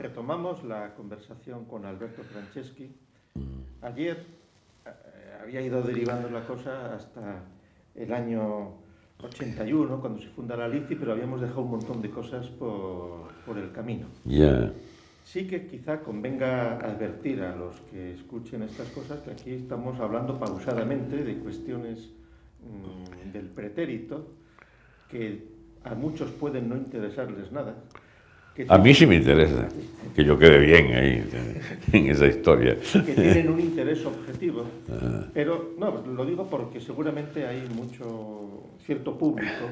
retomamos la conversación con Alberto Franceschi. Ayer había ido derivando la cosa hasta el año 81, cuando se funda la LICI, pero habíamos dejado un montón de cosas por el camino. Sí que quizá convenga advertir a los que escuchen estas cosas que aquí estamos hablando pausadamente de cuestiones del pretérito que a muchos pueden no interesarles nada. A mí sí me interesa que yo quede bien ahí en esa historia. Que tienen un interés objetivo, pero no, lo digo porque seguramente hay cierto público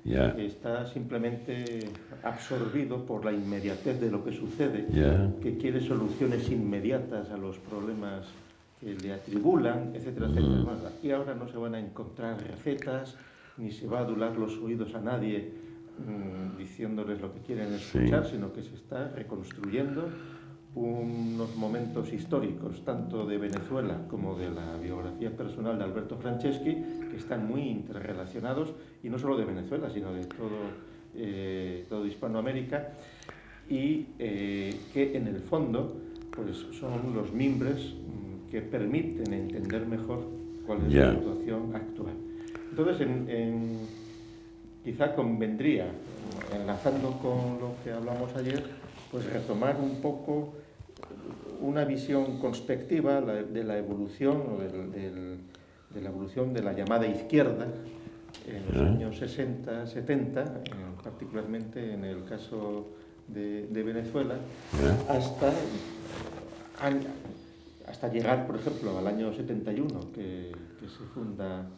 que está simplemente absorbido por la inmediatez de lo que sucede, que quiere soluciones inmediatas a los problemas que le atribulan, etcétera, etcétera. Aquí ahora no se van a encontrar recetas, ni se va a adular los oídos a nadie diciéndoles lo que quieren escuchar, sino que se está reconstruyendo unos momentos históricos, tanto de Venezuela como de la biografía personal de Alberto Franceschi, que están muy interrelacionados, y no solo de Venezuela, sino de todo Hispanoamérica, y que en el fondo pues, son los mimbres que permiten entender mejor cuál es la situación actual. Entonces, quizá convendría, enlazando con lo que hablamos ayer, pues retomar un poco una visión conspectiva de la evolución, o de la evolución de la llamada izquierda en los años 60, 70, particularmente en el caso de Venezuela, hasta llegar, por ejemplo, al año 71, que se funda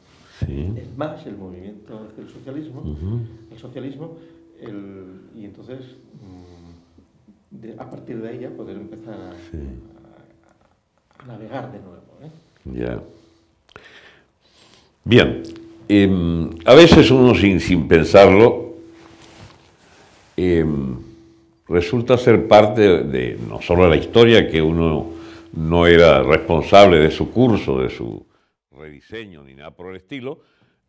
el MAS, el movimiento del socialismo, y entonces a partir de ahí ya poder empezar a navegar de nuevo. Bien, a veces uno sin pensarlo resulta ser parte de no solo la historia, que uno no era responsable de su curso, de su rediseño ni nada por el estilo,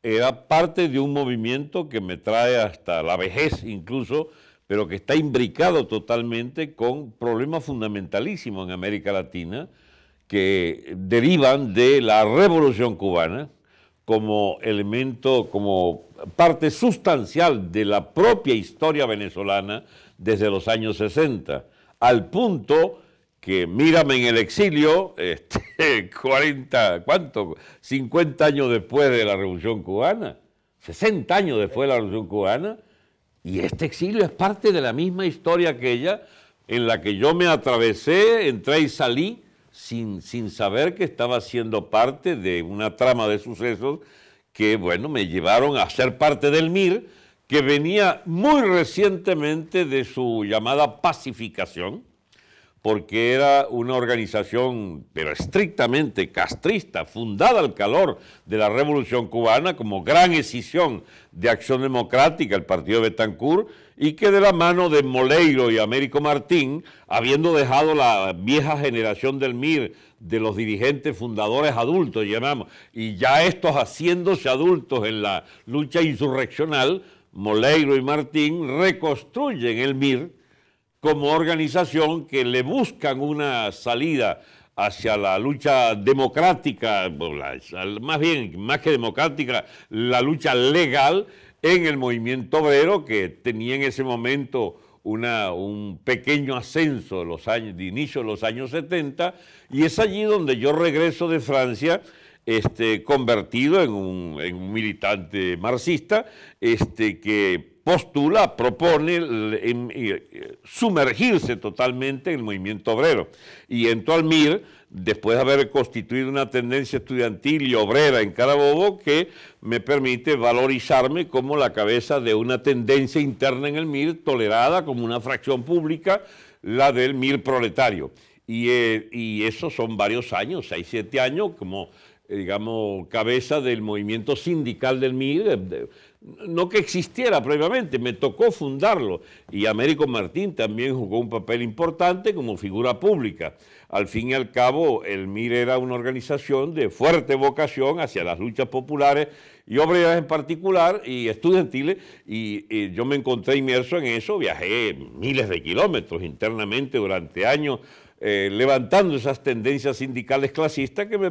era parte de un movimiento que me trae hasta la vejez incluso, pero que está imbricado totalmente con problemas fundamentalísimos en América Latina que derivan de la Revolución Cubana como elemento, como parte sustancial de la propia historia venezolana desde los años 60, al punto que mírame en el exilio, 50 años después de la Revolución Cubana, 60 años después de la Revolución Cubana, y este exilio es parte de la misma historia aquella en la que yo me atravesé, entré y salí sin saber que estaba siendo parte de una trama de sucesos que, bueno, me llevaron a ser parte del MIR, que venía muy recientemente de su llamada pacificación, porque era una organización, pero estrictamente castrista, fundada al calor de la Revolución Cubana como gran escisión de Acción Democrática, el partido de Betancourt, y que de la mano de Moleiro y Américo Martín, habiendo dejado la vieja generación del MIR, de los dirigentes fundadores adultos, llamamos, y ya estos haciéndose adultos en la lucha insurreccional, Moleiro y Martín reconstruyen el MIR como organización que le buscan una salida hacia la lucha democrática, más bien, más que democrática, la lucha legal en el movimiento obrero, que tenía en ese momento un pequeño ascenso de inicio de los años 70, y es allí donde yo regreso de Francia, convertido en un militante marxista, que propone sumergirse totalmente en el movimiento obrero. Y entro al MIR después de haber constituido una tendencia estudiantil y obrera en Carabobo que me permite valorizarme como la cabeza de una tendencia interna en el MIR tolerada como una fracción pública, la del MIR proletario. Y eso son varios años, 6, 7 años, como digamos, cabeza del movimiento sindical del MIR, no que existiera previamente, me tocó fundarlo, y Américo Martín también jugó un papel importante como figura pública. Al fin y al cabo, el MIR era una organización de fuerte vocación hacia las luchas populares y obreras en particular, y estudiantiles, y yo me encontré inmerso en eso, viajé miles de kilómetros internamente durante años, levantando esas tendencias sindicales clasistas que me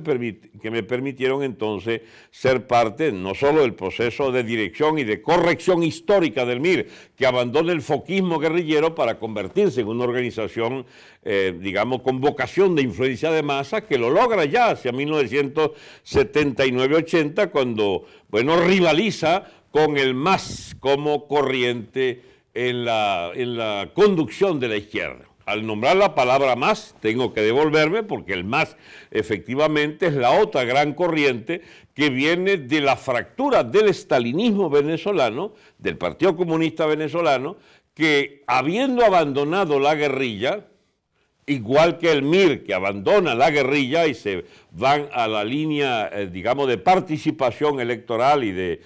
permitieron entonces ser parte no solo del proceso de dirección y de corrección histórica del MIR, que abandona el foquismo guerrillero para convertirse en una organización, digamos, con vocación de influencia de masa, que lo logra ya hacia 1979-80, cuando, bueno, rivaliza con el MAS como corriente en la conducción de la izquierda. Al nombrar la palabra MAS, tengo que devolverme porque el MAS efectivamente es la otra gran corriente que viene de la fractura del estalinismo venezolano, del Partido Comunista Venezolano, que habiendo abandonado la guerrilla, igual que el MIR, que abandona la guerrilla y se van a la línea, digamos, de participación electoral y de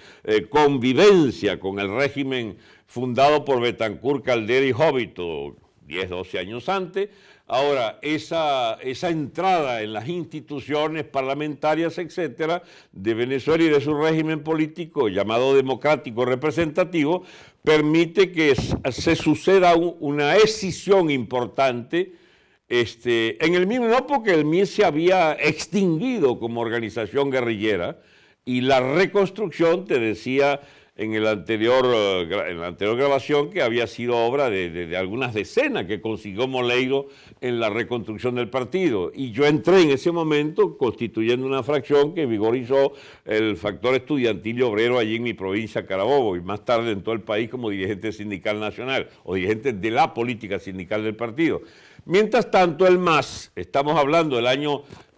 convivencia con el régimen fundado por Betancur, Caldera y Jóbito, 10, 12 años antes. Ahora, esa entrada en las instituciones parlamentarias, etcétera, de Venezuela y de su régimen político llamado democrático representativo, permite que se suceda una escisión importante en el MIR, no porque el MIR se había extinguido como organización guerrillera, y la reconstrucción, te decía en la anterior grabación, que había sido obra de algunas decenas que consiguió Moleiro en la reconstrucción del partido. Y yo entré en ese momento constituyendo una fracción que vigorizó el factor estudiantil y obrero allí en mi provincia, Carabobo, y más tarde en todo el país como dirigente sindical nacional o dirigente de la política sindical del partido. Mientras tanto, el MAS, estamos hablando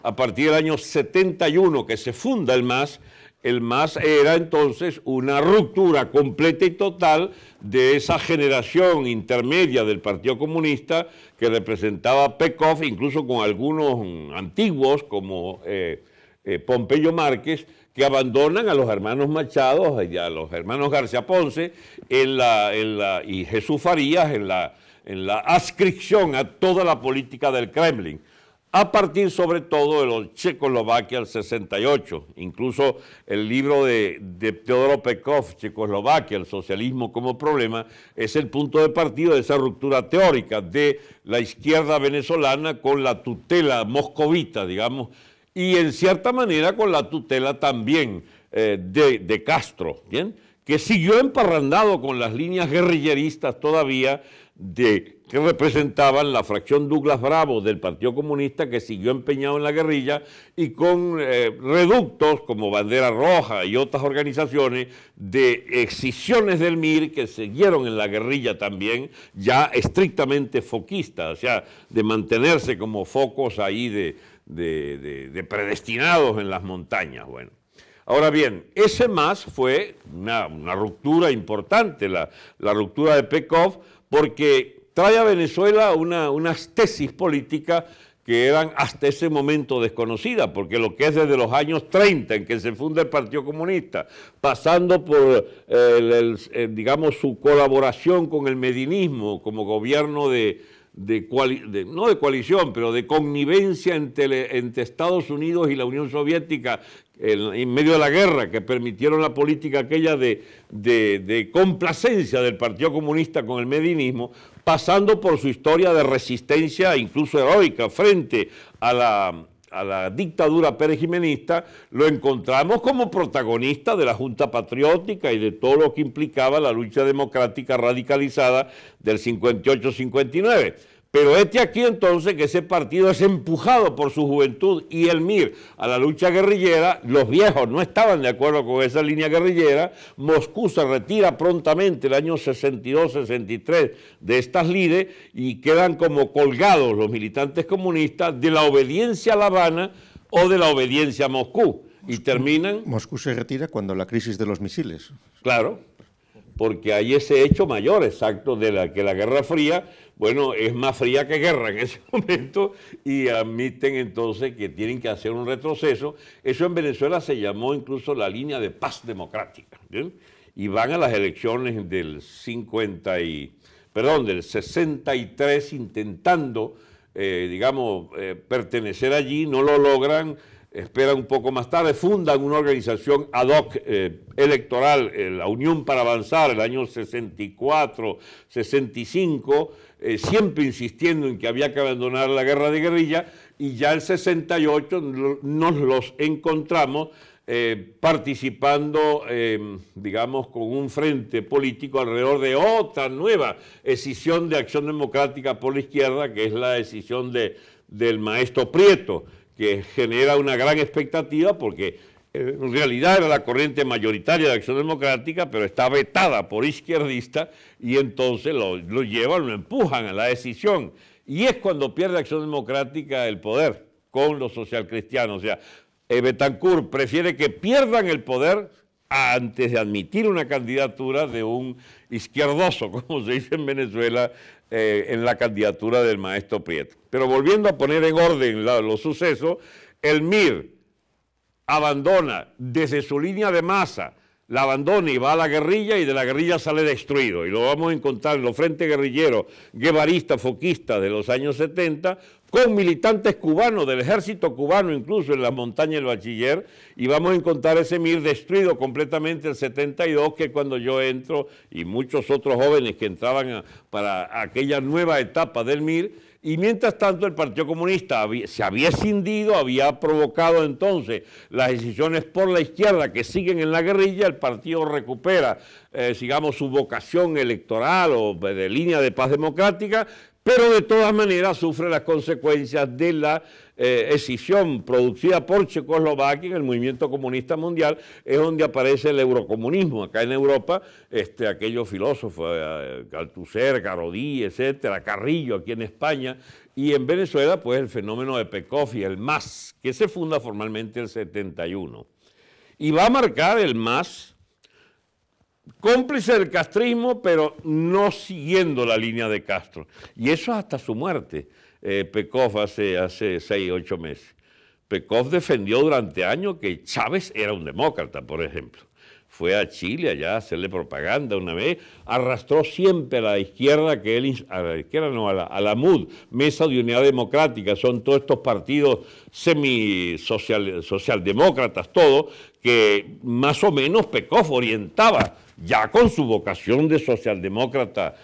a partir del año 71 que se funda el MAS era entonces una ruptura completa y total de esa generación intermedia del Partido Comunista que representaba Pekov, incluso con algunos antiguos como Pompeyo Márquez, que abandonan a los hermanos Machado y a los hermanos García Ponce y Jesús Farías en la adscripción a toda la política del Kremlin, a partir sobre todo de los Checoslovaquia del 68. Incluso el libro de Teodoro Pekov, Checoslovaquia, el socialismo como problema, es el punto de partida de esa ruptura teórica de la izquierda venezolana con la tutela moscovita, digamos, y en cierta manera con la tutela también de Castro, ¿bien?, que siguió emparrandado con las líneas guerrilleristas todavía que representaban la fracción Douglas Bravo del Partido Comunista, que siguió empeñado en la guerrilla, y con reductos como Bandera Roja y otras organizaciones de excisiones del MIR que siguieron en la guerrilla también, ya estrictamente foquistas, o sea, de mantenerse como focos ahí de predestinados en las montañas. Bueno, ahora bien, ese MAS fue una ruptura importante, la ruptura de Pekov, porque trae a Venezuela unas tesis políticas que eran hasta ese momento desconocidas, porque lo que es desde los años 30 en que se funda el Partido Comunista, pasando por, digamos, su colaboración con el medinismo como gobierno no de coalición, pero de connivencia entre Estados Unidos y la Unión Soviética en medio de la guerra, que permitieron la política aquella de complacencia del Partido Comunista con el medinismo, pasando por su historia de resistencia, incluso heroica, frente a la dictadura perejimenista, lo encontramos como protagonista de la Junta Patriótica y de todo lo que implicaba la lucha democrática radicalizada del 58-59. Pero aquí entonces que ese partido es empujado por su juventud y el MIR a la lucha guerrillera. Los viejos no estaban de acuerdo con esa línea guerrillera. Moscú se retira prontamente el año 62-63 de estas lides y quedan como colgados los militantes comunistas de la obediencia a La Habana o de la obediencia a Moscú. Y terminan... Moscú se retira cuando la crisis de los misiles. Claro. porque hay ese hecho mayor, exacto, que la Guerra Fría, bueno, es más fría que guerra en ese momento, y admiten entonces que tienen que hacer un retroceso. Eso en Venezuela se llamó incluso la línea de paz democrática, ¿bien? Y van a las elecciones del 63 intentando, pertenecer allí, no lo logran, esperan un poco más tarde, fundan una organización ad hoc electoral, la Unión para Avanzar, el año 64, 65, siempre insistiendo en que había que abandonar la guerra de guerrilla, y ya el 68 nos los encontramos participando, digamos, con un frente político alrededor de otra nueva escisión de Acción Democrática por la izquierda, que es la escisión del maestro Prieto, que genera una gran expectativa porque en realidad era la corriente mayoritaria de Acción Democrática, pero está vetada por izquierdistas, y entonces lo llevan, lo empujan a la decisión. Y es cuando pierde Acción Democrática el poder con los socialcristianos. O sea, Betancur prefiere que pierdan el poder antes de admitir una candidatura de un izquierdoso, como se dice en Venezuela, en la candidatura del maestro Prieto. Pero volviendo a poner en orden los sucesos, el MIR abandona desde su línea de masa, la abandona y va a la guerrilla, y de la guerrilla sale destruido. Y lo vamos a encontrar en los frentes guerrilleros guevaristas, foquistas de los años 70, con militantes cubanos, del ejército cubano, incluso en las montañas del Bachiller, y vamos a encontrar ese MIR destruido completamente el 72, que es cuando yo entro, y muchos otros jóvenes que entraban para aquella nueva etapa del MIR. Y mientras tanto el Partido Comunista se había escindido, había provocado entonces las decisiones por la izquierda que siguen en la guerrilla. El partido recupera, digamos, su vocación electoral o de línea de paz democrática, pero de todas maneras sufre las consecuencias de la escisión producida por Checoslovaquia en el movimiento comunista mundial. Es donde aparece el eurocomunismo acá en Europa, aquellos filósofos, Althusser, Garodí, etcétera, Carrillo aquí en España, y en Venezuela pues el fenómeno de Pekov y el MAS, que se funda formalmente el 71. Y va a marcar el MAS, cómplice del castrismo, pero no siguiendo la línea de Castro. Y eso hasta su muerte, Pekov hace 6, 8 meses. Pekov defendió durante años que Chávez era un demócrata, por ejemplo. Fue a Chile allá a hacerle propaganda una vez, arrastró siempre a la izquierda, a la MUD, Mesa de Unidad Democrática, son todos estos partidos socialdemócratas, todo, que más o menos Pekov orientaba, ya con su vocación de socialdemócrata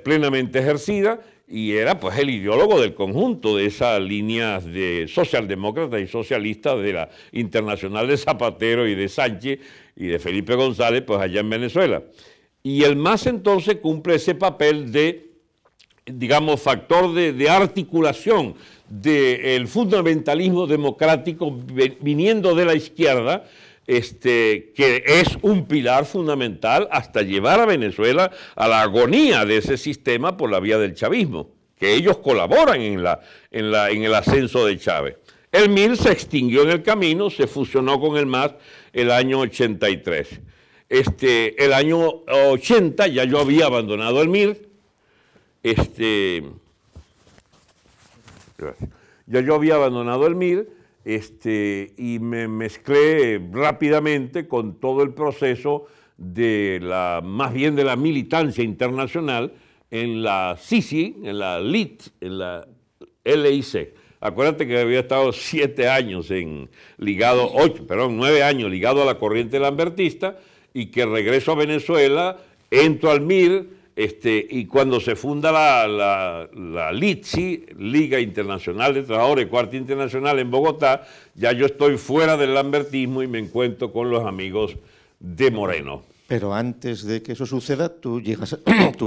plenamente ejercida, y era pues el ideólogo del conjunto de esas líneas de socialdemócratas y socialistas de la Internacional de Zapatero y de Sánchez y de Felipe González, pues allá en Venezuela. Y el MAS entonces cumple ese papel de, digamos, factor de articulación del fundamentalismo democrático viniendo de la izquierda, que es un pilar fundamental hasta llevar a Venezuela a la agonía de ese sistema por la vía del chavismo, que ellos colaboran en el ascenso de Chávez. El MIR se extinguió en el camino, se fusionó con el MAS el año 83. El año 80 ya yo había abandonado el MIR, y me mezclé rápidamente con todo el proceso más bien de la militancia internacional en la CICI, en la LIT, en la LIC. Acuérdate que había estado 9 años ligado a la corriente lambertista, y que regreso a Venezuela, entro al MIR, y cuando se funda la LITSI, Liga Internacional de Trabajadores, Cuarta Internacional en Bogotá, ya yo estoy fuera del lambertismo y me encuentro con los amigos de Moreno. Pero antes de que eso suceda, tú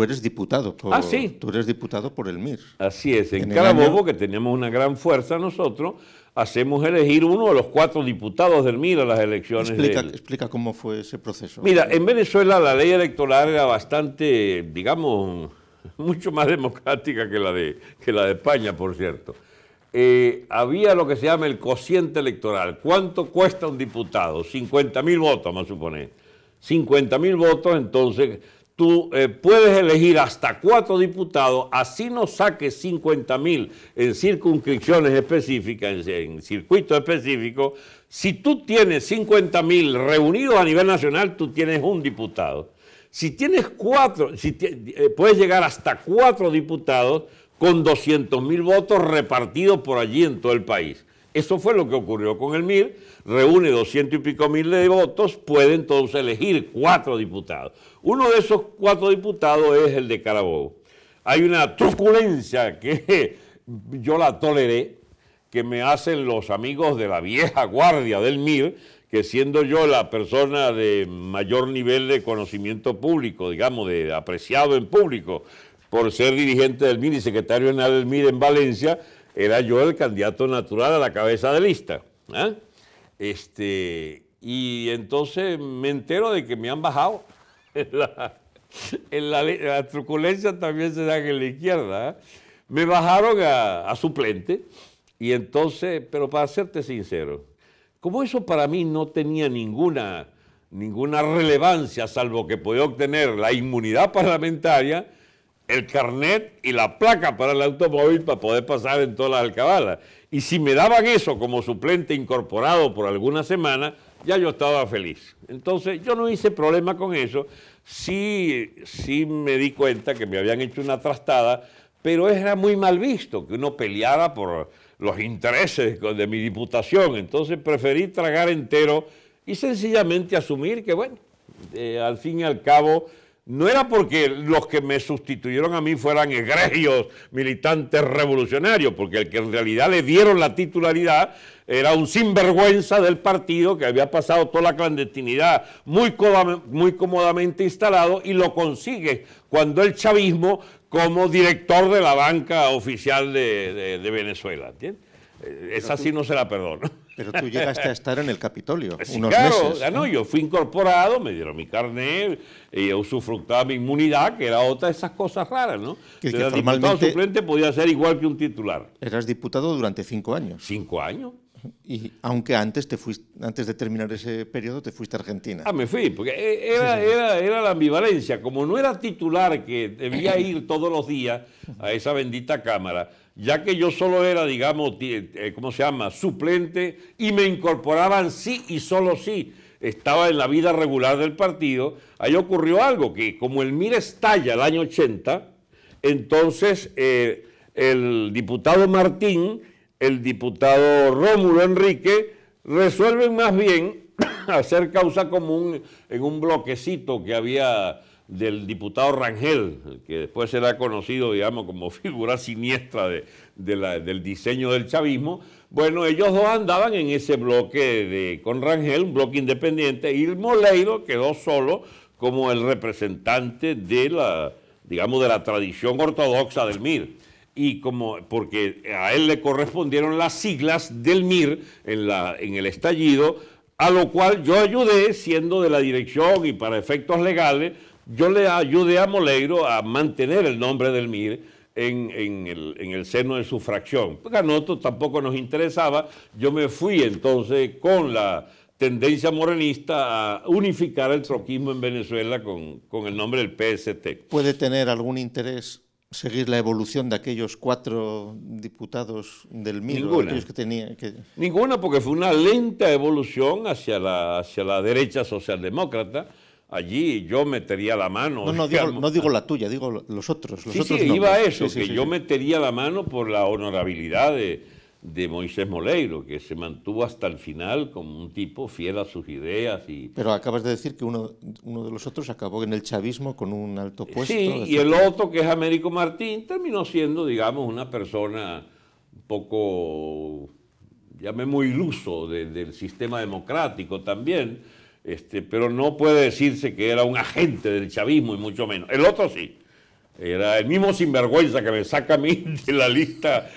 eres diputado. Sí. Tú eres diputado por el MIR. Así es. En Carabobo, que teníamos una gran fuerza nosotros, hacemos elegir uno de los 4 diputados del MIR a las elecciones. Explica cómo fue ese proceso. Mira, en Venezuela la ley electoral era bastante, digamos, mucho más democrática que la de España, por cierto. Había lo que se llama el cociente electoral. ¿Cuánto cuesta un diputado? 50.000 votos, vamos a suponer. 50.000 votos, entonces tú puedes elegir hasta 4 diputados, así no saques 50.000 en circunscripciones específicas, en circuitos específicos. Si tú tienes 50.000 reunidos a nivel nacional, tú tienes un diputado. Si tienes 4, puedes llegar hasta 4 diputados con 200.000 votos repartidos por allí en todo el país. Eso fue lo que ocurrió con el MIR, reúne 200 y pico mil de votos, puede entonces elegir 4 diputados. Uno de esos 4 diputados es el de Carabobo. Hay una truculencia que yo la toleré, que me hacen los amigos de la vieja guardia del MIR, que siendo yo la persona de mayor nivel de conocimiento público, digamos, de apreciado en público, por ser dirigente del MIR y secretario general del MIR en Valencia, era yo el candidato natural a la cabeza de lista. Y entonces me entero de que me han bajado. La truculencia también se da en la izquierda. Me bajaron a suplente, y entonces, pero para serte sincero, como eso para mí no tenía ninguna relevancia, salvo que podía obtener la inmunidad parlamentaria, el carnet y la placa para el automóvil para poder pasar en todas las alcabalas. Y si me daban eso como suplente incorporado por alguna semana, ya yo estaba feliz. Entonces yo no hice problema con eso. Sí me di cuenta que me habían hecho una trastada, pero era muy mal visto que uno peleara por los intereses de mi diputación. Entonces preferí tragar entero y sencillamente asumir que, bueno, al fin y al cabo, no era porque los que me sustituyeron a mí fueran egregios militantes revolucionarios, porque el que en realidad le dieron la titularidad era un sinvergüenza del partido que había pasado toda la clandestinidad muy cómodamente instalado, y lo consigue cuando el chavismo como director de la banca oficial de Venezuela, ¿entiendes? Esa sí no se la perdono. Pero tú llegaste a estar en el Capitolio sí, unos claro, meses. No, yo fui incorporado, me dieron mi carnet, y yo usufructaba mi inmunidad, que era otra de esas cosas raras, ¿no? Que formalmente diputado suplente podía ser igual que un titular. Eras diputado durante 5 años. 5 años. Y aunque antes de terminar ese periodo te fuiste a Argentina. Me fui, porque era la ambivalencia. Como no era titular, que debía ir todos los días a esa bendita Cámara, ya que yo solo era, digamos, ¿cómo se llama?, suplente, y me incorporaban sí y solo sí estaba en la vida regular del partido. Ahí ocurrió algo, que como el MIR estalla el año 80, entonces el diputado Martín, el diputado Rómulo Enrique, resuelven más bien hacer causa común en un bloquecito que había del diputado Rangel, que después será conocido, digamos, como figura siniestra del diseño del chavismo. Bueno, ellos dos andaban en ese bloque con Rangel, un bloque independiente, y Moleiro quedó solo como el representante de la tradición ortodoxa del MIR. Y porque a él le correspondieron las siglas del MIR en el estallido, a lo cual yo ayudé, siendo de la dirección y para efectos legales, yo le ayudé a Moleiro a mantener el nombre del MIR en el seno de su fracción. Porque a nosotros tampoco nos interesaba. Yo me fui entonces con la tendencia morenista a unificar el troquismo en Venezuela con el nombre del PST. ¿Puede tener algún interés seguir la evolución de aquellos 4 diputados del MIR? Ninguna. Ninguna, porque fue una lenta evolución hacia la derecha socialdemócrata. Allí yo metería la mano. No digo la tuya, digo los otros. Sí, iba a eso, yo metería la mano por la honorabilidad de Moisés Moleiro, que se mantuvo hasta el final como un tipo fiel a sus ideas. Pero acabas de decir que uno de los otros acabó en el chavismo con un alto puesto. Sí, etc. Y el otro, que es Américo Martín, terminó siendo, digamos, una persona un poco, llamemos iluso del sistema democrático también, pero no puede decirse que era un agente del chavismo, y mucho menos. El otro sí. Era el mismo sinvergüenza que me saca a mí de la lista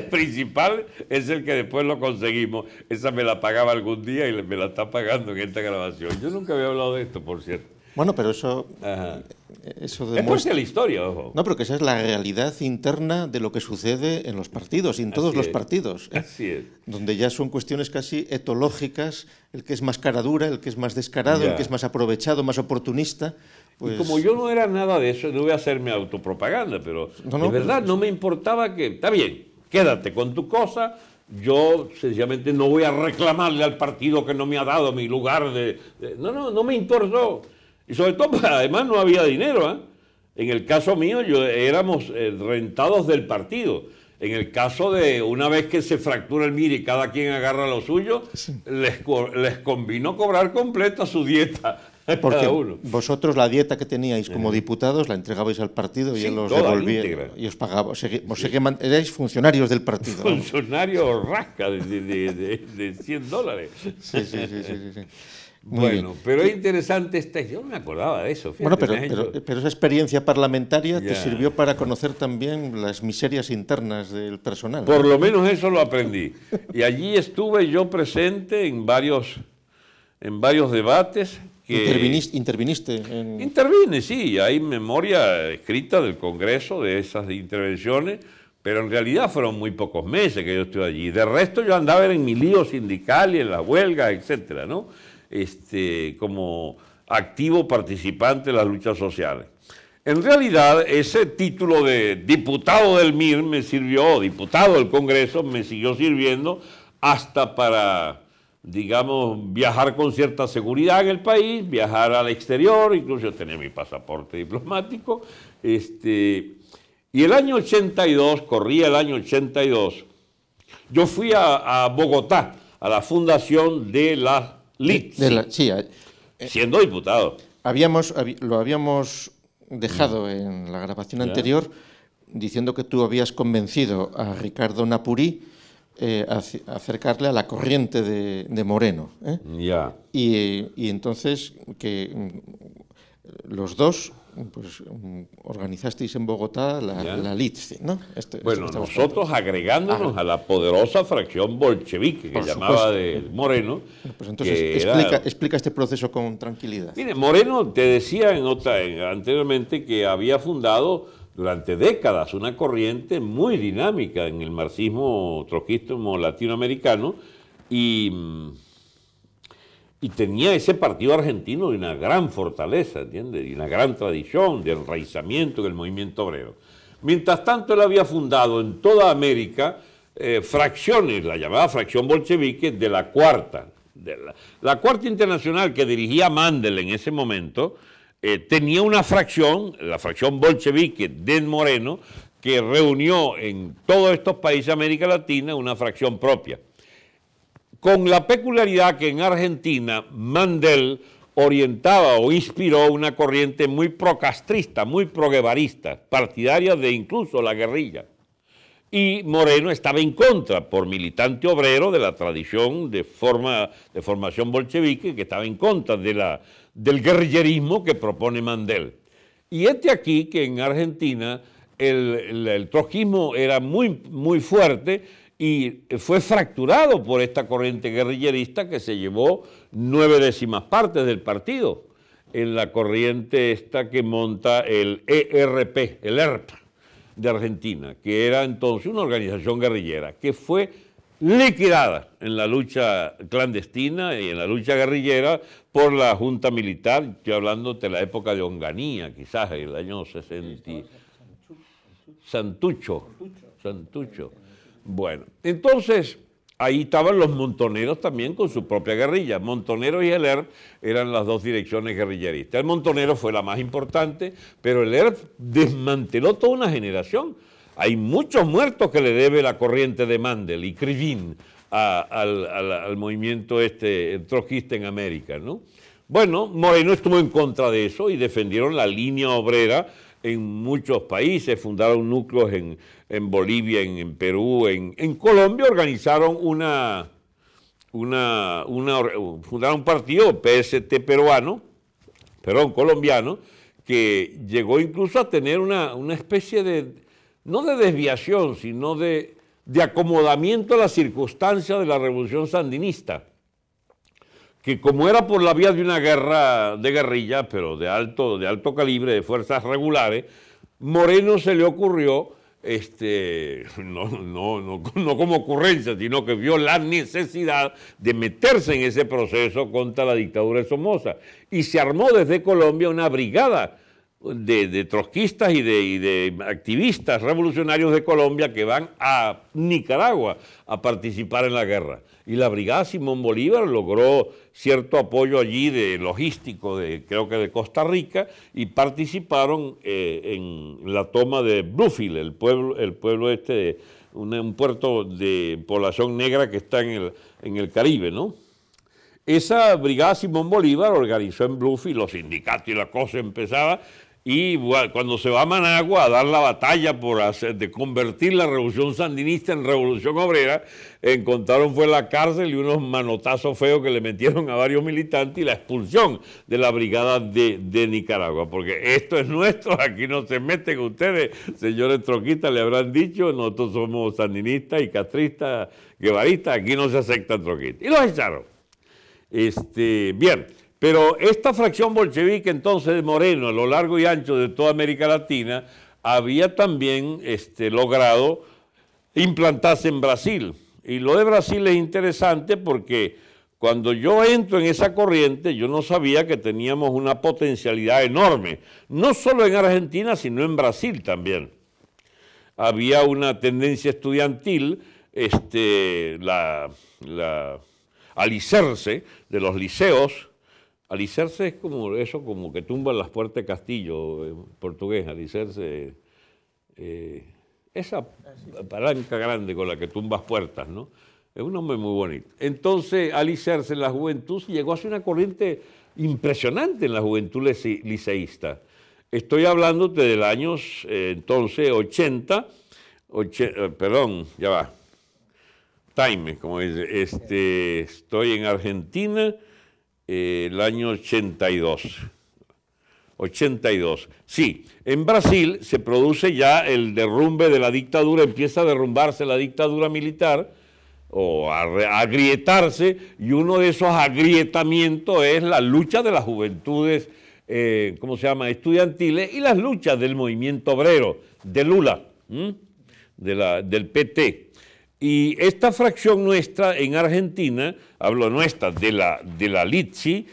principal, es el que después lo conseguimos. Esa me la pagaba algún día y me la está pagando en esta grabación. Yo nunca había hablado de esto, por cierto. Bueno, pero eso demuestra... Es parte de la historia, ojo. No, pero que esa es la realidad interna de lo que sucede en los partidos, y en todos los partidos. Así es. Donde ya son cuestiones casi etológicas, el que es más cara dura, el que es más descarado, el que es más aprovechado, más oportunista. Pues, y como yo no era nada de eso, no voy a hacerme autopropaganda, pero de verdad no me importaba que, está bien, quédate con tu cosa, yo sencillamente no voy a reclamarle al partido que no me ha dado mi lugar no me importó. Y sobre todo, además no había dinero, ¿eh? En el caso mío, éramos rentados del partido. En el caso de una vez que se fractura el MIR y cada quien agarra lo suyo, sí, les convino cobrar completa su dieta. Porque vosotros la dieta que teníais como diputados la entregabais al partido y sí, él os devolvía y os pagaba. Erais funcionarios del partido. Funcionarios rasca de $100. Sí. Bueno, pero es interesante yo no me acordaba de eso. Fíjate, bueno, pero esa experiencia parlamentaria te sirvió para conocer también las miserias internas del personal. Por lo menos eso lo aprendí. Y allí estuve yo presente en varios debates. ¿Interviniste? Intervine, sí, hay memoria escrita del Congreso de esas intervenciones, pero en realidad fueron muy pocos meses que yo estuve allí. De resto yo andaba en mi lío sindical y en las huelgas, etcétera, ¿no? Como activo participante de las luchas sociales. En realidad, ese título de diputado del MIR me sirvió, diputado del Congreso, me siguió sirviendo hasta para, digamos, viajar con cierta seguridad en el país, viajar al exterior, incluso tener mi pasaporte diplomático. Y el año 82, corría el año 82, yo fui a Bogotá, a la fundación de la LITSI, siendo diputado. Lo habíamos dejado en la grabación anterior diciendo que tú habías convencido a Ricardo Napurí a acercarle a la corriente de Moreno. Y entonces que los dos pues organizasteis en Bogotá la LITSI, ¿no? Bueno, nosotros agregándonos a la poderosa fracción bolchevique que llamaba de Moreno. Pues entonces explica este proceso con tranquilidad. Mire, Moreno, te decía anteriormente que había fundado durante décadas una corriente muy dinámica en el marxismo trotskismo latinoamericano y tenía ese partido argentino de una gran fortaleza, ¿entiendes? Y una gran tradición de enraizamiento en el movimiento obrero. Mientras tanto, él había fundado en toda América fracciones, la llamada fracción bolchevique de la Cuarta. La Cuarta Internacional que dirigía Mandel en ese momento, tenía una fracción, la fracción bolchevique de Moreno, que reunió en todos estos países de América Latina una fracción propia. Con la peculiaridad que en Argentina Mandel orientaba o inspiró una corriente muy procastrista, muy proguevarista, partidaria de incluso la guerrilla. Y Moreno estaba en contra, por militante obrero de la tradición de formación bolchevique, que estaba en contra del guerrillerismo que propone Mandel. Y aquí que en Argentina el trotskismo era muy fuerte, y fue fracturado por esta corriente guerrillerista que se llevó 9/10 partes del partido en la corriente esta que monta el ERP, el ERP de Argentina, que era entonces una organización guerrillera que fue liquidada en la lucha clandestina y en la lucha guerrillera por la junta militar. Estoy hablando de la época de Onganía, quizás el año 60. Santucho. Bueno, entonces ahí estaban los montoneros también con su propia guerrilla. Montoneros y el ERP eran las dos direcciones guerrilleristas. El montonero fue la más importante, pero el ERP desmanteló toda una generación. Hay muchos muertos que le debe la corriente de Mandel y Krivin al movimiento trotskista en América, ¿no? Bueno, Moreno estuvo en contra de eso y defendieron la línea obrera en muchos países, fundaron núcleos en Bolivia, en Perú, en Colombia organizaron fundaron un partido, PST colombiano, que llegó incluso a tener una especie de, no de desviación, sino de acomodamiento a las circunstancias de la revolución sandinista, que como era por la vía de una guerra de guerrilla, pero de alto calibre, de fuerzas regulares, Moreno se le ocurrió no como ocurrencia, sino que vio la necesidad de meterse en ese proceso contra la dictadura de Somoza. Y se armó desde Colombia una brigada de trotskistas y de activistas revolucionarios de Colombia que van a Nicaragua a participar en la guerra. Y la brigada Simón Bolívar logró cierto apoyo allí de logístico, creo que de Costa Rica, y participaron en la toma de Bluefield, el pueblo un puerto de población negra que está en el Caribe, ¿no? Esa brigada Simón Bolívar organizó en Bluefield, los sindicatos y la cosa empezaba, y cuando se va a Managua a dar la batalla de convertir la revolución sandinista en revolución obrera, encontraron fue la cárcel y unos manotazos feos que le metieron a varios militantes y la expulsión de la brigada de Nicaragua, porque esto es nuestro, aquí no se meten ustedes, señores troquistas, le habrán dicho, nosotros somos sandinistas y castristas, guevaristas, aquí no se aceptan troquistas. Y los echaron. Bien. Pero esta fracción bolchevique entonces de Moreno a lo largo y ancho de toda América Latina había también logrado implantarse en Brasil. Y lo de Brasil es interesante porque cuando yo entro en esa corriente yo no sabía que teníamos una potencialidad enorme, no solo en Argentina sino en Brasil también. Había una tendencia estudiantil, la alicerce de los liceos. Alicerce es como eso, como que tumban las puertas de castillo en portugués, alicerce, esa palanca grande con la que tumbas puertas, ¿no? Es un nombre muy bonito. Entonces, alicerce en la juventud llegó a ser una corriente impresionante en la juventud liceísta. Estoy hablándote del año, entonces, 80, perdón, ya va, time, como dice, estoy en Argentina, el año 82. 82. Sí, en Brasil se produce ya el derrumbe de la dictadura, empieza a derrumbarse la dictadura militar o a agrietarse, y uno de esos agrietamientos es la lucha de las juventudes, ¿cómo se llama?, estudiantiles, y las luchas del movimiento obrero, de Lula, del PT. Y esta fracción nuestra en Argentina, hablo nuestra, de la LITSI,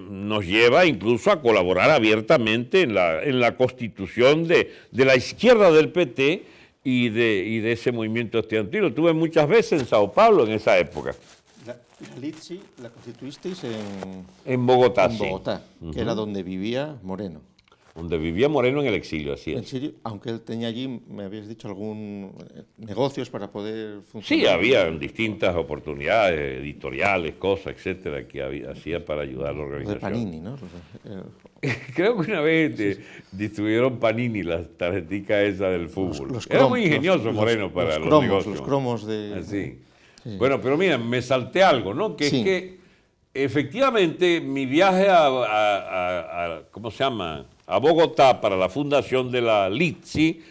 nos lleva incluso a colaborar abiertamente en la constitución de la izquierda del PT y de ese movimiento estudiantil. Lo tuve muchas veces en Sao Paulo en esa época. La LITSI la constituisteis en Bogotá, en Bogotá, sí, que era donde vivía Moreno. Donde vivía Moreno en el exilio, así es. ¿En serio? Aunque él tenía allí, me habías dicho, algún negocios para poder funcionar. Sí, había distintas oportunidades editoriales, cosas, etcétera, que hacía para ayudar a la organización. De Panini, ¿no? Creo que una vez distribuyeron Panini, las tarjeticas esas del fútbol. Era muy ingenioso Moreno para los negocios. Los cromos de... Así. Sí. Bueno, pero mira, me salté algo, ¿no? Que sí, es que efectivamente mi viaje ¿cómo se llama?, a Bogotá para la fundación de la LITSI,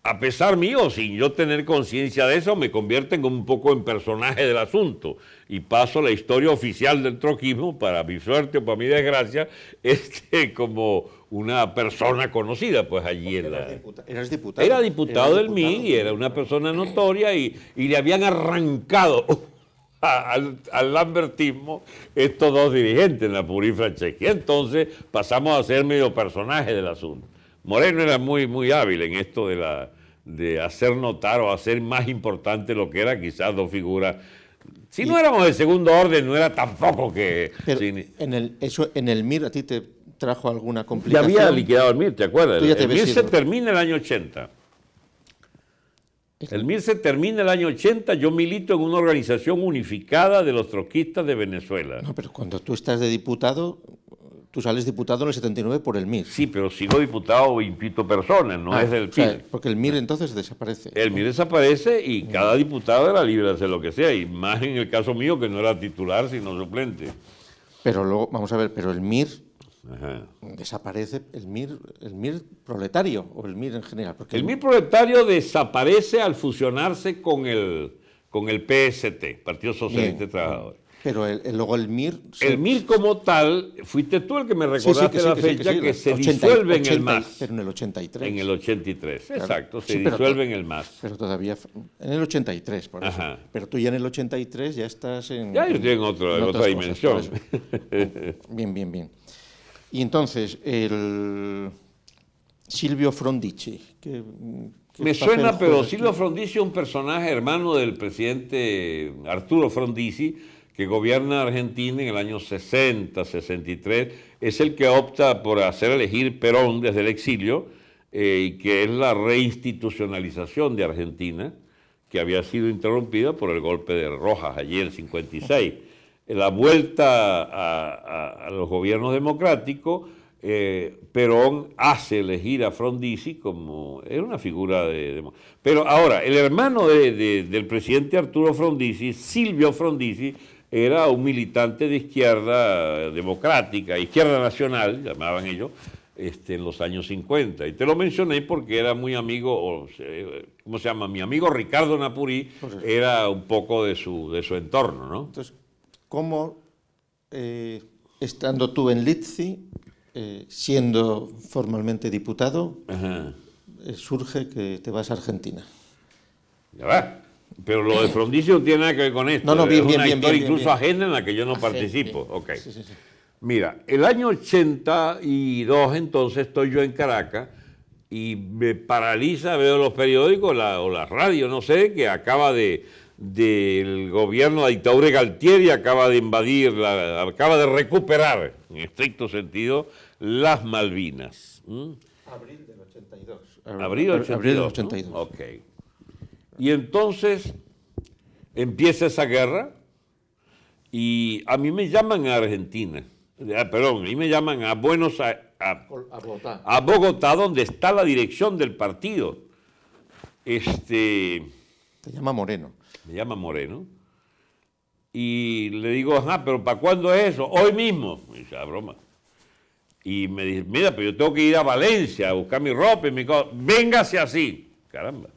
a pesar mío, sin yo tener conciencia de eso, me convierte un poco en personaje del asunto y paso la historia oficial del troquismo, para mi suerte o para mi desgracia, como una persona conocida, pues allí en la... ¿Eras diputado? Era diputado del MIR y era una persona notoria y le habían arrancado al lambertismo estos dos dirigentes, Naporí y Franceschi. Entonces pasamos a ser medio personaje del asunto. Moreno era muy, muy hábil en esto de hacer notar o hacer más importante lo que era quizás dos figuras. Si no éramos de segundo orden, no era tampoco que... Pero en el MIR a ti te trajo alguna complicación. Ya había liquidado el MIR, ¿te acuerdas? El MIR se termina el año 80. El MIR se termina el año 80, yo milito en una organización unificada de los trotskistas de Venezuela. No, pero cuando tú estás de diputado, tú sales diputado en el 79 por el MIR. Sí, pero sigo diputado 20 personas, no es del PIR. Porque el MIR entonces desaparece. El MIR desaparece y cada diputado era libre de hacer lo que sea, y más en el caso mío que no era titular sino suplente. Pero luego, vamos a ver, pero el MIR... Ajá. Desaparece el MIR proletario o el MIR en general. Porque el MIR proletario desaparece al fusionarse con el PST, Partido Socialista y Trabajador. Pero luego el MIR... El MIR como tal, fuiste tú el que me recordaste la fecha que se disuelve en el MAS. Pero en el 83. En el 83, claro. Exacto, se sí, disuelve en el MAS. Pero todavía... En el 83, por eso. Ajá. Pero tú ya en el 83 ya estás en... Ya yo estoy en otra dimensión. Bien. Y entonces, el Silvio Frondizi, me suena, pero Silvio Frondizi es un personaje hermano del presidente Arturo Frondizi, que gobierna Argentina en el año 60, 63, es el que opta por hacer elegir Perón desde el exilio, y que es la reinstitucionalización de Argentina, que había sido interrumpida por el golpe de Rojas ayer, 56. La vuelta a los gobiernos democráticos, Perón hace elegir a Frondizi como... Era una figura de... Pero ahora, el hermano del presidente Arturo Frondizi, Silvio Frondizi, era un militante de izquierda democrática, izquierda nacional, llamaban ellos, en los años 50. Y te lo mencioné porque era muy amigo, ¿cómo se llama? Mi amigo Ricardo Napurí era un poco de su entorno, ¿no? Entonces, ¿cómo, estando tú en Litzi, siendo formalmente diputado, surge que te vas a Argentina? Ya va. Pero lo de Frondizi no tiene nada que ver con esto. No, bien, es una historia bien, incluso ajena en la que yo no participo. Bien. Okay. Sí. Mira, el año 82 entonces estoy yo en Caracas y me paraliza, veo los periódicos o la radio, no sé, que acaba del gobierno de la dictadura de Galtieri, acaba de invadir, acaba de recuperar, en estricto sentido, las Malvinas. Abril del 82. Abril del 82. ¿No? Ok. Y entonces empieza esa guerra y a mí me llaman a Argentina, perdón, a mí me llaman a Bogotá, donde está la dirección del partido. Te llama Moreno. Me llama Moreno. Y le digo, pero ¿para cuándo es eso? Hoy mismo. Me dice, broma. Y me dice, mira, pero yo tengo que ir a Valencia a buscar mi ropa y mi cosa. Véngase así. Caramba.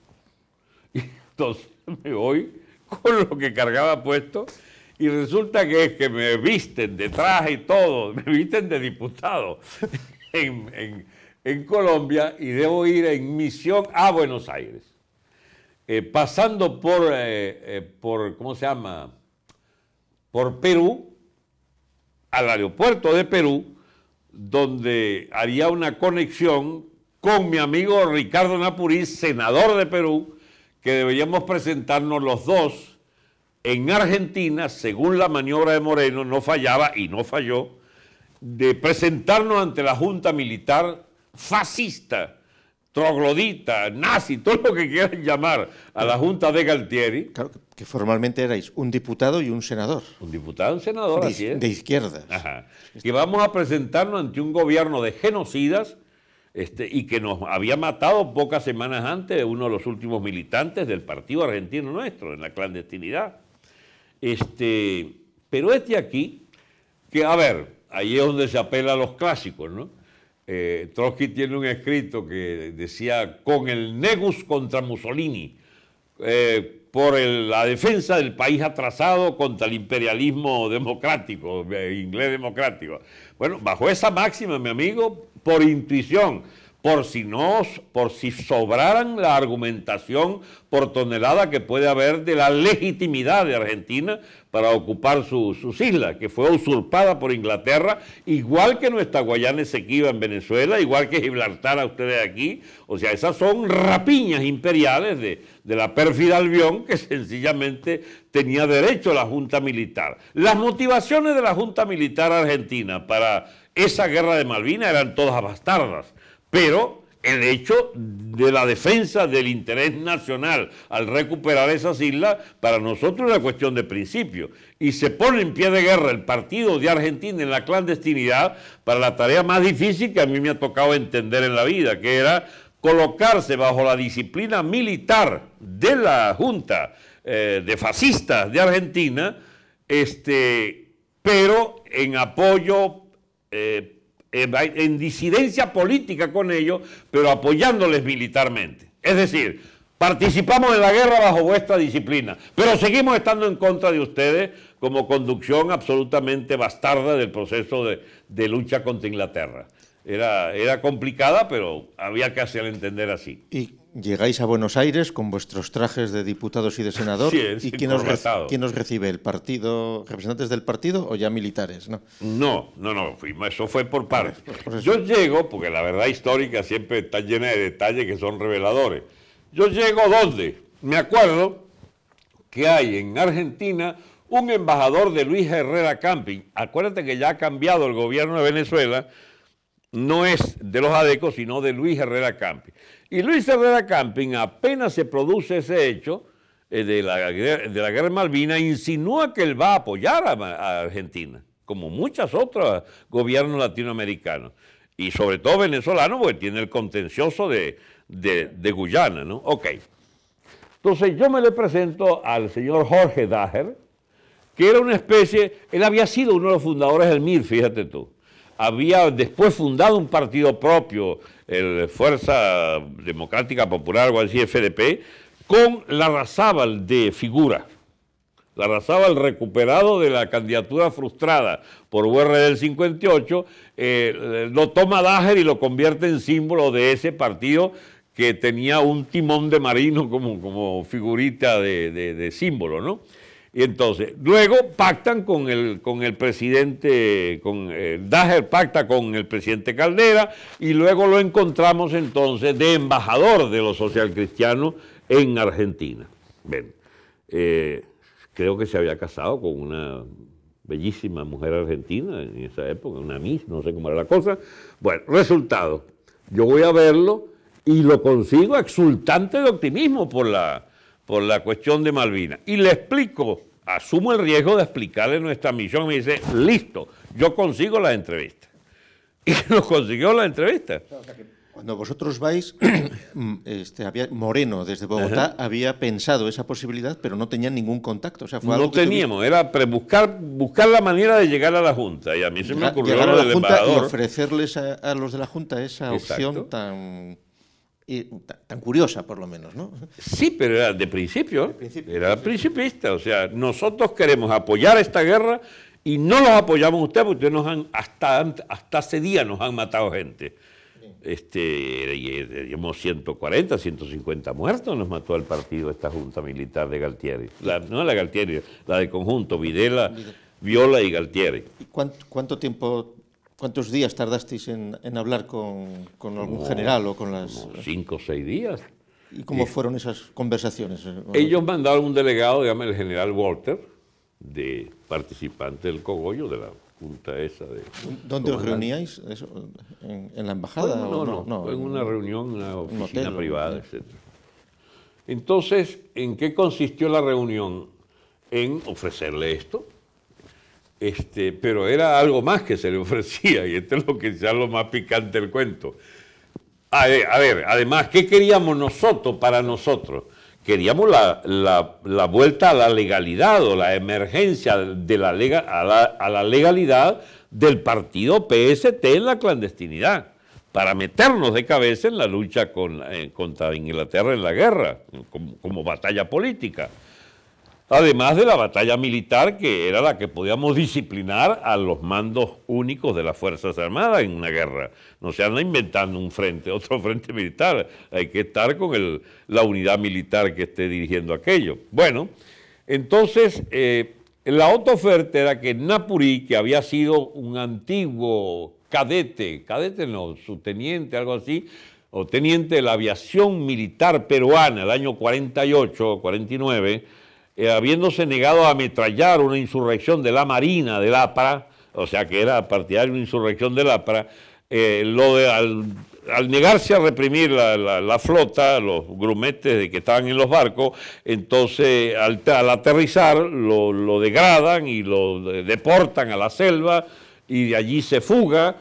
Entonces me voy con lo que cargaba puesto y resulta que es que me visten de traje y todo, me visten de diputado en Colombia y debo ir en misión a Buenos Aires. Pasando por, ¿cómo se llama? Por Perú, al aeropuerto de Perú, donde haría una conexión con mi amigo Ricardo Napurí, senador de Perú, que deberíamos presentarnos los dos en Argentina, según la maniobra de Moreno, no fallaba y no falló, de presentarnos ante la Junta Militar fascista, troglodita, nazi, todo lo que quieran llamar a la Junta de Galtieri. Claro, que formalmente erais un diputado y un senador. Un diputado y un senador, así es. De izquierdas. Ajá. Y vamos a presentarnos ante un gobierno de genocidas, y que nos había matado pocas semanas antes uno de los últimos militantes del partido argentino nuestro, en la clandestinidad. Pero aquí, que a ver, ahí es donde se apela a los clásicos, ¿no? Trotsky tiene un escrito que decía, con el negus contra Mussolini, por la defensa del país atrasado contra el imperialismo democrático, inglés democrático. Bueno, bajo esa máxima, mi amigo, por intuición, por si sobraran la argumentación por tonelada que puede haber de la legitimidad de Argentina para ocupar sus islas, que fue usurpada por Inglaterra, igual que nuestra Guayana Esequiba en Venezuela, igual que Gibraltar a ustedes aquí. O sea, esas son rapiñas imperiales de la pérfida Albión, que sencillamente tenía derecho a la Junta Militar. Las motivaciones de la Junta Militar argentina para esa guerra de Malvinas eran todas bastardas, pero el hecho de la defensa del interés nacional al recuperar esas islas, para nosotros es una cuestión de principio. Y se pone en pie de guerra el partido de Argentina en la clandestinidad para la tarea más difícil que a mí me ha tocado entender en la vida, que era colocarse bajo la disciplina militar de la Junta de fascistas de Argentina, pero en apoyo, en disidencia política con ellos, pero apoyándoles militarmente. Es decir, Participamos en la guerra bajo vuestra disciplina, pero seguimos estando en contra de ustedes como conducción absolutamente bastarda del proceso de lucha contra Inglaterra. Era complicada, pero había que hacerle entender así. Y llegáis a Buenos Aires con vuestros trajes de diputados y de senador. Sí, ¿Y quién os recibe? ¿El partido, representantes del partido o ya militares? No, eso fue por partes. Yo llego, porque la verdad histórica siempre está llena de detalles que son reveladores. Yo llego ¿dónde? Me acuerdo que hay en Argentina un embajador de Luis Herrera Camping. Acuérdate que ya ha cambiado el gobierno de Venezuela, no es de los ADECO, sino de Luis Herrera Camping. Y Luis Herrera Camping, apenas se produce ese hecho de la guerra de Malvinas, insinúa que él va a apoyar a Argentina, como muchos otros gobiernos latinoamericanos. Y sobre todo venezolano, porque tiene el contencioso de Guyana, ¿no? Ok. Entonces yo me le presento al señor Jorge Daher, que era una especie, él había sido uno de los fundadores del MIR, fíjate tú. Había después fundado un partido propio, el Fuerza Democrática Popular, algo así, FDP, con Larrazábal de figura. Larrazábal, recuperado de la candidatura frustrada por UR del 58, lo toma Daher y lo convierte en símbolo de ese partido que tenía un timón de marino como figurita de símbolo, ¿no? Y entonces, luego pactan con el presidente, Daher pacta con el presidente Caldera, y luego lo encontramos entonces de embajador de los socialcristianos en Argentina. Ven, creo que se había casado con una bellísima mujer argentina en esa época, una Miss, no sé cómo era la cosa. Bueno, resultado, yo voy a verlo y lo consigo exultante de optimismo por la cuestión de Malvinas. Y le explico, asumo el riesgo de explicarle nuestra misión. Me dice, listo, yo consigo la entrevista. Y nos consiguió la entrevista. Cuando vosotros vais, Moreno, desde Bogotá, había pensado esa posibilidad, pero no tenía ningún contacto. O sea, fue algo no teníamos, era buscar la manera de llegar a la Junta. Y a mí se me ocurrió llegar a lo la del Junta embajador. y ofrecerles a los de la Junta esa opción tan curiosa, por lo menos, ¿no? Sí, pero era de principio, era principista. O sea, nosotros queremos apoyar esta guerra y no los apoyamos ustedes porque ustedes hasta hace días nos han matado gente. Llevamos 140, 150 muertos, nos mató el partido esta junta militar de Galtieri. No la Galtieri, la de conjunto, Videla, Viola y Galtieri. ¿Y cuántos días tardasteis en hablar con algún general o con las...? 5 o 6 días. ¿Y cómo fueron esas conversaciones? Ellos mandaron un delegado, digamos, el general Walter, de participante del cogollo, de la junta esa. ¿Dónde os reuníais? ¿En la embajada? No, en una reunión, una oficina privada, etc. Entonces, ¿en qué consistió la reunión? En ofrecerle esto. Pero era algo más que se le ofrecía, y esto es lo que sea lo más picante del cuento. A ver, además, ¿qué queríamos nosotros para nosotros? Queríamos la vuelta a la legalidad o la emergencia a la legalidad del partido PST en la clandestinidad, para meternos de cabeza en la lucha contra Inglaterra en la guerra, como batalla política. Además de la batalla militar, que era la que podíamos disciplinar a los mandos únicos de las Fuerzas Armadas en una guerra. No se anda inventando otro frente militar. Hay que estar con la unidad militar que esté dirigiendo aquello. Bueno, entonces, la otra oferta era que Napurí, que había sido un antiguo cadete no, subteniente, algo así, o teniente de la aviación militar peruana, el año 48 o 49, habiéndose negado a ametrallar una insurrección de la Marina del APRA, o sea que era partidario de una insurrección del APRA, al negarse a reprimir la flota, los grumetes que estaban en los barcos, entonces al aterrizar lo degradan y lo deportan a la selva y de allí se fuga,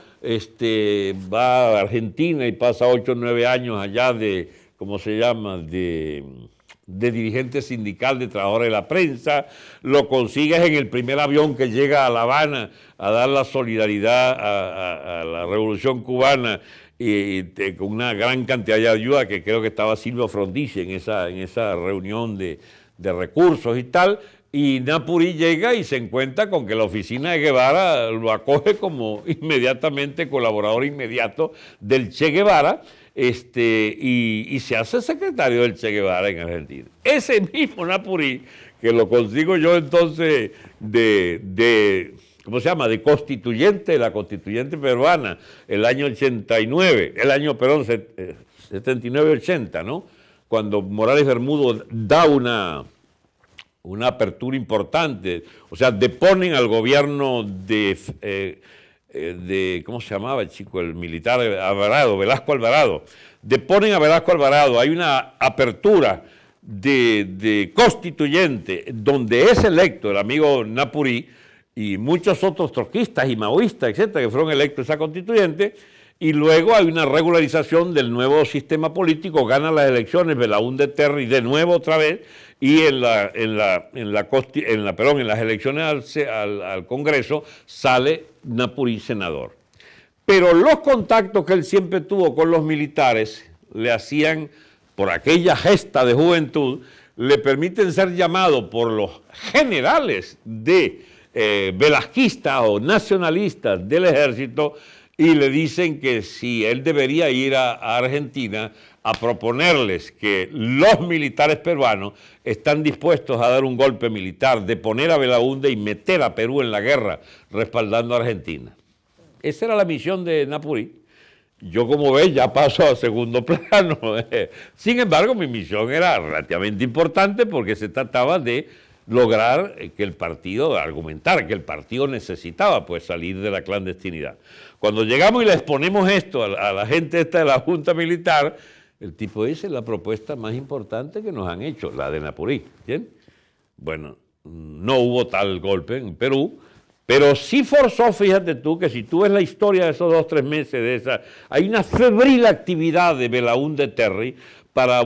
va a Argentina y pasa 8 o 9 años allá de, ¿cómo se llama?, de dirigente sindical de trabajadores de la prensa, lo consigues en el primer avión que llega a La Habana a dar la solidaridad a la Revolución Cubana con una gran cantidad de ayuda, que creo que estaba Silvio Frondizi en esa reunión de recursos y tal, y Naporí llega y se encuentra con que la oficina de Guevara lo acoge como inmediatamente colaborador inmediato del Che Guevara, y se hace secretario del Che Guevara en Argentina. Ese mismo Naporí, que lo consigo yo entonces ¿cómo se llama?, de constituyente de la constituyente peruana, el año 89, 79-80, ¿no?, cuando Morales Bermudo da una apertura importante, o sea, deponen al gobierno de ¿cómo se llamaba el chico? El militar Alvarado, Velasco Alvarado. Deponen a Velasco Alvarado, hay una apertura de constituyente donde es electo el amigo Naporí y muchos otros trotskistas y maoístas, etcétera, que fueron electos esa constituyente, y luego hay una regularización del nuevo sistema político, gana las elecciones Belaúnde Terry de nuevo otra vez, y en las elecciones al Congreso sale Naporí senador. Pero los contactos que él siempre tuvo con los militares le hacían, por aquella gesta de juventud, le permiten ser llamado por los generales de velasquistas o nacionalistas del ejército, y le dicen que si él debería ir a Argentina a proponerles que los militares peruanos están dispuestos a dar un golpe militar, de poner a Belaúnde y meter a Perú en la guerra, respaldando a Argentina. Esa era la misión de Naporí. Yo, como ves, ya paso a segundo plano. Sin embargo, mi misión era relativamente importante porque se trataba de lograr que el partido, argumentar que el partido necesitaba pues salir de la clandestinidad. Cuando llegamos y le exponemos esto a la gente esta de la Junta Militar, el tipo dice: la propuesta más importante que nos han hecho, la de Naporí. ¿Bien? Bueno, no hubo tal golpe en Perú, pero sí forzó, fíjate tú, que si tú ves la historia de esos 2 o 3 meses, hay una febril actividad de Belaúnde Terry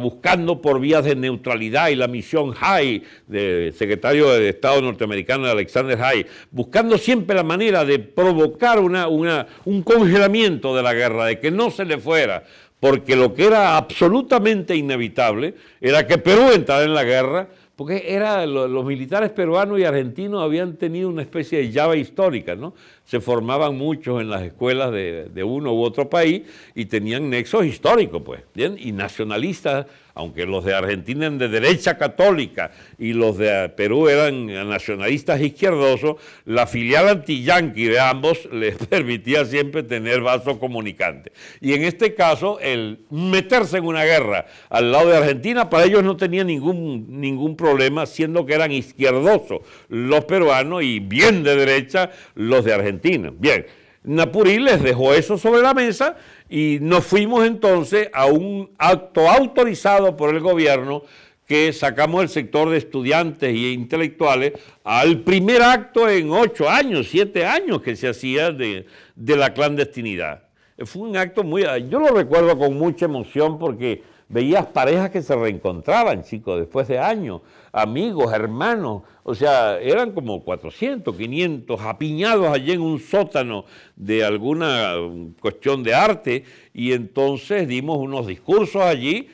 buscando por vías de neutralidad, y la misión Hay, del secretario de Estado norteamericano Alexander Hay, buscando siempre la manera de provocar un congelamiento de la guerra, de que no se le fuera, porque lo que era absolutamente inevitable era que Perú entrara en la guerra, porque los militares peruanos y argentinos habían tenido una especie de llave histórica, ¿no? Se formaban muchos en las escuelas de uno u otro país y tenían nexos históricos, pues, ¿bien? Y nacionalistas, aunque los de Argentina eran de derecha católica y los de Perú eran nacionalistas izquierdosos, la filial anti-yanqui de ambos les permitía siempre tener vaso comunicante. Y en este caso, el meterse en una guerra al lado de Argentina, para ellos no tenía ningún problema, siendo que eran izquierdosos los peruanos y bien de derecha los de Argentina. Bien, Naporí les dejó eso sobre la mesa y nos fuimos entonces a un acto autorizado por el gobierno, que sacamos el sector de estudiantes e intelectuales al primer acto en 8 años, 7 años que se hacía de la clandestinidad. Fue un acto yo lo recuerdo con mucha emoción porque veías parejas que se reencontraban, chicos, después de años, amigos, hermanos, o sea, eran como 400, 500 apiñados allí en un sótano de alguna cuestión de arte, y entonces dimos unos discursos allí.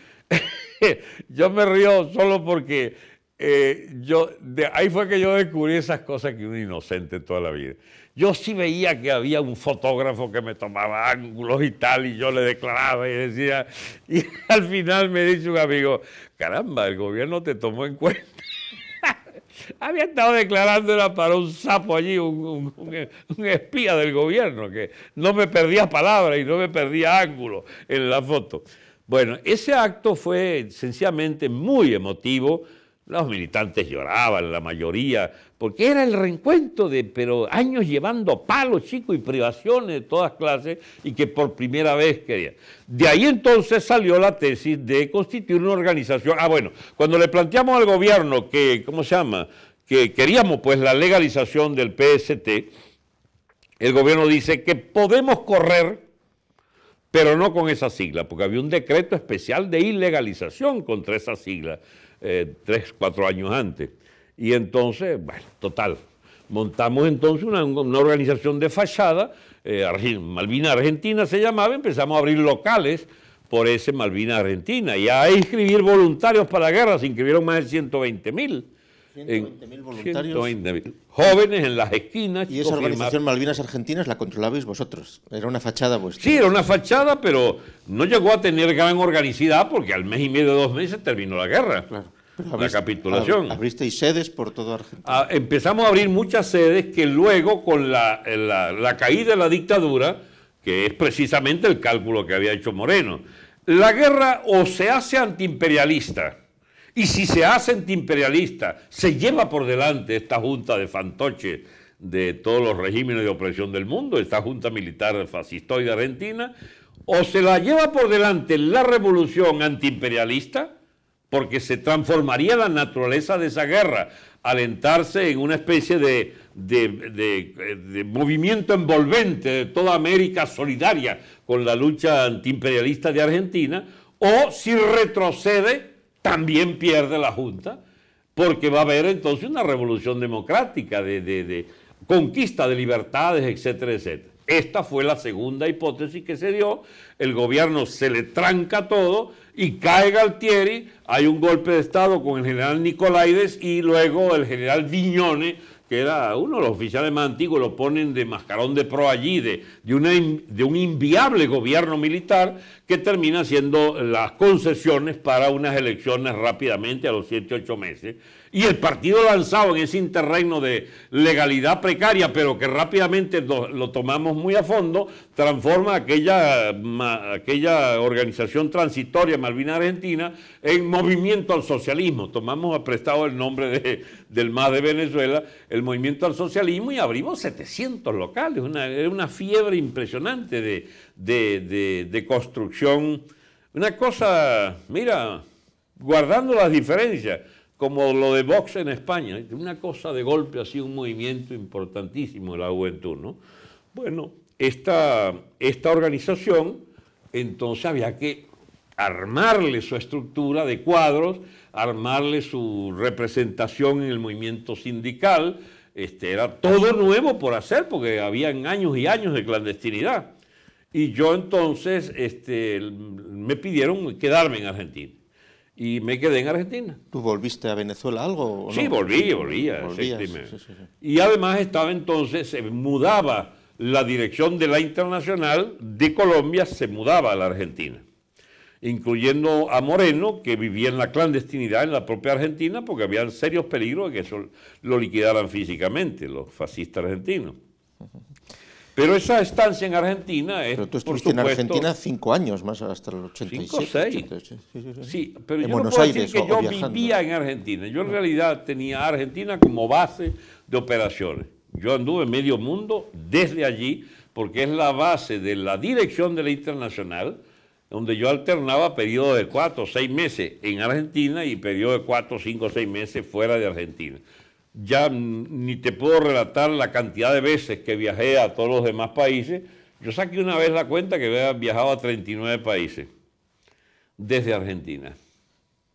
Yo me río solo porque ahí fue que yo descubrí esas cosas que uno inocente toda la vida. Yo sí veía que había un fotógrafo que me tomaba ángulos y tal, y yo le declaraba y decía, y al final me dice un amigo: caramba, el gobierno te tomó en cuenta. Había estado declarándola para un sapo allí, un espía del gobierno, que no me perdía palabras y no me perdía ángulos en la foto. Bueno, ese acto fue sencillamente muy emotivo. Los militantes lloraban, la mayoría, porque era el reencuentro pero años llevando palos, chicos, y privaciones de todas clases, y que por primera vez querían. De ahí entonces salió la tesis de constituir una organización. Bueno, cuando le planteamos al gobierno que, ¿cómo se llama?, que queríamos pues la legalización del PST, el gobierno dice que podemos correr, pero no con esa sigla, porque había un decreto especial de ilegalización contra esa sigla 3 o 4 años antes. Y entonces, bueno, total, montamos entonces una organización de fachada, Malvinas Argentina se llamaba, empezamos a abrir locales por ese Malvinas Argentina y a inscribir voluntarios para la guerra, se inscribieron más de 120.000. 120.000 voluntarios. 120.000 jóvenes en las esquinas. Y esa organización Malvinas Argentinas la controlabais vosotros, era una fachada vuestra. Sí, era una fachada, pero no llegó a tener gran organicidad porque al mes y medio, 2 meses terminó la guerra, claro. La capitulación. Abristeis sedes por toda Argentina. Empezamos a abrir muchas sedes que luego con la caída de la dictadura, que es precisamente el cálculo que había hecho Moreno, la guerra o se hace antiimperialista, y si se hace antiimperialista, se lleva por delante esta junta de fantoches de todos los regímenes de opresión del mundo, esta junta militar fascistoide argentina, o se la lleva por delante la revolución antiimperialista, porque se transformaría la naturaleza de esa guerra, alentarse en una especie de movimiento envolvente de toda América solidaria con la lucha antiimperialista de Argentina, o si retrocede, también pierde la Junta, porque va a haber entonces una revolución democrática, de conquista de libertades, etcétera, etcétera. Esta fue la segunda hipótesis que se dio, el gobierno se le tranca todo y cae Galtieri, hay un golpe de Estado con el general Nicolaides y luego el general Viñone, que era uno de los oficiales más antiguos, lo ponen de mascarón de pro allí, de un inviable gobierno militar que termina haciendo las concesiones para unas elecciones rápidamente a los 7, 8 meses. Y el partido lanzado en ese interregno de legalidad precaria, pero que rápidamente lo tomamos muy a fondo, transforma aquella organización transitoria Malvinas Argentina en movimiento al socialismo. Tomamos prestado el nombre del MAS de Venezuela, el movimiento al socialismo, y abrimos 700 locales. Era una fiebre impresionante de construcción. Una cosa, mira, guardando las diferencias, como lo de Vox en España, una cosa de golpe, así un movimiento importantísimo de la juventud, ¿no? Bueno, esta organización, entonces había que armarle su estructura de cuadros, armarle su representación en el movimiento sindical, era todo nuevo por hacer, porque habían años y años de clandestinidad. Y yo entonces, me pidieron quedarme en Argentina. Y me quedé en Argentina. ¿Tú volviste a Venezuela algo? ¿O no? Sí, volvía. Sí. Y además estaba entonces, se mudaba la dirección de la Internacional de Colombia, se mudaba a la Argentina, incluyendo a Moreno, que vivía en la clandestinidad en la propia Argentina, porque había serios peligros de que eso lo liquidaran físicamente, los fascistas argentinos. Pero esa estancia en Argentina es, pero tú estuviste en Argentina 5 años, más hasta el 87. 5 o 6. 87, sí, pero en yo Buenos no puedo Aires, decir que yo viajando. vivía en Argentina. Yo en realidad tenía a Argentina como base de operaciones. Yo anduve en medio mundo desde allí, porque es la base de la dirección de la Internacional, donde yo alternaba periodos de 4 o 6 meses en Argentina y periodos de 4, 5 o 6 meses fuera de Argentina. Ya ni te puedo relatar la cantidad de veces que viajé a todos los demás países. Yo saqué una vez la cuenta que había viajado a 39 países desde Argentina.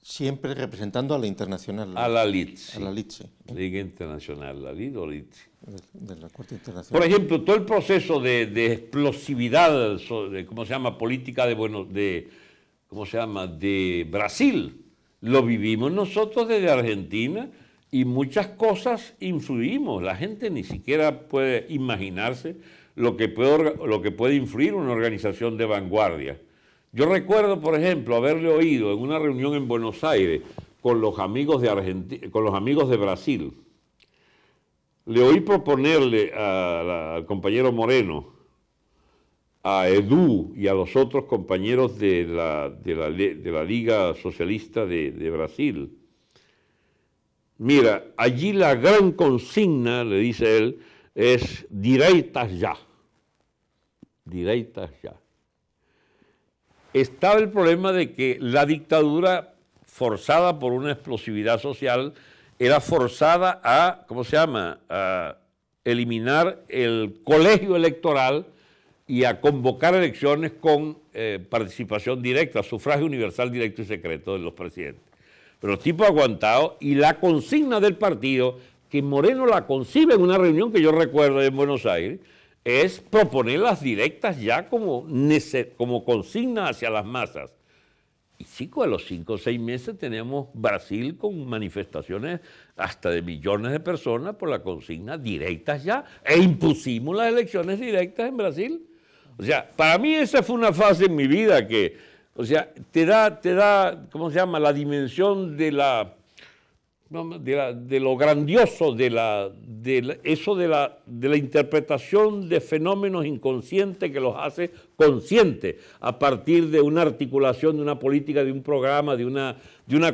Siempre representando a la Internacional. A la LITSI. A la LITSI. Liga Internacional, la LID o LITSI. De la Corte Internacional. Por ejemplo, todo el proceso de explosividad, ¿cómo se llama? Política de Brasil, lo vivimos nosotros desde Argentina. Y muchas cosas influimos. La gente ni siquiera puede imaginarse lo que puede influir una organización de vanguardia. Yo recuerdo, por ejemplo, haberle oído en una reunión en Buenos Aires con los amigos de Brasil. Le oí proponerle al compañero Moreno, a Edu y a los otros compañeros de la Liga Socialista de Brasil. Mira, allí la gran consigna, le dice él, es direitas ya. Direitas ya. Estaba el problema de que la dictadura, forzada por una explosividad social, era forzada a, a eliminar el colegio electoral y a convocar elecciones con participación directa, sufragio universal directo y secreto de los presidentes. Pero los tipos aguantados, y la consigna del partido, que Moreno la concibe en una reunión que yo recuerdo en Buenos Aires, es proponer las directas ya como consigna hacia las masas. Y chicos, a los 5 o 6 meses tenemos Brasil con manifestaciones hasta de millones de personas por la consigna directas ya, e impusimos las elecciones directas en Brasil. O sea, para mí esa fue una fase en mi vida que, o sea, te da, ¿cómo se llama?, la dimensión de lo grandioso de la interpretación de fenómenos inconscientes que los hace conscientes a partir de una articulación, de una política, de un programa, de una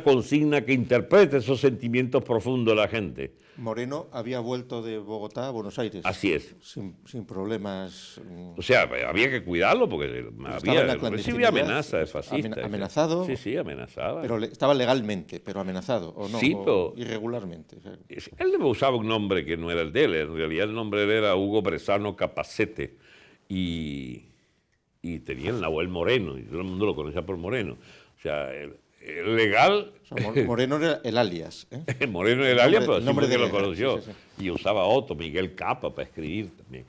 consigna que interprete esos sentimientos profundos de la gente. Moreno había vuelto de Bogotá a Buenos Aires. Así es. Sin problemas. O sea, había que cuidarlo porque recibía amenazas de fascistas. ¿Amenazado? Sí, amenazaba. Pero estaba legalmente, pero amenazado, ¿o no? Sí, pero irregularmente. Él usaba un nombre que no era el de él. En realidad el nombre de él era Hugo Brezano Capacete. Y tenía el Nahuel Moreno, y todo el mundo lo conocía por Moreno. O sea, el legal... O sea, Moreno era el alias. Moreno era el alias, pero sí porque lo conoció. Sí. Y usaba otro, Miguel Capa, para escribir también.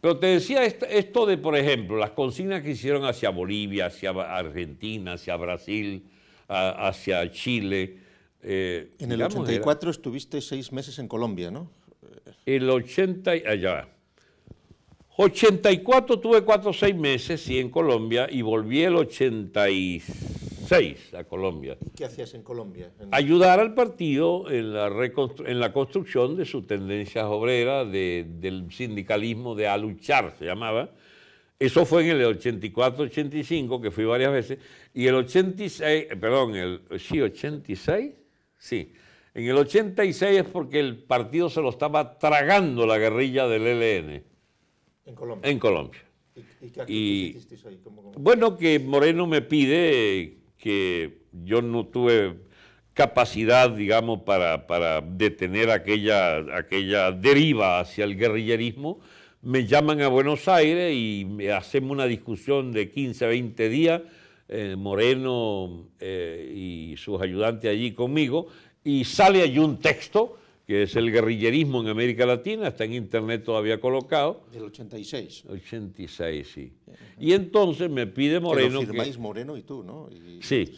Pero te decía esto de, por ejemplo, las consignas que hicieron hacia Bolivia, hacia Argentina, hacia Brasil, hacia Chile. En el 84 estuviste 6 meses en Colombia, ¿no? El 84 tuve 4 o 6 meses, sí, en Colombia, y volví el 86 a Colombia. ¿Y qué hacías en Colombia? Ayudar al partido en la construcción de sus tendencias obreras, del sindicalismo, de a luchar, se llamaba. Eso fue en el 84-85, que fui varias veces, y el 86, sí, 86, sí. En el 86 es porque el partido se lo estaba tragando la guerrilla del ELN. ¿En Colombia? En Colombia. ¿Y qué hicisteis ahí? Bueno, que Moreno me pide que yo no tuve capacidad, digamos, para detener aquella deriva hacia el guerrillerismo. Me llaman a Buenos Aires y hacemos una discusión de 15 a 20 días, Moreno y sus ayudantes allí conmigo, y sale allí un texto que es el guerrillerismo en América Latina, está en internet todavía colocado. Del 86. 86, sí. Y entonces me pide Moreno... Que lo firmáis Moreno y tú, ¿no? Sí.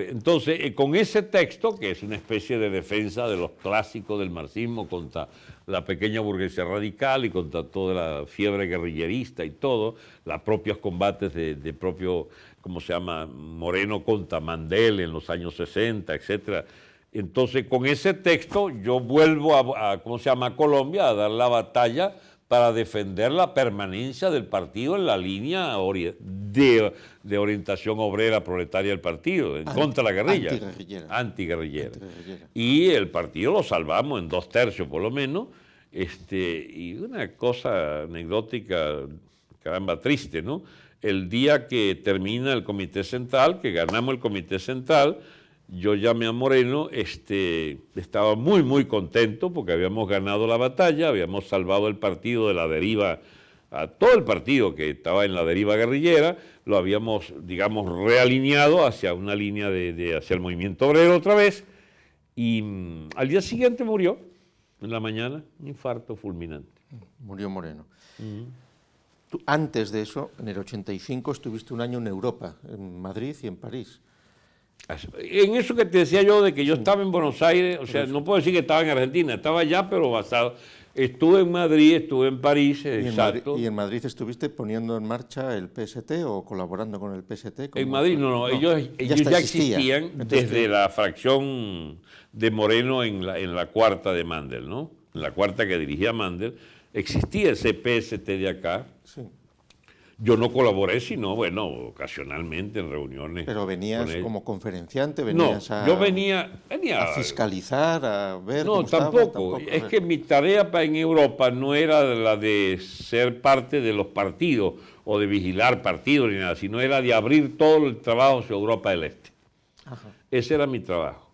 Entonces, con ese texto, que es una especie de defensa de los clásicos del marxismo contra la pequeña burguesía radical y contra toda la fiebre guerrillerista y todo, los propios combates de propio, ¿cómo se llama?, Moreno contra Mandel en los años 60, etcétera. Entonces, con ese texto yo vuelvo a Colombia, a dar la batalla para defender la permanencia del partido en la línea de orientación obrera proletaria del partido, en contra de la guerrilla. Antiguerrillera. Y el partido lo salvamos en 2/3 por lo menos, y una cosa anecdótica, caramba, triste, ¿no? El día que termina el Comité Central, que ganamos el Comité Central, yo llamé a Moreno, estaba muy, muy contento porque habíamos ganado la batalla, habíamos salvado el partido de la deriva, a todo el partido que estaba en la deriva guerrillera, lo habíamos, digamos, realineado hacia una línea hacia el movimiento obrero otra vez, y al día siguiente murió, en la mañana, un infarto fulminante. Murió Moreno. Tú, antes de eso, en el 85, estuviste un año en Europa, en Madrid y en París. En eso que te decía yo de que yo estaba en Buenos Aires, o sea, no puedo decir que estaba en Argentina, estaba allá, pero basado. Estuve en Madrid, estuve en París, exacto. ¿Y en Madrid estuviste poniendo en marcha el PST o colaborando con el PST? En Madrid no, ellos ya existían desde la fracción de Moreno en la cuarta de Mandel, ¿no? En la cuarta que dirigía Mandel, existía ese PST de acá. Sí. Yo no colaboré, sino, bueno, ocasionalmente en reuniones. ¿Pero venías como conferenciante? ¿Venías yo venía a fiscalizar, a ver no, cómo tampoco. Es que mi tarea en Europa no era la de ser parte de los partidos o de vigilar partidos ni nada, sino era de abrir todo el trabajo hacia Europa del Este. Ajá. Ese era mi trabajo.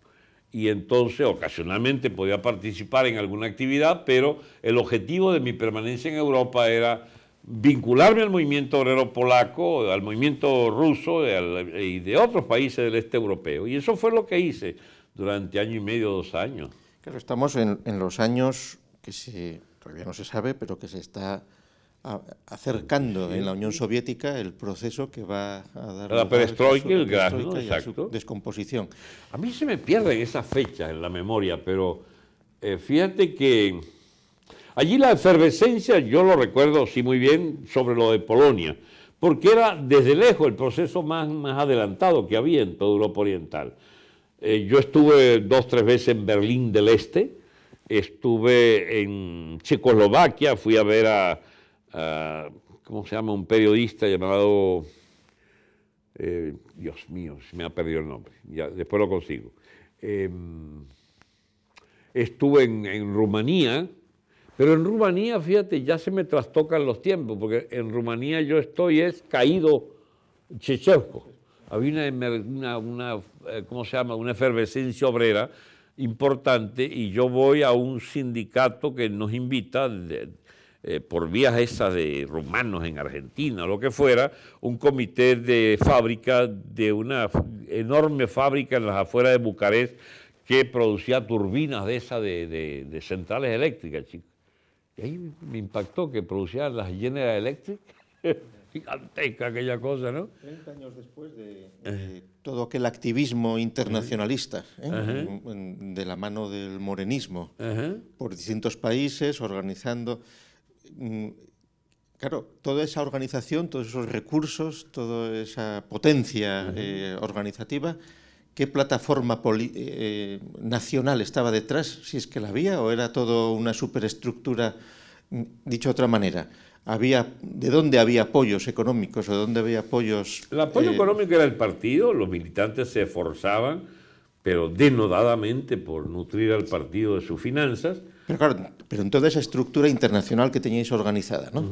Y entonces, ocasionalmente podía participar en alguna actividad, pero el objetivo de mi permanencia en Europa era vincularme al movimiento obrero polaco, al movimiento ruso y de otros países del este europeo. Y eso fue lo que hice durante 1 año y medio, 2 años. Claro, estamos en los años que todavía no se sabe, pero que se está acercando en la Unión Soviética el proceso que va a dar la perestroika y el glasnost, y a su descomposición. A mí se me pierden esas fechas en la memoria, pero fíjate que allí la efervescencia, yo lo recuerdo sí muy bien sobre lo de Polonia, porque era desde lejos el proceso más adelantado que había en toda Europa Oriental. Yo estuve 2 o 3 veces en Berlín del Este, estuve en Checoslovaquia, fui a ver a ¿cómo se llama? Un periodista llamado, Dios mío, se me ha perdido el nombre, ya, después lo consigo. Estuve en Rumanía, pero en Rumanía, fíjate, ya se me trastocan los tiempos, porque en Rumanía yo estoy caído Ceausescu. Había ¿cómo se llama? Una efervescencia obrera importante y yo voy a un sindicato que nos invita por vías esas de rumanos en Argentina, lo que fuera, un comité de fábrica de una enorme fábrica en las afueras de Bucarest que producía turbinas de esas de centrales eléctricas, chicos. Y ahí me impactó que producían las General Electric, gigantesca aquella cosa, ¿no? 30 años después de todo aquel activismo internacionalista, de la mano del morenismo, por distintos países, organizando. Claro, toda esa organización, todos esos recursos, toda esa potencia organizativa, ¿qué plataforma nacional estaba detrás? Si es que la había, o era todo una superestructura, dicho de otra manera. ¿De dónde había apoyos económicos o de dónde había apoyos? El apoyo económico era el partido, los militantes se esforzaban, pero denodadamente por nutrir al partido de sus finanzas. Pero claro, en toda esa estructura internacional que teníais organizada, ¿no?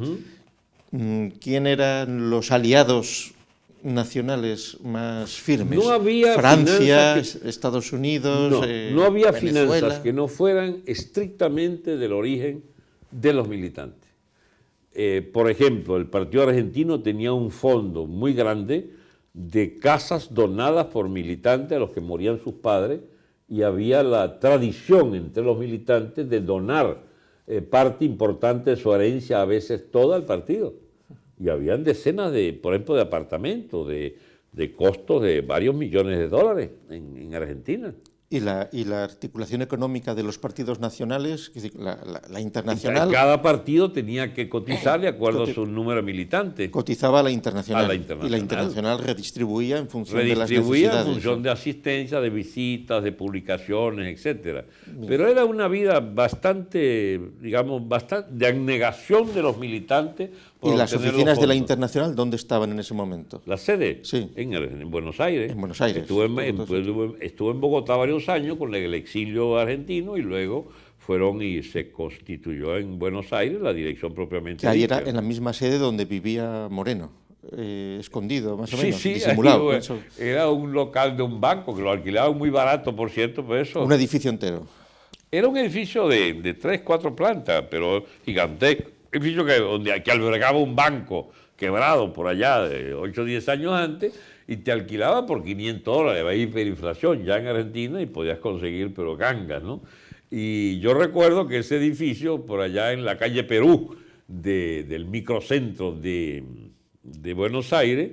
¿Quién eran los aliados nacionales más firmes? No había Francia, Estados Unidos, no había Venezuela. finanzas que no fueran estrictamente del origen de los militantes. Por ejemplo, el Partido Argentino tenía un fondo muy grande de casas donadas por militantes a los que morían sus padres, y había la tradición entre los militantes de donar parte importante de su herencia, a veces toda, al partido. Y habían decenas por ejemplo, de apartamentos de costos de varios millones de dólares en Argentina. ¿Y la articulación económica de los partidos nacionales, es decir, la internacional? Cada partido tenía que cotizar de acuerdo a su número de militantes. Cotizaba a la internacional. Y la internacional redistribuía en función de las necesidades. Redistribuía en función de asistencia, de visitas, de publicaciones, etc. Pero era una vida bastante, digamos, de abnegación de los militantes. ¿Y las oficinas de la internacional dónde estaban en ese momento? ¿La sede? Sí. En Buenos Aires. En Buenos Aires. Estuve en Bogotá varios años con el exilio argentino y luego fueron y se constituyó en Buenos Aires la dirección propiamente. Que ahí era en la misma sede donde vivía Moreno, escondido más o menos, sí, disimulado. Ahí, era un local de un banco que lo alquilaban muy barato, por cierto, por eso. Un edificio entero. Era un edificio de 3, 4 plantas, pero gigantesco. Un edificio que albergaba un banco quebrado por allá de 8 o 10 años antes, y te alquilaba por $500, había hiperinflación ya en Argentina y podías conseguir, pero gangas, ¿no? Y yo recuerdo que ese edificio, por allá en la calle Perú, del microcentro de Buenos Aires,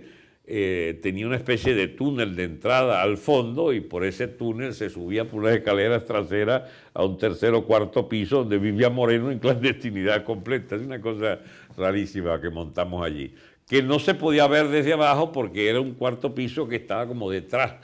tenía una especie de túnel de entrada al fondo, y por ese túnel se subía por las escaleras traseras a un 3er o 4er piso donde vivía Moreno en clandestinidad completa. Es una cosa rarísima que montamos allí, que no se podía ver desde abajo porque era un 4er piso que estaba como detrás.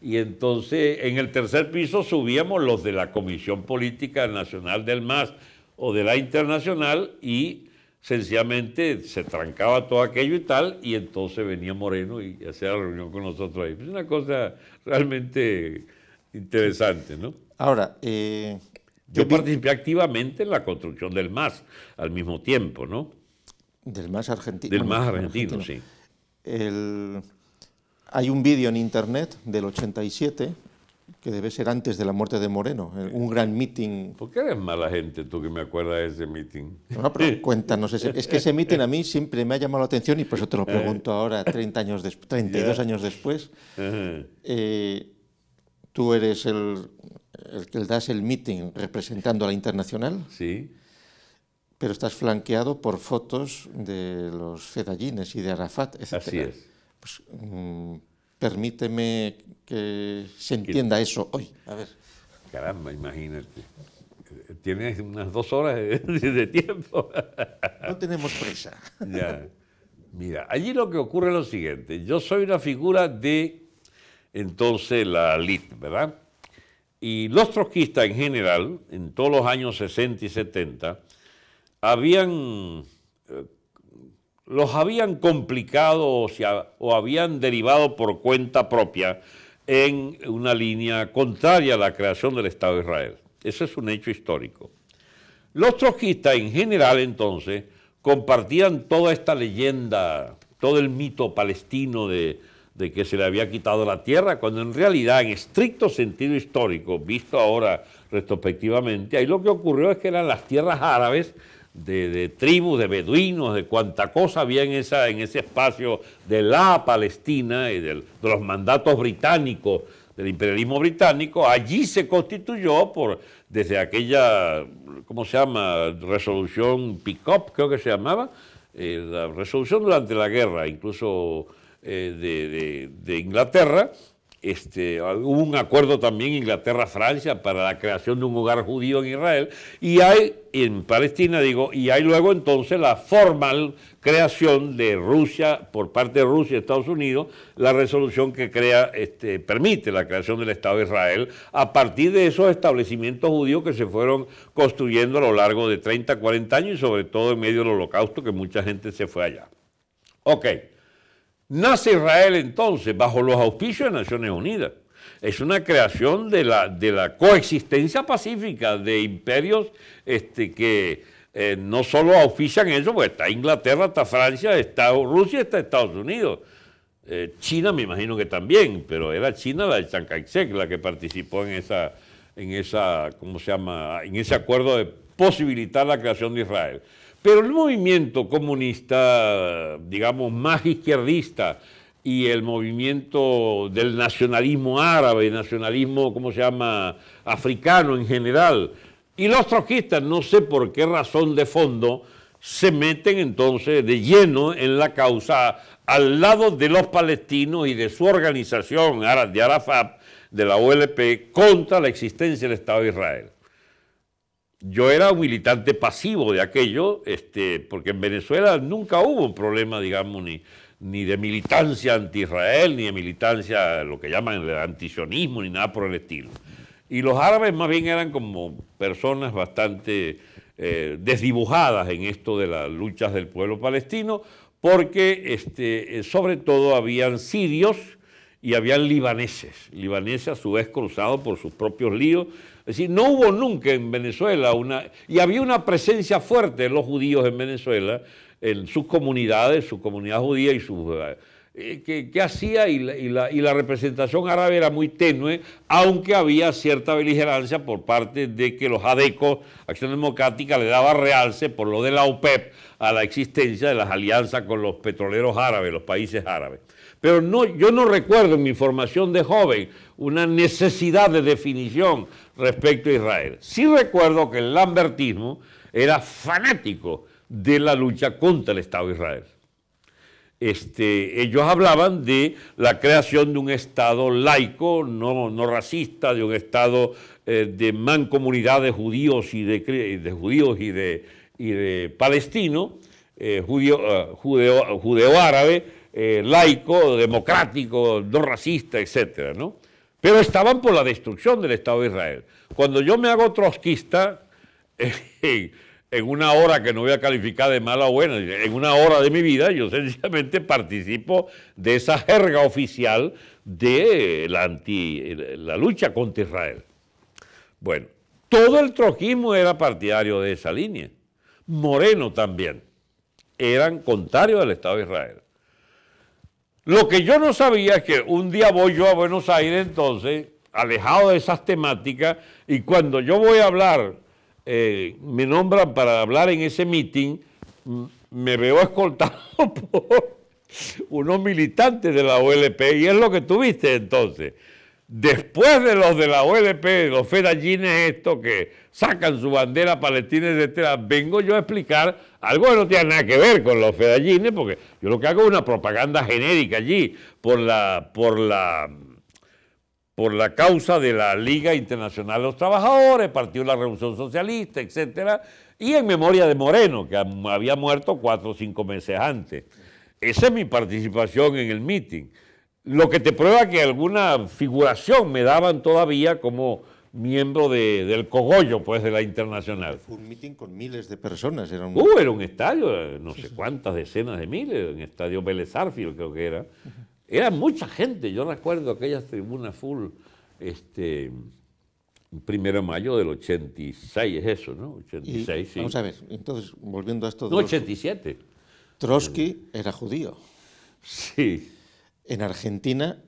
Y entonces en el 3er piso subíamos los de la Comisión Política Nacional del MAS o de la Internacional, y sencillamente se trancaba todo aquello y tal, y entonces venía Moreno y hacía la reunión con nosotros ahí. Es una cosa realmente interesante, ¿no? Ahora, yo participé activamente en la construcción del MAS al mismo tiempo, ¿no? Del MAS argentino. Del MAS argentino, sí. Hay un vídeo en internet del 87, que debe ser antes de la muerte de Moreno, un gran meeting. ¿Por qué eres mala gente tú que me acuerdas de ese meeting? No, pero cuéntanos, es que ese meeting a mí siempre me ha llamado la atención, y por eso te lo pregunto ahora, 32 años después. Tú eres el que das el meeting representando a la Internacional. Sí. Pero estás flanqueado por fotos de los fedayines y de Arafat, etc. Así es. Pues, permíteme que se entienda eso hoy. A ver. Caramba, imagínate. Tienes unas 2 horas de tiempo. No tenemos prisa. Ya. Mira, allí lo que ocurre es lo siguiente. Yo soy una figura de, entonces, la elite, ¿verdad? Y los trotskistas en general, en todos los años 60 y 70, los habían complicado o habían derivado por cuenta propia en una línea contraria a la creación del Estado de Israel. Ese es un hecho histórico. Los trotskistas en general, entonces, compartían toda esta leyenda, todo el mito palestino de que se le había quitado la tierra, cuando en realidad, en estricto sentido histórico, visto ahora retrospectivamente, ahí lo que ocurrió es que eran las tierras árabes de tribus, de beduinos, de cuanta cosa había en ese espacio de la Palestina y de los mandatos británicos, del imperialismo británico. Allí se constituyó desde aquella, ¿cómo se llama?, resolución Pickup, creo que se llamaba, la resolución durante la guerra, incluso de Inglaterra. Hubo un acuerdo también Inglaterra-Francia para la creación de un hogar judío en Israel, y hay en Palestina, y hay luego entonces la formal creación de Rusia, por parte de Rusia y Estados Unidos, la resolución que permite la creación del Estado de Israel a partir de esos establecimientos judíos que se fueron construyendo a lo largo de 30, 40 años, y sobre todo en medio del Holocausto, que mucha gente se fue allá. Ok. Nace Israel entonces bajo los auspicios de Naciones Unidas. Es una creación de la coexistencia pacífica de imperios que no solo auspician eso, porque está Inglaterra, está Francia, está Rusia, está Estados Unidos. China me imagino que también, pero era China la de Chiang Kai-shek la que participó en ¿cómo se llama?, en ese acuerdo de posibilitar la creación de Israel. Pero el movimiento comunista, digamos, más izquierdista, y el movimiento del nacionalismo árabe, nacionalismo, ¿cómo se llama?, africano en general, y los trotskistas, no sé por qué razón de fondo, se meten entonces de lleno en la causa al lado de los palestinos y de su organización de Arafat, de la OLP, contra la existencia del Estado de Israel. Yo era un militante pasivo de aquello, porque en Venezuela nunca hubo un problema, digamos, ni de militancia anti-Israel, ni de militancia, lo que llaman el antisionismo, ni nada por el estilo. Y los árabes más bien eran como personas bastante desdibujadas en esto de las luchas del pueblo palestino, porque sobre todo habían sirios y habían libaneses a su vez cruzados por sus propios líos. Es decir, no hubo nunca en Venezuela y había una presencia fuerte de los judíos en Venezuela, en sus comunidades, su comunidad judía y sus que hacía, y la representación árabe era muy tenue, aunque había cierta beligerancia por parte de que los adecos, Acción Democrática, le daba realce por lo de la OPEP a la existencia de las alianzas con los petroleros árabes, los países árabes. Pero yo no recuerdo en mi formación de joven una necesidad de definición respecto a Israel. Sí recuerdo que el lambertismo era fanático de la lucha contra el Estado de Israel. Ellos hablaban de la creación de un Estado laico, no racista, de un Estado de mancomunidad de judíos y de palestinos, judeo-árabe, laico, democrático, no racista, etcétera, ¿no? Pero estaban por la destrucción del Estado de Israel. Cuando yo me hago trotskista, en una hora que no voy a calificar de mala o buena, en una hora de mi vida, yo sencillamente participo de esa jerga oficial de la lucha contra Israel. Bueno, todo el trotskismo era partidario de esa línea. Moreno también. Eran contrarios al Estado de Israel. Lo que yo no sabía es que un día voy yo a Buenos Aires, entonces, alejado de esas temáticas, y cuando yo voy a hablar, me nombran para hablar en ese meeting, me veo escoltado por unos militantes de la OLP, y es lo que tú viste entonces. después de los de la OLP, los fedayines estos que sacan su bandera palestina, etcétera, vengo yo a explicar algo que no tiene nada que ver con los fedayines, porque yo lo que hago es una propaganda genérica allí por la causa de la Liga Internacional de los Trabajadores, Partido de la Revolución Socialista, etcétera, y en memoria de Moreno, que había muerto 4 o 5 meses antes. Esa es mi participación en el meeting. Lo que te prueba que alguna figuración me daban todavía como miembro del cogollo, pues, de la Internacional. Fue un meeting con miles de personas. Era un estadio, no sé cuántas decenas de miles, un estadio Vélez Sarsfield creo que era. Era mucha gente. Yo recuerdo aquellas tribunas full, 1 de mayo del 86, es eso, ¿no? 86, sí. Vamos a ver, entonces, volviendo a esto de... No, 87. Trotsky era judío. Sí. En Argentina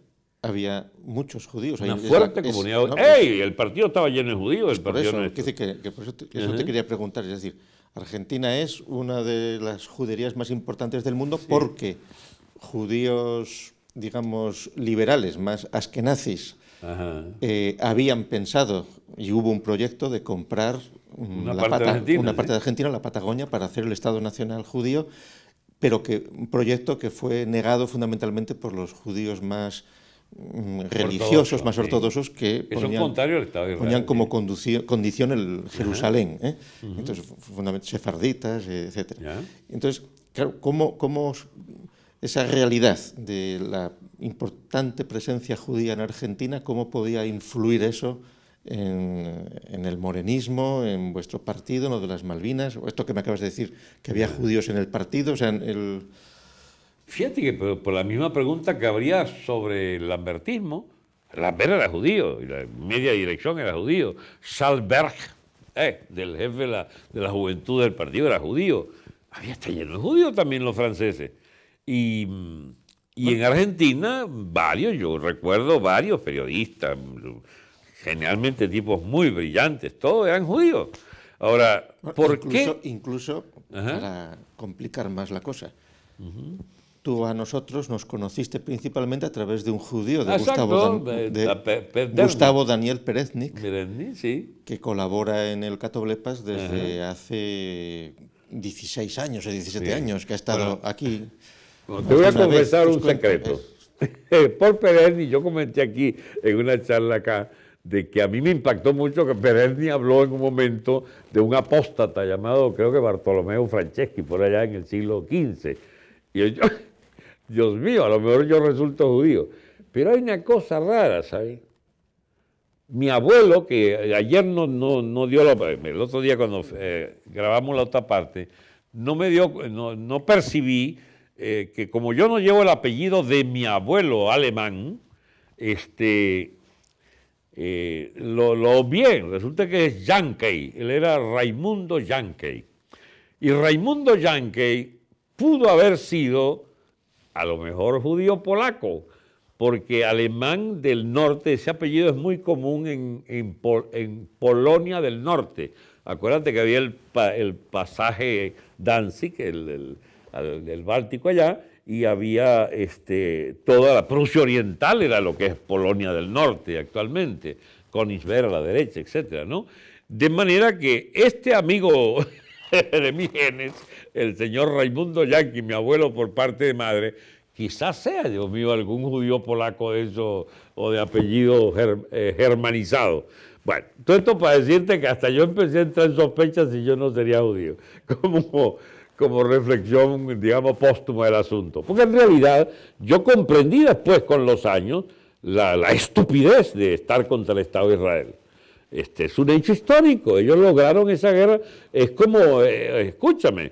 había muchos judíos. Una fuerte comunidad. No, ¡Ey! El partido estaba lleno de judíos. Por eso te quería preguntar. Es decir, Argentina es una de las juderías más importantes del mundo, sí, porque judíos, digamos, liberales, más askenazis, habían pensado, y hubo un proyecto de comprar una parte de Argentina, la Patagonia, para hacer el Estado Nacional judío, pero un proyecto que fue negado fundamentalmente por los judíos más religiosos, más ortodoxos, que ponían como condición el Jerusalén. Entonces, fundamentalmente sefarditas, etc. Entonces, claro, ¿cómo esa realidad de la importante presencia judía en Argentina, cómo podía influir eso en el morenismo, en vuestro partido, en lo de las Malvinas, o esto que me acabas de decir, que había judíos en el partido? O sea, Fíjate que por la misma pregunta que habría sobre el lambertismo, Lambert era judío, y la media dirección era judío. Charles Berg, del jefe de la juventud del partido, era judío. Había está lleno de judíos también los franceses. Y en Argentina, yo recuerdo varios periodistas, generalmente tipos muy brillantes, todos eran judíos. Ahora, ¿por qué? Incluso para complicar más la cosa, tú a nosotros nos conociste principalmente a través de un judío, de Gustavo Daniel Pereznik, sí, que colabora en el Catoblepas desde hace 16 años o 17 años, que ha estado aquí. Te voy a confesar un secreto. Por Pereznik, yo comenté aquí en una charla acá, de que a mí me impactó mucho que Pereznik habló en un momento de un apóstata llamado, creo que Bartolomeo Franceschi, por allá en el siglo XV. Y yo, Dios mío, a lo mejor yo resulto judío. Pero hay una cosa rara, ¿sabes? Mi abuelo, que ayer no dio el otro día cuando grabamos la otra parte, no percibí que como yo no llevo el apellido de mi abuelo alemán, lo bien, resulta que es Yankey, él era Raimundo Yankey. Y Raimundo Yankey pudo haber sido a lo mejor judío polaco, porque alemán del norte, ese apellido es muy común en Polonia del norte. Acuérdate que había el pasaje Danzig, el Báltico allá, y había toda la Prusia Oriental, era lo que es Polonia del Norte actualmente, Königsberg a la derecha, etcétera, ¿no? De manera que este amigo de mis genes, el señor Raimundo Yankey, mi abuelo por parte de madre, quizás sea, Dios mío, algún judío polaco de eso, o de apellido germanizado. Bueno, todo esto para decirte que hasta yo empecé a entrar en sospechas si yo no sería judío, como reflexión, digamos, póstuma del asunto. Porque en realidad yo comprendí después, con los años, la estupidez de estar contra el Estado de Israel. Es un hecho histórico. Ellos lograron esa guerra. Es como, escúchame,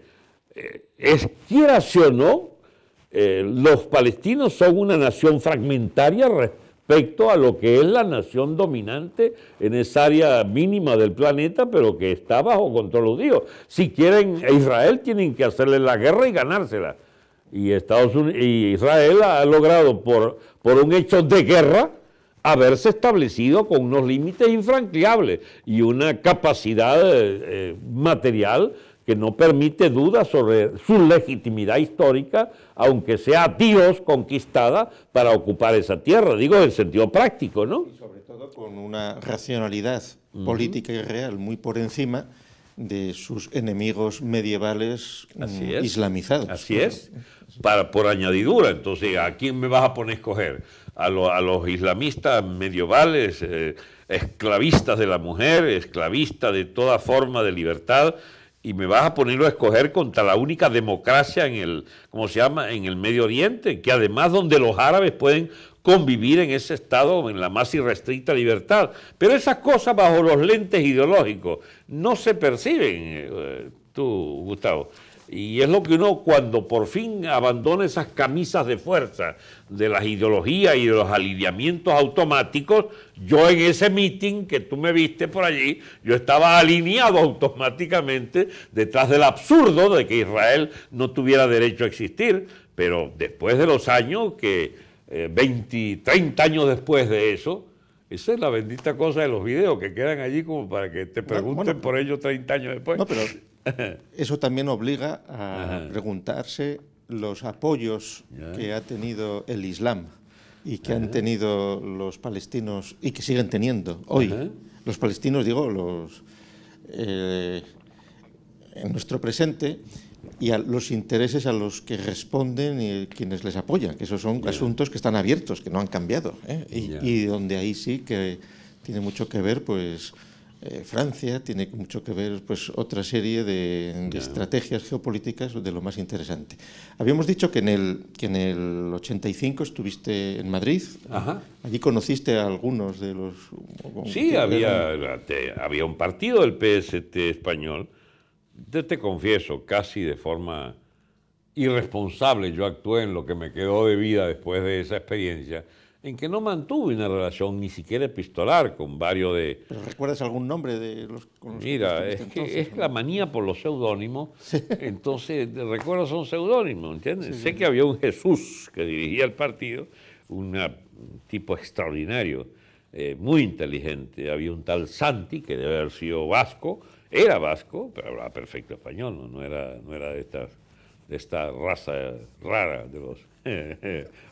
quiera sí o no, los palestinos son una nación fragmentaria respecto a lo que es la nación dominante en esa área mínima del planeta, pero que está bajo control judío. Si quieren a Israel, tienen que hacerle la guerra y ganársela. Y Israel ha logrado, por un hecho de guerra, haberse establecido con unos límites infranqueables y una capacidad material que no permite dudas sobre su legitimidad histórica, aunque sea Dios conquistada para ocupar esa tierra, digo en el sentido práctico, ¿no? Y sobre todo con una racionalidad política y real muy por encima de sus enemigos medievales islamizados. Así es, por añadidura. Entonces, ¿a quién me vas a poner a escoger? A los islamistas medievales, esclavistas de la mujer, esclavistas de toda forma de libertad, y me vas a ponerlo a escoger contra la única democracia en el, ¿cómo se llama?, en el Medio Oriente, que además donde los árabes pueden convivir en ese estado en la más irrestricta libertad. Pero esas cosas bajo los lentes ideológicos no se perciben, tú, Gustavo. Y es lo que uno, cuando por fin abandona esas camisas de fuerza de las ideologías y de los alineamientos automáticos, yo en ese meeting que tú me viste por allí, yo estaba alineado automáticamente detrás del absurdo de que Israel no tuviera derecho a existir, pero después de los años que 20, 30 años después de eso, esa es la bendita cosa de los videos que quedan allí como para que te pregunten por ellos 30 años después. No, pero eso también obliga a preguntarse los apoyos que ha tenido el Islam y que han tenido los palestinos y que siguen teniendo hoy. Los palestinos, digo, en nuestro presente, y a los intereses a los que responden y quienes les apoyan, que esos son asuntos que están abiertos, que no han cambiado, y donde ahí sí que tiene mucho que ver, pues, Francia, tiene mucho que ver, pues, otra serie de estrategias geopolíticas de lo más interesante. Habíamos dicho que en el 85 estuviste en Madrid. Ajá. Allí conociste a algunos de los... Sí, había un partido del PST español. Yo te confieso, casi de forma irresponsable, yo actué en lo que me quedó de vida después de esa experiencia, en que no mantuve una relación ni siquiera epistolar con varios de... ¿Pero recuerdas algún nombre de los con los Mira, que es que entonces, es la manía por los seudónimos, entonces recuerdo son seudónimos, ¿entiendes? Sé que había un Jesús que dirigía el partido, un tipo extraordinario, muy inteligente, había un tal Santi, que debe haber sido vasco, era vasco, pero hablaba perfecto español, no era de esta raza rara, de los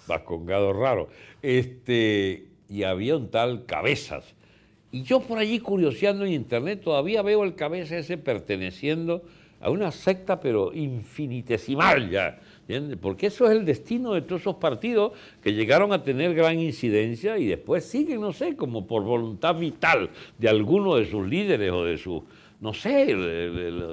vascongados raros. Y había un tal Cabezas. Y yo por allí curioseando en internet todavía veo el Cabeza ese perteneciendo a una secta, pero infinitesimal ya, ¿entiendes? Porque eso es el destino de todos esos partidos que llegaron a tener gran incidencia y después siguen, no sé, como por voluntad vital de alguno de sus líderes o de sus... no sé,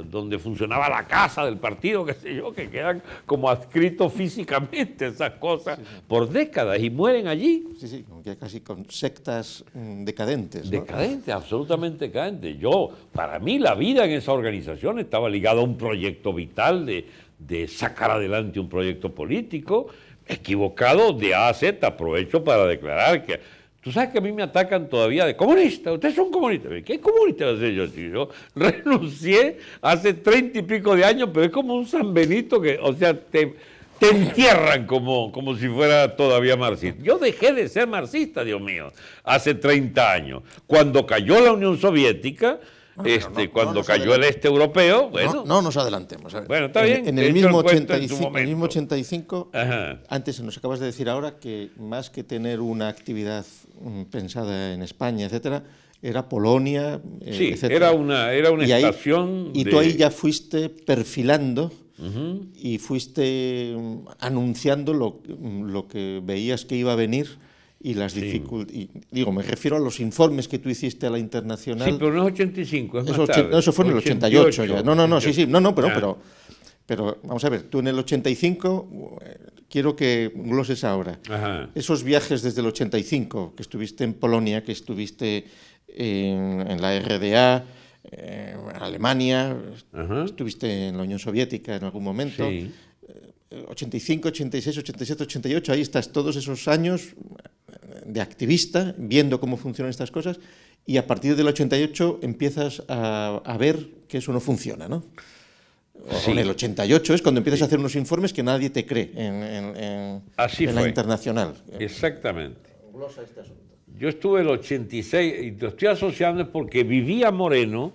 donde funcionaba la casa del partido, qué sé yo, que quedan como adscritos físicamente esas cosas por décadas y mueren allí. Sí, ya casi con sectas decadentes, ¿no? Decadentes, absolutamente decadentes. Para mí la vida en esa organización estaba ligada a un proyecto vital de sacar adelante un proyecto político equivocado de A a Z. Aprovecho para declarar que... Tú sabes que a mí me atacan todavía de comunista. Ustedes son comunistas. ¿Qué comunista va a ser yo? Yo renuncié hace 30 y pico de años, pero es como un San Benito que, o sea, te entierran como si fuera todavía marxista. Yo dejé de ser marxista, Dios mío, hace 30 años. Cuando cayó la Unión Soviética, cuando cayó el este europeo, bueno... No nos adelantemos. A ver. Bueno, está bien. En el mismo 85, antes nos acabas de decir ahora que más que tener una actividad pensada en España, etcétera, era Polonia, sí, etcétera. Era una estación y tú ahí ya fuiste perfilando y fuiste anunciando lo que veías que iba a venir y las dificultades. Digo, me refiero a los informes que tú hiciste a la Internacional. Sí, pero no es 85, es más tarde. Eso fue en el 88 ya. Pero vamos a ver, tú en el 85, quiero que gloses ahora. Ajá. Esos viajes desde el 85, que estuviste en Polonia, que estuviste en la RDA, Alemania, estuviste en la Unión Soviética en algún momento. Sí. 85, 86, 87, 88, ahí estás todos esos años de activista, viendo cómo funcionan estas cosas, y a partir del 88 empiezas a ver que eso no funciona, ¿no? Sí. En el 88 es cuando empiezas a hacer unos informes que nadie te cree en la Internacional. Exactamente. Glosa este asunto. Yo estuve el 86, y lo estoy asociando porque vivía Moreno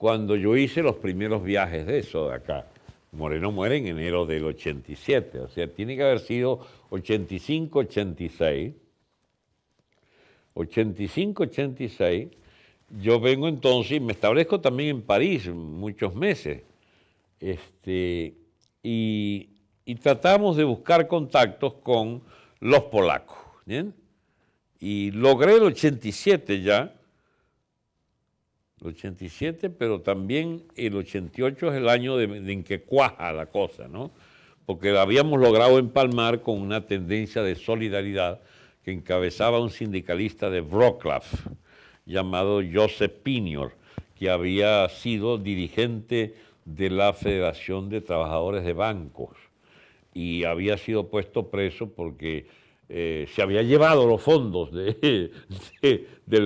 cuando yo hice los primeros viajes de eso de acá. Moreno muere en enero del 87, o sea, tiene que haber sido 85, 86. 85, 86. Yo vengo entonces y me establezco también en París muchos meses. Y tratamos de buscar contactos con los polacos, ¿bien? Y logré el 87 ya, el 87, pero también el 88 es el año en que cuaja la cosa, ¿no? Porque habíamos logrado empalmar con una tendencia de solidaridad que encabezaba un sindicalista de Wrocław llamado Joseph Pinior, que había sido dirigente de la Federación de Trabajadores de Bancos y había sido puesto preso porque se había llevado los fondos del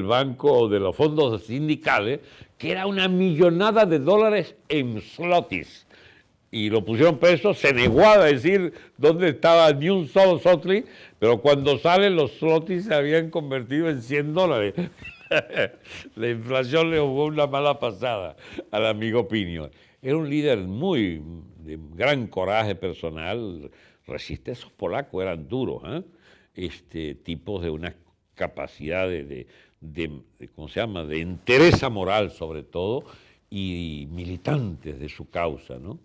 banco o de los fondos sindicales, que era una millonada de dólares en zlotys. Y lo pusieron preso, se negó a decir dónde estaba ni un solo zloty, pero cuando salen los zlotys se habían convertido en $100. La inflación le jugó una mala pasada al amigo Pinior. Era un líder de gran coraje personal. Resiste, esos polacos eran duros, tipos de una capacidad ¿cómo se llama?, de entereza moral sobre todo, y militantes de su causa, ¿no?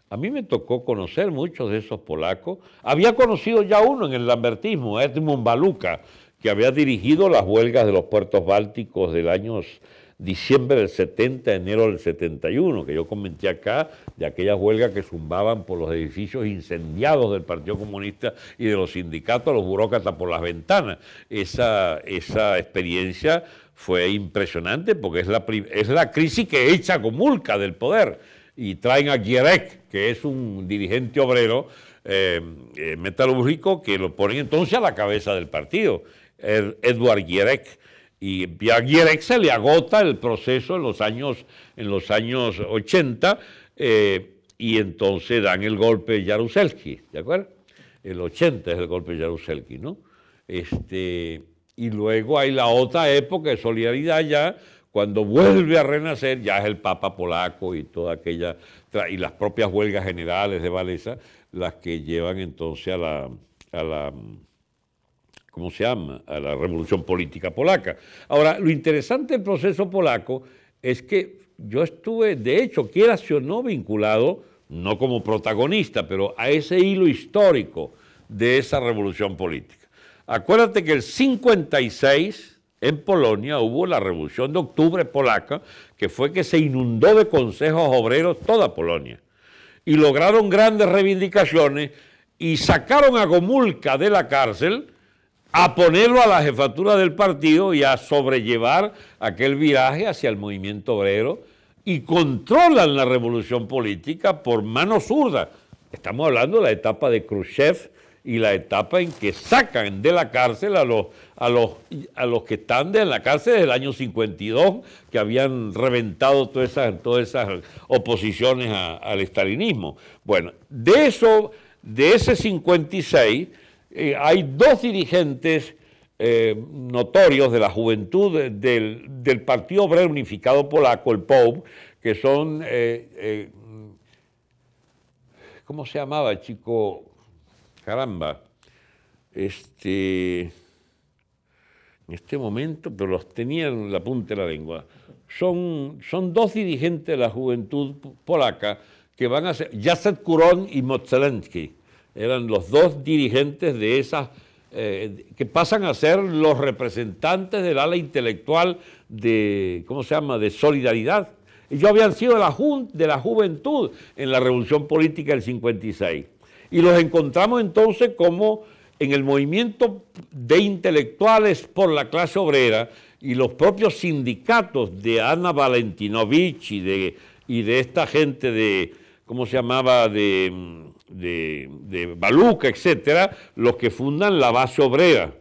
A mí me tocó conocer muchos de esos polacos. Había conocido ya uno en el lambertismo, Edmund Baluka, que había dirigido las huelgas de los puertos bálticos del año diciembre del 70, enero del 71, que yo comenté acá, de aquellas huelgas que zumbaban por los edificios incendiados del Partido Comunista y de los sindicatos, los burócratas por las ventanas. Esa experiencia fue impresionante porque es la crisis que echa a Gomulka del poder y traen a Gierek, que es un dirigente obrero metalúrgico, que lo ponen entonces a la cabeza del partido, Edward Gierek. Y a Gierek se le agota el proceso en los años 80 y entonces dan el golpe de Jaruzelski, ¿de acuerdo? El 80 es el golpe de Jaruzelski, ¿no? Y luego hay la otra época de solidaridad ya, cuando vuelve a renacer, ya es el Papa polaco y toda aquella, y las propias huelgas generales de Walesa, las que llevan entonces a la ¿cómo se llama?, a la revolución política polaca. Ahora, lo interesante del proceso polaco es que yo estuve, de hecho, quieras o no, vinculado, no como protagonista, pero a ese hilo histórico de esa revolución política. Acuérdate que el 56, en Polonia, hubo la Revolución de Octubre polaca, que fue que se inundó de consejos obreros toda Polonia. Y lograron grandes reivindicaciones y sacaron a Gomulka de la cárcel a ponerlo a la jefatura del partido y a sobrellevar aquel viraje hacia el movimiento obrero y controlan la revolución política por mano zurda. Estamos hablando de la etapa de Khrushchev y la etapa en que sacan de la cárcel a los que están en la cárcel desde el año 52, que habían reventado todas esas oposiciones al estalinismo. Bueno, de ese 56... hay dos dirigentes notorios de la juventud del Partido Obrero Unificado Polaco, el POUP, que son, ¿cómo se llamaba el chico? Caramba, en este momento, pero los tenía en la punta de la lengua. Son dos dirigentes de la juventud polaca que van a ser Jacek Kuron y Mocelensky. Eran los dos dirigentes de esas, que pasan a ser los representantes del ala intelectual de, ¿cómo se llama?, de Solidaridad. Ellos habían sido de la juventud en la revolución política del 56. Y los encontramos entonces como en el movimiento de intelectuales por la clase obrera y los propios sindicatos de Ana Valentinovich y de esta gente de, ¿cómo se llamaba?, de Baluka, etcétera, los que fundan la base obrera.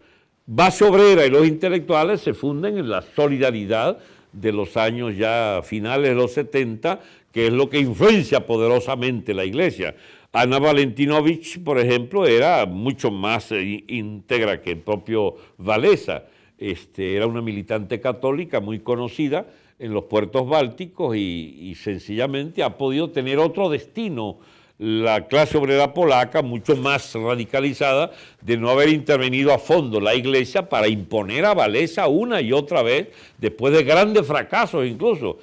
Base obrera y los intelectuales se funden en la solidaridad de los años ya finales de los 70, que es lo que influencia poderosamente la Iglesia. Ana Valentinovich, por ejemplo, era mucho más íntegra que el propio Walesa. Era una militante católica muy conocida, en los puertos bálticos y sencillamente ha podido tener otro destino la clase obrera polaca, mucho más radicalizada, de no haber intervenido a fondo la Iglesia para imponer a Wałęsa una y otra vez, después de grandes fracasos incluso,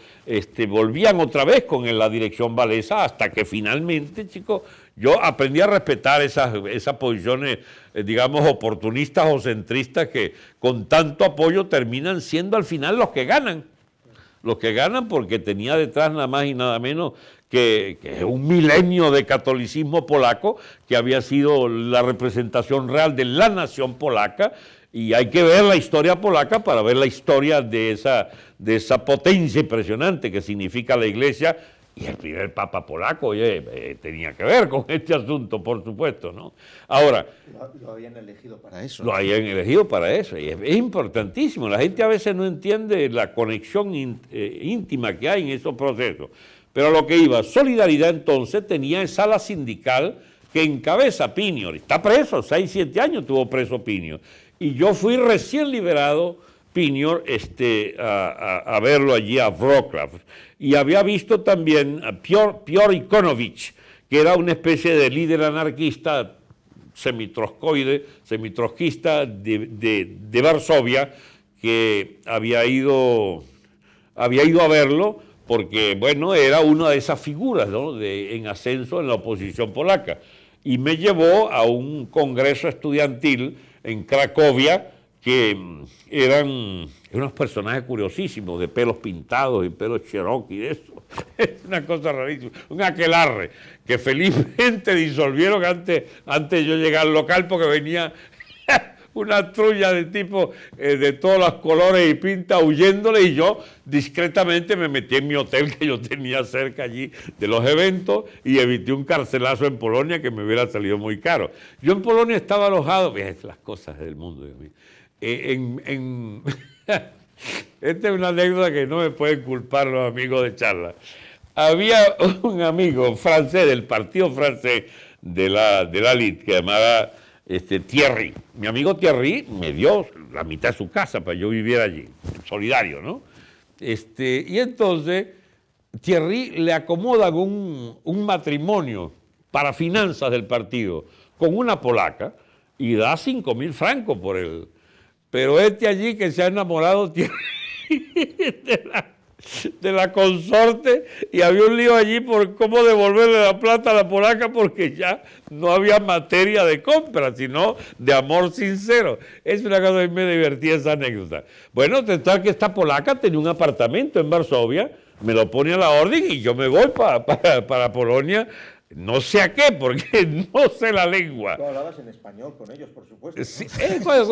volvían otra vez con la dirección Wałęsa hasta que finalmente, chicos, yo aprendí a respetar esas posiciones, digamos, oportunistas o centristas que con tanto apoyo terminan siendo al final los que ganan. Los que ganan porque tenía detrás nada más y nada menos que un milenio de catolicismo polaco que había sido la representación real de la nación polaca, y hay que ver la historia polaca para ver la historia de esa potencia impresionante que significa la Iglesia, y el primer papa polaco, oye, tenía que ver con este asunto, por supuesto, ¿no? Ahora... Lo habían elegido para eso. Lo habían elegido para eso, y es importantísimo. La gente a veces no entiende la conexión íntima que hay en esos procesos. Pero a lo que iba, Solidaridad entonces tenía esa ala sindical que encabeza Pinior. Está preso, 6, 7 años tuvo preso Pinior. Y yo fui recién liberado, Pinior, a verlo allí a Wrocław. Y había visto también a Piotr Ikonowicz, que era una especie de líder anarquista semitrotskista de Varsovia, que había ido a verlo porque, bueno, era una de esas figuras, ¿no?, en ascenso en la oposición polaca. Y me llevó a un congreso estudiantil en Cracovia, que eran unos personajes curiosísimos, de pelos pintados y pelos cherokee, de eso. Es una cosa rarísima, un aquelarre, que felizmente disolvieron antes de yo llegar al local, porque venía una trulla de tipo de todos los colores y pinta huyéndole, y yo discretamente me metí en mi hotel que yo tenía cerca allí de los eventos y evité un carcelazo en Polonia que me hubiera salido muy caro. Yo en Polonia estaba alojado, fíjate las cosas del mundo, Dios mío. Esta es una anécdota que no me pueden culpar los amigos de charla. Había un amigo francés del partido francés de la LIT que llamaba Thierry. Mi amigo Thierry me dio la mitad de su casa para que yo viviera allí, solidario, ¿no? Y entonces Thierry le acomodan un matrimonio para finanzas del partido con una polaca y da 5.000 francos por él. Pero allí que se ha enamorado de la consorte, y había un lío allí por cómo devolverle la plata a la polaca, porque ya no había materia de compra, sino de amor sincero. Es una cosa que me divertía esa anécdota. Bueno, total que esta polaca tenía un apartamento en Varsovia, me lo pone a la orden y yo me voy para Polonia. No sé a qué, porque no sé la lengua. Tú hablabas en español con ellos, por supuesto, ¿no? Sí,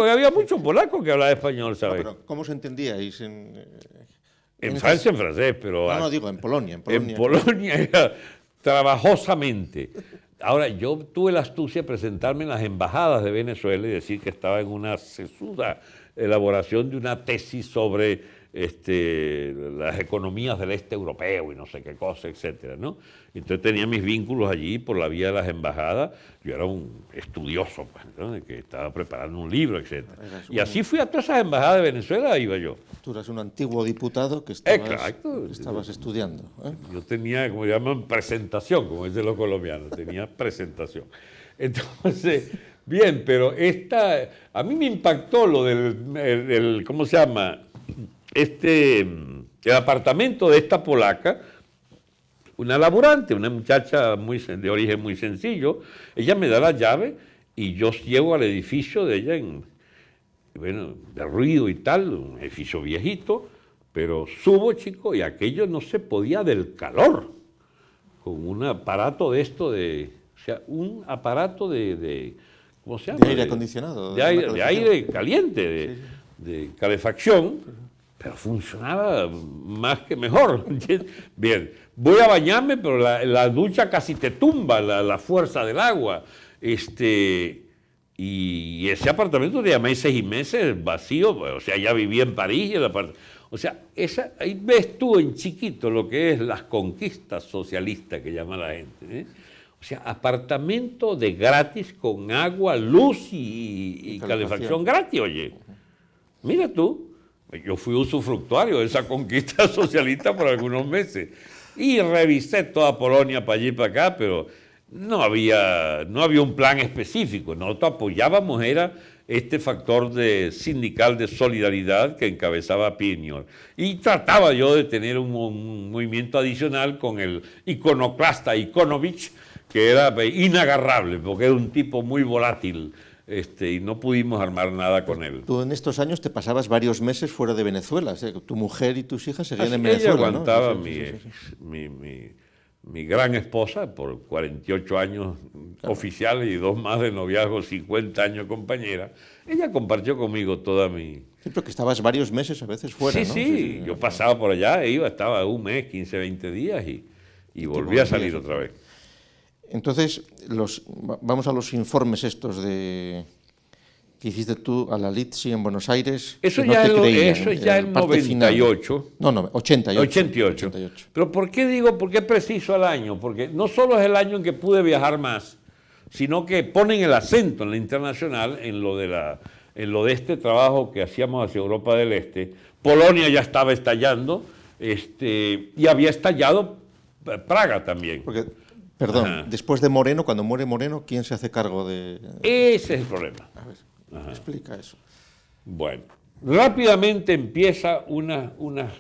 había muchos polacos que hablaban español, ¿sabes? No, pero ¿cómo se entendíais en Francia, en francés, pero... No, digo, en Polonia. En Polonia era trabajosamente. Ahora, yo tuve la astucia de presentarme en las embajadas de Venezuela y decir que estaba en una sesuda elaboración de una tesis sobre las economías del este europeo y no sé qué cosa, etcétera, ¿no? Entonces tenía mis vínculos allí por la vía de las embajadas. Yo era un estudioso, pues, ¿no?, que estaba preparando un libro, etcétera. Y así fui a todas esas embajadas de Venezuela, iba yo. Tú eras un antiguo diputado que estabas estudiando, ¿eh? Yo tenía, como llaman, presentación, como dicen los colombianos, tenía presentación. Entonces, bien, pero a mí me impactó lo del ¿cómo se llama?, el apartamento de esta polaca, una laborante, una muchacha de origen muy sencillo. Ella me da la llave y yo llego al edificio de ella, de ruido y tal, un edificio viejito, pero subo, chico, y aquello no se podía del calor, con un aparato un aparato de ¿cómo se llama? De aire acondicionado. De aire caliente, de calefacción. Pero funcionaba más que mejor. Bien, voy a bañarme, pero la ducha casi te tumba la fuerza del agua. Y ese apartamento tenía meses y meses vacío, o sea, ya vivía en París. O sea, ahí ves tú en chiquito lo que es las conquistas socialistas que llama la gente, ¿eh? O sea, apartamento de gratis con agua, luz y calefacción gratis, oye. Mira tú. Yo fui usufructuario de esa conquista socialista por algunos meses y revisé toda Polonia para allí y para acá, pero no había un plan específico. Nosotros apoyábamos era este factor sindical de solidaridad que encabezaba Piñor. Y trataba yo de tener un movimiento adicional con el iconoclasta Ikonovich, que era inagarrable, porque era un tipo muy volátil, y no pudimos armar nada con él. Tú en estos años te pasabas varios meses fuera de Venezuela, tu mujer y tus hijas seguían en Venezuela, ella aguantaba, ¿no? mi gran esposa, por 48 años oficiales y 2 más de noviazgo, 50 años compañera. Ella compartió conmigo toda mi... Sí, pero que estabas varios meses a veces fuera, sí, ¿no? Sí, yo pasaba por allá, estaba un mes, 15, 20 días y volvía a salir otra vez. Entonces, vamos a los informes estos que hiciste tú a la LITSI en Buenos Aires. Eso ya en 98. No, 88. Pero ¿por qué es preciso al año? Porque no solo es el año en que pude viajar más, sino que ponen el acento en la internacional en lo de este trabajo que hacíamos hacia Europa del Este. Polonia ya estaba estallando, y había estallado Praga también. Porque, perdón, después de Moreno, cuando muere Moreno, ¿quién se hace cargo de...? Ese es el problema. A ver. Explica eso. Bueno, rápidamente empieza unas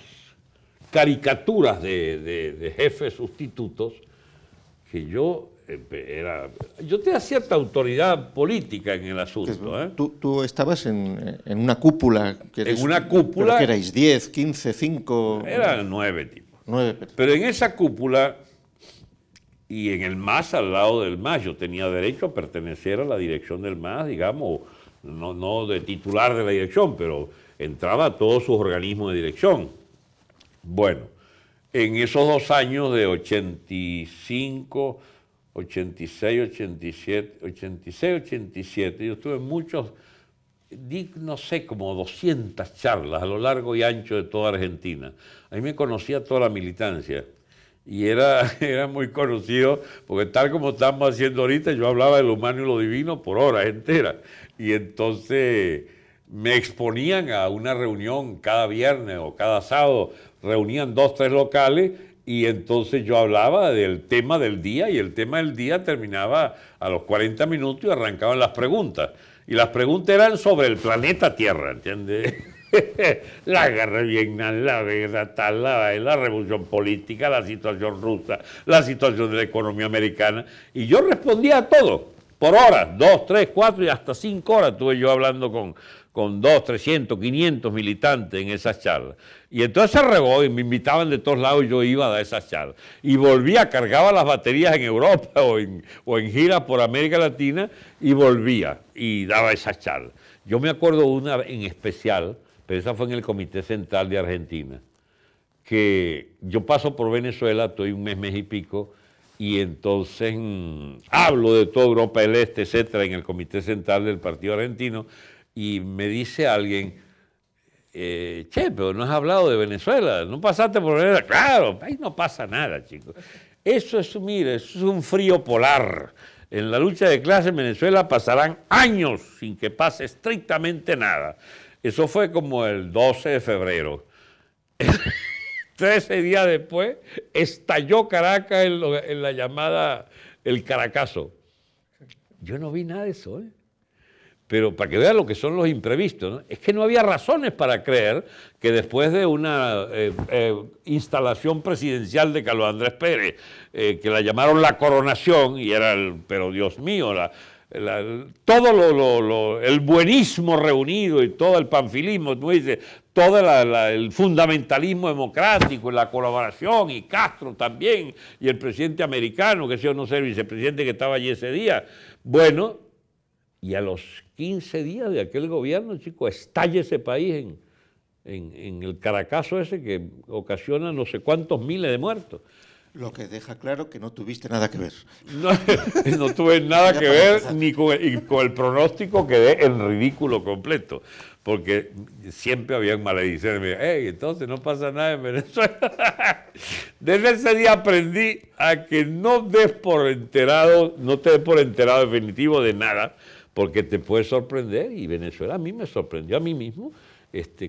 caricaturas de jefes sustitutos que yo tenía cierta autoridad política en el asunto. Tú estabas en una cúpula. En una cúpula. Que erais 10, 15, 5... Eran 9 tipos. 9. Pero en esa cúpula y en el MAS, al lado del MAS, yo tenía derecho a pertenecer a la dirección del MAS, digamos, no de titular de la dirección, pero entraba a todos sus organismos de dirección. Bueno, en esos 2 años de 85, 86, 87, yo estuve en muchos, no sé, como 200 charlas a lo largo y ancho de toda Argentina. Ahí me conocía toda la militancia. Y era muy conocido, porque tal como estamos haciendo ahorita, yo hablaba de lo humano y lo divino por horas enteras. Y entonces me exponían a una reunión cada viernes o cada sábado, reunían 2, 3 locales, y entonces yo hablaba del tema del día, y el tema del día terminaba a los 40 minutos y arrancaban las preguntas. Y las preguntas eran sobre el planeta Tierra, ¿entiendes? La guerra de Vietnam, la guerra tal, la revolución política, la situación rusa, la situación de la economía americana. Y yo respondía a todo, por horas, 2, 3, 4 y hasta 5 horas estuve yo hablando con 200, 300, 500 militantes en esas charlas. Y entonces se regó y me invitaban de todos lados y yo iba a dar esas charlas. Y volvía, cargaba las baterías en Europa o en giras por América Latina y volvía y daba esas charlas. Yo me acuerdo una en especial, pero esa fue en el Comité Central de Argentina, que yo paso por Venezuela, estoy un mes y pico, y entonces hablo de toda Europa del Este, etcétera, en el Comité Central del Partido Argentino, y me dice alguien, pero no has hablado de Venezuela, ¿no pasaste por Venezuela? Claro, ahí no pasa nada, chicos. Eso es un frío polar. En la lucha de clase en Venezuela pasarán años sin que pase estrictamente nada. Eso fue como el 12 de febrero. 13 días después estalló Caracas en la llamada el Caracazo. Yo no vi nada de eso, ¿eh? Pero para que vean lo que son los imprevistos, ¿no? Es que no había razones para creer que después de una instalación presidencial de Carlos Andrés Pérez, que la llamaron la coronación, y era pero Dios mío, todo el buenismo reunido y todo el panfilismo, tú dices, todo el fundamentalismo democrático, la colaboración, y Castro también, y el presidente americano, que yo no sé, el vicepresidente que estaba allí ese día. Bueno, y a los 15 días de aquel gobierno, chico, estalla ese país en el Caracazo ese que ocasiona no sé cuántos miles de muertos. Lo que deja claro que no tuviste nada que ver. No tuve nada que ver ni con el pronóstico, quedé en ridículo completo, porque siempre habían malediciones. Entonces no pasa nada en Venezuela. Desde ese día aprendí a que no te des por enterado definitivo de nada, porque te puede sorprender, y Venezuela a mí me sorprendió a mí mismo,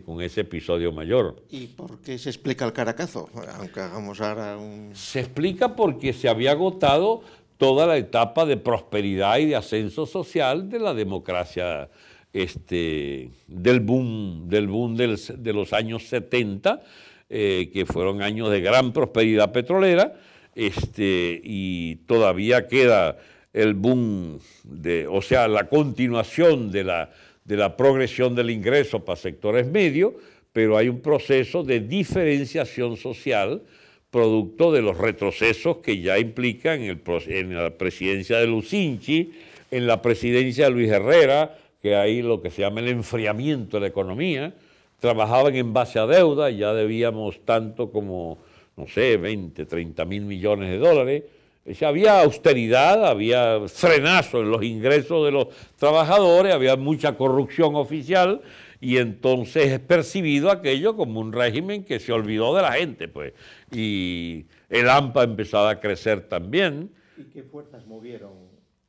con ese episodio mayor. ¿Y por qué se explica el Caracazo? Aunque hagamos ahora un... Se explica porque se había agotado toda la etapa de prosperidad y de ascenso social de la democracia, del boom de los años 70, que fueron años de gran prosperidad petrolera, y todavía queda el boom, o sea, la continuación de la progresión del ingreso para sectores medios, pero hay un proceso de diferenciación social producto de los retrocesos que ya implican en la presidencia de Lucinchi, en la presidencia de Luis Herrera, que hay lo que se llama el enfriamiento de la economía. Trabajaban en base a deuda, ya debíamos tanto como, no sé, 20, 30 mil millones de dólares. O sea, había austeridad, había frenazo en los ingresos de los trabajadores, había mucha corrupción oficial, y entonces es percibido aquello como un régimen que se olvidó de la gente, pues. Y el AMPA empezaba a crecer también. ¿Y qué fuerzas movieron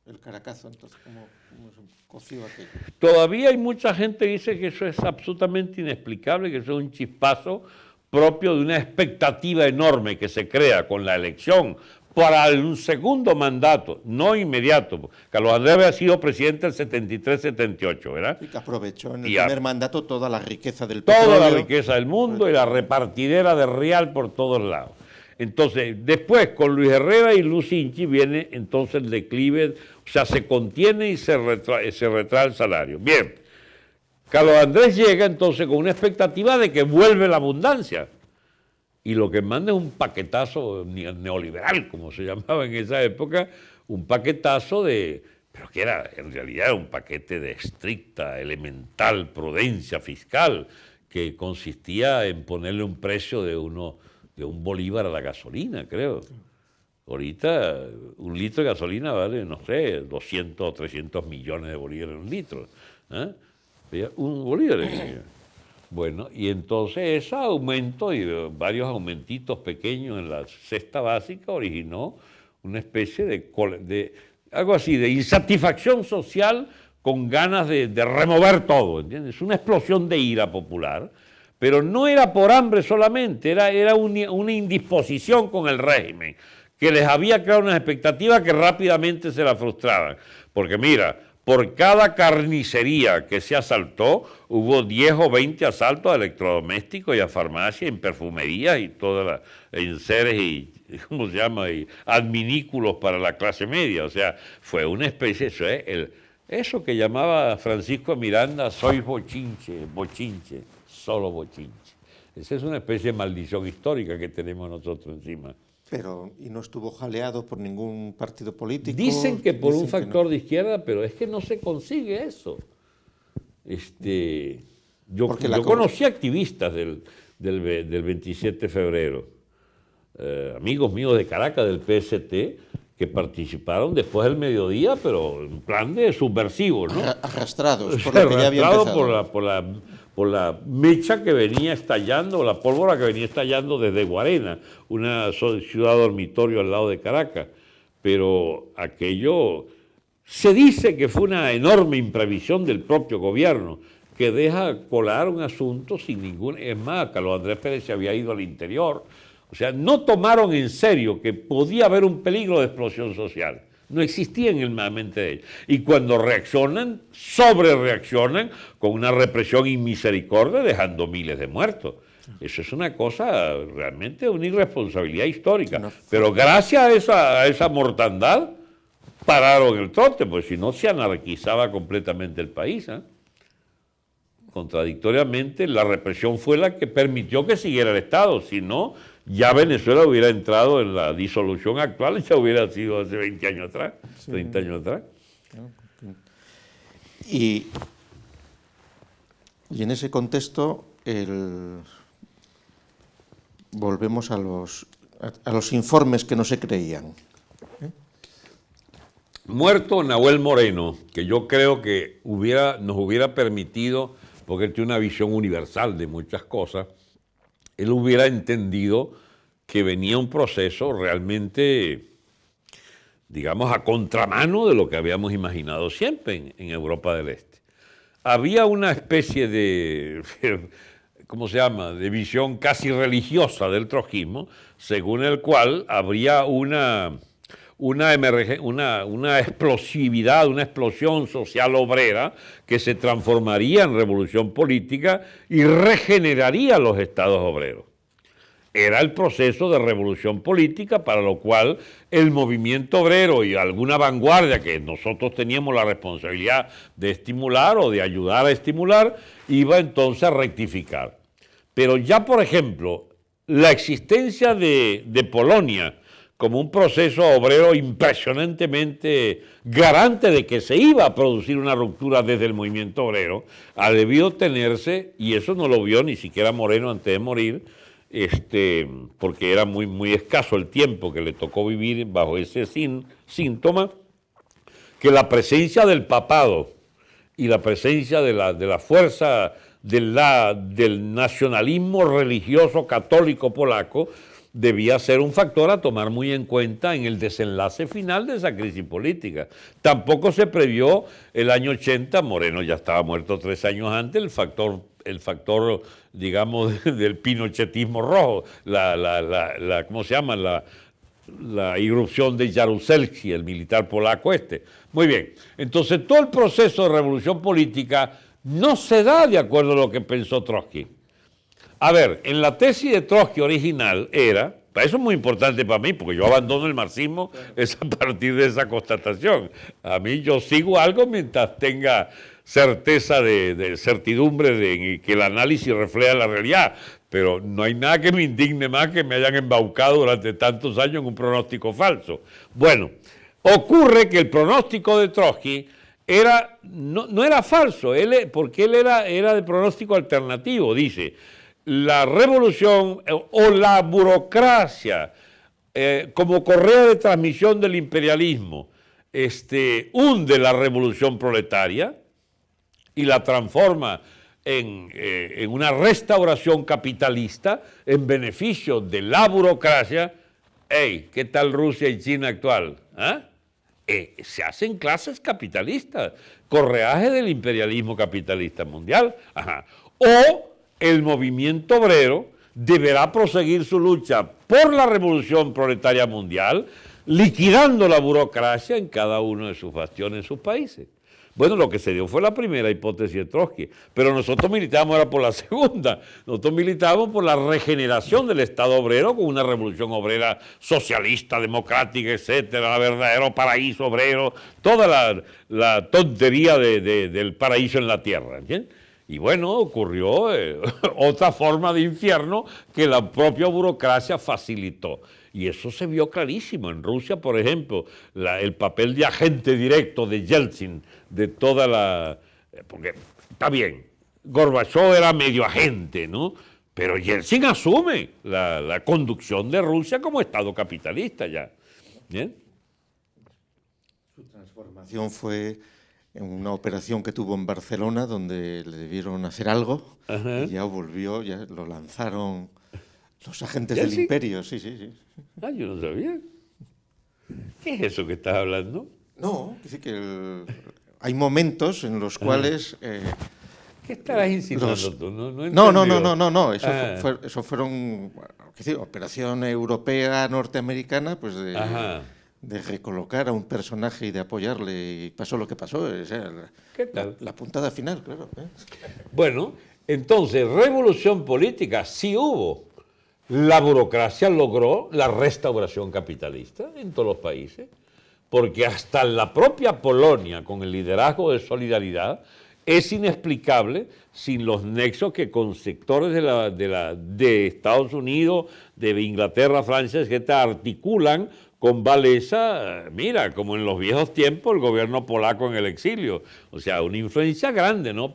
el Caracazo? Entonces, ¿cómo se coció aquello? Todavía hay mucha gente que dice que eso es absolutamente inexplicable, que eso es un chispazo propio de una expectativa enorme que se crea con la elección para un segundo mandato, no inmediato. Carlos Andrés había sido presidente del 73-78, ¿verdad? Y que aprovechó en el primer mandato toda la riqueza del petróleo. Toda la riqueza del mundo y la repartidera de real por todos lados. Entonces, después, con Luis Herrera y Lucinchi viene entonces el declive, o sea, se contiene y se retrae el salario. Bien, Carlos Andrés llega entonces con una expectativa de que vuelve la abundancia. Y lo que manda es un paquetazo neoliberal, como se llamaba en esa época, un paquetazo pero que en realidad era un paquete de estricta, elemental prudencia fiscal, que consistía en ponerle un precio de un bolívar a la gasolina, creo. Ahorita un litro de gasolina vale, no sé, 200 o 300 millones de bolívares un litro. Un bolívar. Bueno, y entonces ese aumento y varios aumentitos pequeños en la cesta básica originó una especie de algo así, de insatisfacción social con ganas de remover todo, ¿entiendes? Una explosión de ira popular, pero no era por hambre solamente, era una indisposición con el régimen, que les había creado unas expectativas que rápidamente se la frustraban. Porque mira, por cada carnicería que se asaltó, hubo 10 o 20 asaltos a electrodomésticos y a farmacias, en perfumerías y en seres y, ¿cómo se llama?, y adminículos para la clase media. O sea, fue una especie, eso que llamaba Francisco Miranda, soy bochinche, solo bochinche. Esa es una especie de maldición histórica que tenemos nosotros encima. Pero, ¿y no estuvo jaleado por ningún partido político? Dicen que por un factor de izquierda, pero es que no se consigue eso. Yo conocí activistas del 27 de febrero, amigos míos de Caracas, del PST, que participaron después del mediodía, pero en plan de subversivo, ¿no? Arrastrados por lo que ya había empezado. Por la mecha que venía estallando, la pólvora que venía estallando desde Guarena, una ciudad dormitorio al lado de Caracas. Pero aquello, se dice que fue una enorme imprevisión del propio gobierno, que deja colar un asunto sin ningún... Es más, Carlos Andrés Pérez se había ido al interior. O sea, no tomaron en serio que podía haber un peligro de explosión social. No existía en la mente de ellos. Y cuando reaccionan, sobrereaccionan con una represión inmisericordia, dejando miles de muertos. Eso es una cosa, realmente una irresponsabilidad histórica. Pero gracias a esa mortandad, pararon el trote, pues si no se anarquizaba completamente el país. Contradictoriamente, la represión fue la que permitió que siguiera el Estado. Si no, ya Venezuela hubiera entrado en la disolución actual y ya hubiera sido hace 20 años atrás, 30 años atrás. Y en ese contexto, volvemos a los informes que no se creían. Muerto Nahuel Moreno, que yo creo que nos hubiera permitido, porque él tiene una visión universal de muchas cosas, él hubiera entendido que venía un proceso realmente, digamos, a contramano de lo que habíamos imaginado siempre en Europa del Este. había una especie de, ¿cómo se llama?, de visión casi religiosa del trotskismo, según el cual habría una explosividad, una explosión social obrera que se transformaría en revolución política y regeneraría los estados obreros. Era el proceso de revolución política para lo cual el movimiento obrero y alguna vanguardia que nosotros teníamos la responsabilidad de estimular o de ayudar a estimular, iba entonces a rectificar. Pero ya, por ejemplo, la existencia de Polonia como un proceso obrero impresionantemente garante de que se iba a producir una ruptura desde el movimiento obrero, ha debido tenerse, y eso no lo vio ni siquiera Moreno antes de morir, porque era muy escaso el tiempo que le tocó vivir bajo ese síntoma, que la presencia del papado y la presencia de la fuerza del nacionalismo religioso católico polaco debía ser un factor a tomar muy en cuenta en el desenlace final de esa crisis política. Tampoco se previó el año 80, Moreno ya estaba muerto 3 años antes, el factor digamos, del pinochetismo rojo, ¿cómo se llama?, la irrupción de Jaruzelski, el militar polaco este. Muy bien, entonces todo el proceso de revolución política no se da de acuerdo a lo que pensó Trotsky. A ver, en la tesis de Trotsky original era, eso es muy importante para mí, porque yo abandono el marxismo es a partir de esa constatación. A mí yo sigo algo mientras tenga certeza de certidumbre de que el análisis refleja la realidad, pero no hay nada que me indigne más que me hayan embaucado durante tantos años en un pronóstico falso. Bueno, ocurre que el pronóstico de Trotsky no era falso, porque él era de pronóstico alternativo, dice, la revolución o la burocracia como correa de transmisión del imperialismo hunde la revolución proletaria y la transforma en una restauración capitalista en beneficio de la burocracia. Hey, ¿qué tal Rusia y China actual? ¿Ah? Se hacen clases capitalistas, correaje del imperialismo capitalista mundial. Ajá. O el movimiento obrero deberá proseguir su lucha por la revolución proletaria mundial, liquidando la burocracia en cada uno de sus bastiones en sus países. Bueno, lo que se dio fue la primera hipótesis de Trotsky, pero nosotros militábamos ahora por la segunda. Nosotros militábamos por la regeneración del Estado obrero con una revolución obrera socialista, democrática, etcétera, verdadero paraíso obrero, toda la tontería del paraíso en la tierra, ¿entiendes? Y bueno, ocurrió otra forma de infierno que la propia burocracia facilitó. Y eso se vio clarísimo. En Rusia, por ejemplo, el papel de agente directo de Yeltsin, de toda la... Porque está bien, Gorbachov era medio agente, ¿no? Pero Yeltsin asume la conducción de Rusia como Estado capitalista ya. ¿Bien? Su transformación fue en una operación que tuvo en Barcelona, donde le debieron hacer algo, y ya volvió, ya lo lanzaron los agentes del imperio. Sí. Ah, yo no sabía. ¿Qué es eso que estás hablando? No, dice que hay momentos en los cuales... ¿Qué estarás insinuando tú? No. Eso fueron operación europea, norteamericana, pues de recolocar a un personaje y de apoyarle, y pasó lo que pasó. ¿Qué tal? La puntada final, claro. Bueno, entonces, revolución política sí hubo. La burocracia logró la restauración capitalista en todos los países, porque hasta la propia Polonia, con el liderazgo de Solidaridad, es inexplicable sin los nexos que con sectores de Estados Unidos, de Inglaterra, Francia, etc., articulan con Walesa, mira, como en los viejos tiempos, el gobierno polaco en el exilio. O sea, una influencia grande, ¿no?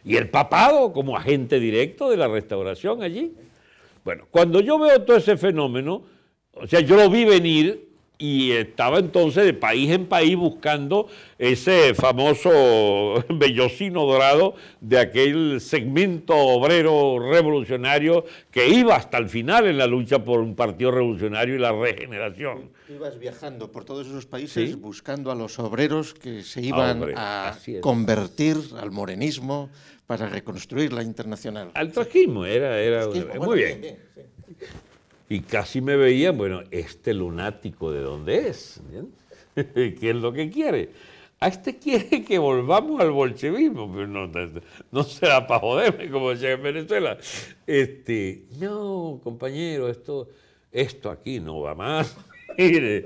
Y el papado como agente directo de la restauración allí. Bueno, cuando yo veo todo ese fenómeno, o sea, yo lo vi venir y estaba entonces de país en país buscando ese famoso vellocino dorado de aquel segmento obrero revolucionario que iba hasta el final en la lucha por un partido revolucionario y la regeneración. Ibas viajando por todos esos países, ¿sí?, buscando a los obreros que se iban a convertir al morenismo para reconstruir la Internacional. Al trotskismo, era muy bien. Sí. Y casi me veían, bueno, este lunático, ¿de dónde es? ¿Qué es lo que quiere? A este quiere que volvamos al bolchevismo, pero no será para joderme, como decía en Venezuela. No, compañero, esto aquí no va más. Mire,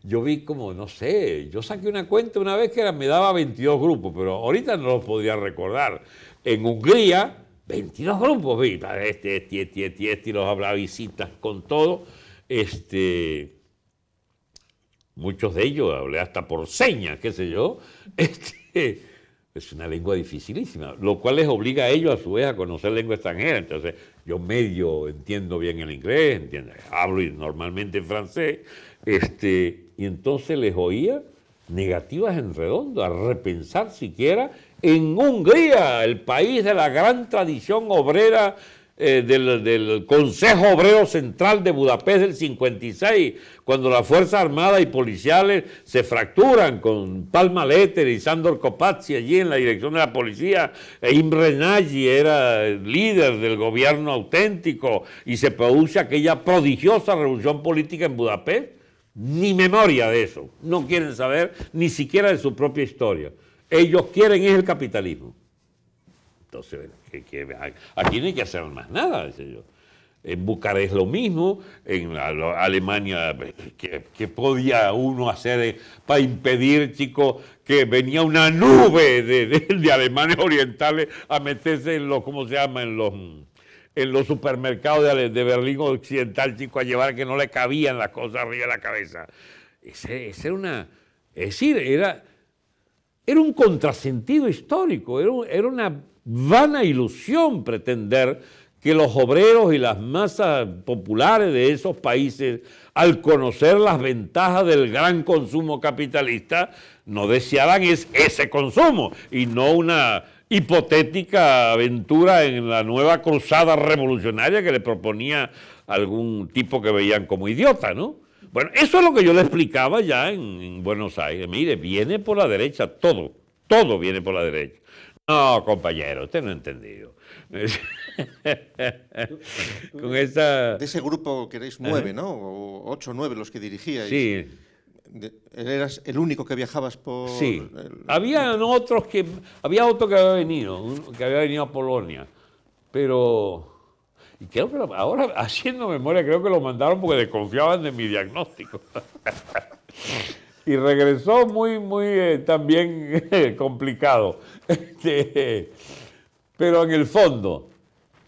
yo vi como, no sé, yo saqué una cuenta una vez que me daba 22 grupos, pero ahorita no los podría recordar. En Hungría, 22 grupos, vi, y los habrá visitas con todo. Muchos de ellos hablé hasta por señas, qué sé yo. Es una lengua dificilísima, lo cual les obliga a ellos a su vez a conocer lengua extranjera. Entonces, yo medio entiendo bien el inglés, hablo normalmente francés, y entonces les oía negativas en redondo, a repensar siquiera en Hungría, el país de la gran tradición obrera del Consejo Obrero Central de Budapest del 56, cuando las Fuerzas Armadas y Policiales se fracturan con Palma Letter y Sándor Kopacki allí en la dirección de la policía, e Imre Nagy era el líder del gobierno auténtico y se produce aquella prodigiosa revolución política en Budapest. Ni memoria de eso, no quieren saber ni siquiera de su propia historia. Ellos quieren es el capitalismo. Entonces, aquí no hay que hacer más nada, dice yo. En Bucarest lo mismo, en Alemania, ¿qué podía uno hacer para impedir, chicos, que venía una nube de alemanes orientales a meterse en los, ¿cómo se llama?, en los supermercados de Berlín Occidental, chicos, a llevar que no le cabían las cosas arriba de la cabeza? Era un contrasentido histórico, era una vana ilusión pretender que los obreros y las masas populares de esos países, al conocer las ventajas del gran consumo capitalista, no desearan ese consumo y no una hipotética aventura en la nueva cruzada revolucionaria que le proponía algún tipo que veían como idiota, ¿no? Bueno, eso es lo que yo le explicaba ya en Buenos Aires. Mire, viene por la derecha, todo viene por la derecha. No, compañero, usted no ha entendido. Con esa... De ese grupo que erais 9, ¿no? O 8 o 9 los que dirigíais. Sí. ¿Eras el único que viajabas por...? Sí. Había otro que había venido a Polonia, pero... Y creo que ahora, haciendo memoria, creo que lo mandaron porque desconfiaban de mi diagnóstico. Y regresó muy también complicado. Pero en el fondo,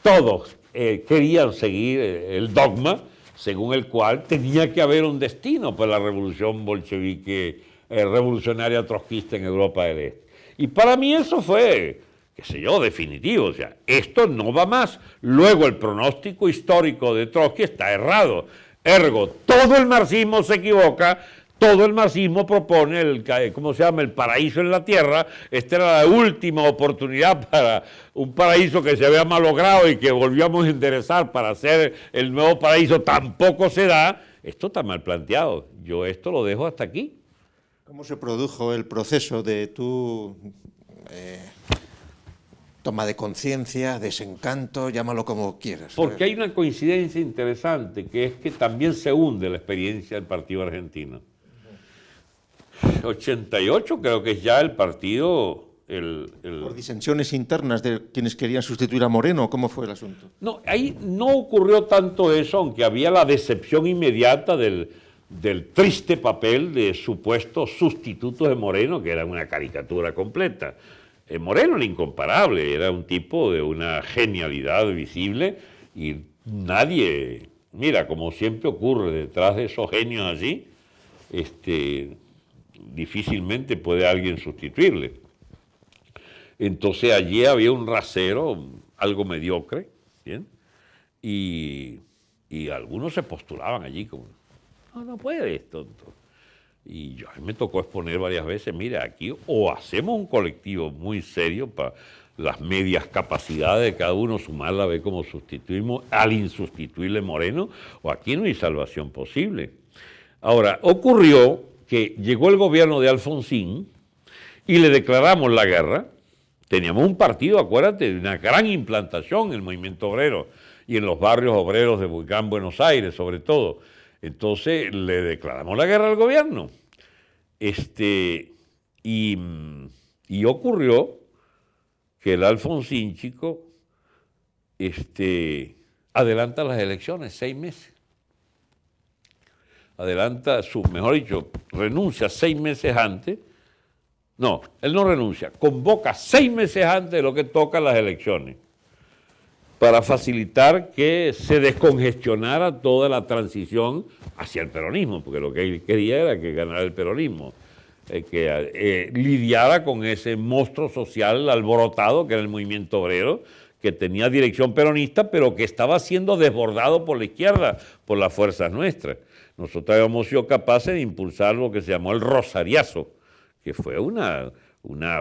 todos querían seguir el dogma según el cual tenía que haber un destino para la revolución bolchevique, revolucionaria trotskista en Europa del Este. Y para mí eso fue, qué sé yo, definitivo. O sea, esto no va más. Luego el pronóstico histórico de Trotsky está errado. Ergo, todo el marxismo se equivoca. Todo el marxismo propone el paraíso en la tierra. Esta era la última oportunidad para un paraíso que se había malogrado y que volvíamos a enderezar para hacer el nuevo paraíso. Tampoco se da. Esto está mal planteado. Yo esto lo dejo hasta aquí. ¿Cómo se produjo el proceso de tu toma de conciencia, desencanto, llámalo como quieras? Porque hay una coincidencia interesante, que es que también se hunde la experiencia del Partido Argentino. 88 creo que es ya el partido... ¿Por disensiones internas de quienes querían sustituir a Moreno? ¿Cómo fue el asunto? No, ahí no ocurrió tanto eso, aunque había la decepción inmediata del triste papel de supuestos sustitutos de Moreno, que era una caricatura completa. Moreno era incomparable, era un tipo de una genialidad visible y nadie, mira, como siempre ocurre detrás de esos genios así, difícilmente puede alguien sustituirle. Entonces allí había un rasero, algo mediocre, ¿bien? Y algunos se postulaban allí como No puedes, tonto. Y yo me tocó exponer varias veces, mira, aquí o hacemos un colectivo muy serio para las medias capacidades de cada uno, sumarla, a ver cómo sustituimos al insustituible Moreno, o aquí no hay salvación posible. Ahora, ocurrió que llegó el gobierno de Alfonsín y le declaramos la guerra. Teníamos un partido, acuérdate, de una gran implantación en el movimiento obrero y en los barrios obreros de Gran Buenos Aires, sobre todo. Entonces le declaramos la guerra al gobierno. Y ocurrió que el Alfonsín, chico, adelanta las elecciones 6 meses. Mejor dicho, renuncia 6 meses antes. No, él no renuncia, convoca 6 meses antes de lo que toca las elecciones, para facilitar que se descongestionara toda la transición hacia el peronismo, porque lo que él quería era que ganara el peronismo, que lidiara con ese monstruo social alborotado que era el movimiento obrero, que tenía dirección peronista, pero que estaba siendo desbordado por la izquierda, por las fuerzas nuestras. Nosotros habíamos sido capaces de impulsar lo que se llamó el Rosariazo, que fue una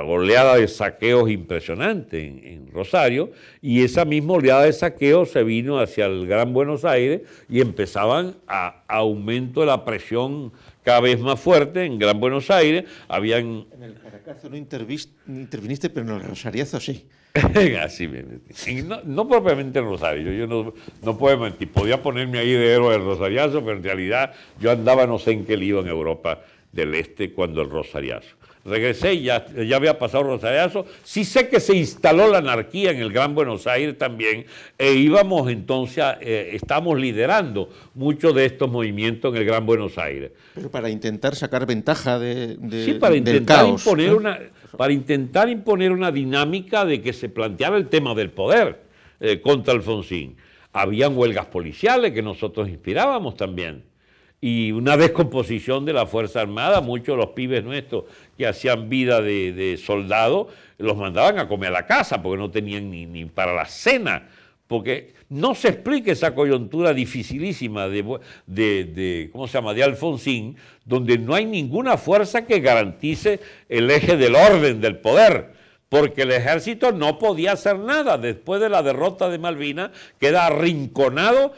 oleada de saqueos impresionante en Rosario, y esa misma oleada de saqueos se vino hacia el Gran Buenos Aires y empezaban a aumento de la presión cada vez más fuerte en Gran Buenos Aires. En el Caracazo no interviniste, pero en el Rosariazo sí. Así bien. No propiamente en Rosario, yo no puedo mentir, podía ponerme ahí de héroe del Rosariazo, pero en realidad yo andaba no sé en qué lío en Europa del Este cuando el Rosariazo. Regresé y ya había pasado el Rosariazo. Sí sé que se instaló la anarquía en el Gran Buenos Aires también, íbamos entonces, estamos liderando muchos de estos movimientos en el Gran Buenos Aires. Pero para intentar sacar ventaja sí, para intentar del caos, para intentar imponer una dinámica de que se planteara el tema del poder contra Alfonsín. Habían huelgas policiales que nosotros inspirábamos también. Y una descomposición de la Fuerza Armada. Muchos de los pibes nuestros que hacían vida de soldado los mandaban a comer a la casa porque no tenían ni para la cena, porque no se explica esa coyuntura dificilísima ¿cómo se llama?, de Alfonsín, donde no hay ninguna fuerza que garantice el eje del orden, del poder, porque el ejército no podía hacer nada. Después de la derrota de Malvinas queda arrinconado,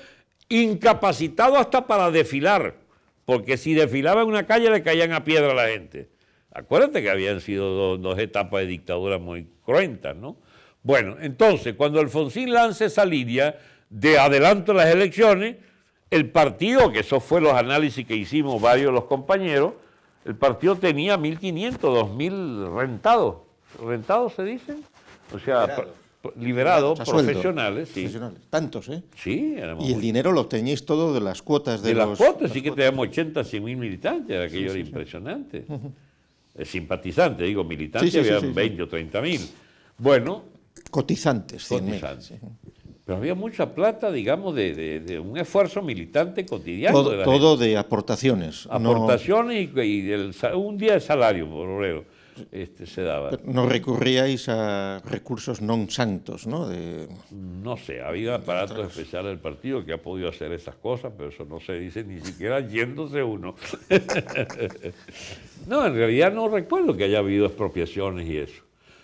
incapacitado hasta para desfilar, porque si desfilaba en una calle le caían a piedra a la gente. Acuérdate que habían sido dos etapas de dictadura muy cruentas, ¿no? Bueno, entonces, cuando Alfonsín lanza esa línea de adelanto a las elecciones, el partido, que eso fue los análisis que hicimos varios de los compañeros, el partido tenía 1.500, 2.000 rentados. ¿Rentados se dicen? O sea, liberados, profesionales, sí. Profesionales. Tantos, ¿eh? Sí. Y el dinero lo teníais todo de las cuotas de las cuotas, sí que teníamos 80, 100.000 militantes, aquello era impresionante. Simpatizantes, digo, militantes habían 20 o 30.000. Bueno. Cotizantes. Cotizantes. Pero había mucha plata, digamos, de un esfuerzo militante cotidiano. Todo de aportaciones. Aportaciones y un día de salario por obrero. Se daba. No recurríais a recursos non santos, ¿no? No sé, había aparatos especiales del partido que ha podido hacer esas cosas, pero eso no se dice ni siquiera yéndose uno. No, en realidad no recuerdo que haya habido expropiaciones y eso.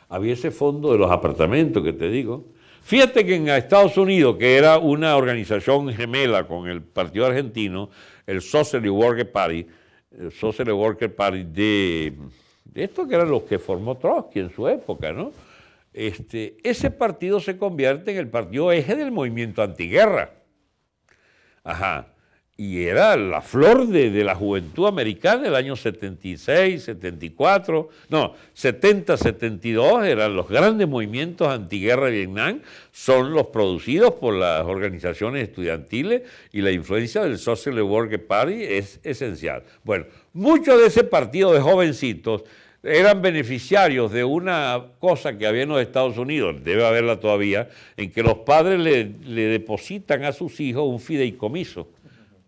Había ese fondo de los apartamentos que te digo. Fíjate que en Estados Unidos, que era una organización gemela con el partido argentino, el Social Worker Party, de esto que eran los que formó Trotsky en su época, ¿no? Ese partido se convierte en el partido eje del movimiento antiguerra. Ajá. Y era la flor de la juventud americana del año 76, 74, no, 70, 72, eran los grandes movimientos antiguerra de Vietnam, son los producidos por las organizaciones estudiantiles y la influencia del Social Worker Party es esencial. Bueno, muchos de ese partido de jovencitos eran beneficiarios de una cosa que había en los Estados Unidos, debe haberla todavía, en que los padres le depositan a sus hijos un fideicomiso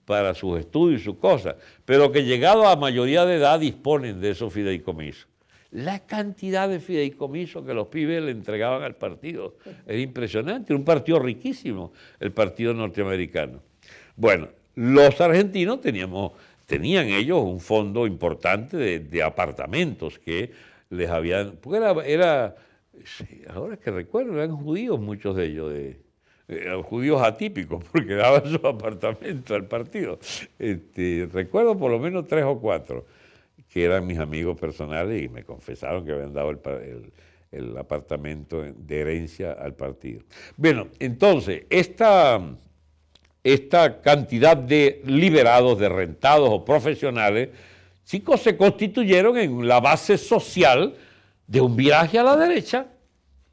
para sus estudios y sus cosas, pero que llegado a mayoría de edad disponen de esos fideicomisos. La cantidad de fideicomisos que los pibes le entregaban al partido era impresionante, era un partido riquísimo, el partido norteamericano. Bueno, los argentinos teníamos tenían ellos un fondo importante de apartamentos que les habían... Porque ahora que recuerdo, eran judíos muchos de ellos, judíos atípicos, porque daban sus apartamentos al partido. Recuerdo por lo menos 3 o 4 que eran mis amigos personales y me confesaron que habían dado el apartamento de herencia al partido. Bueno, entonces, esta cantidad de liberados, de rentados o profesionales, chicos, se constituyeron en la base social de un viraje a la derecha,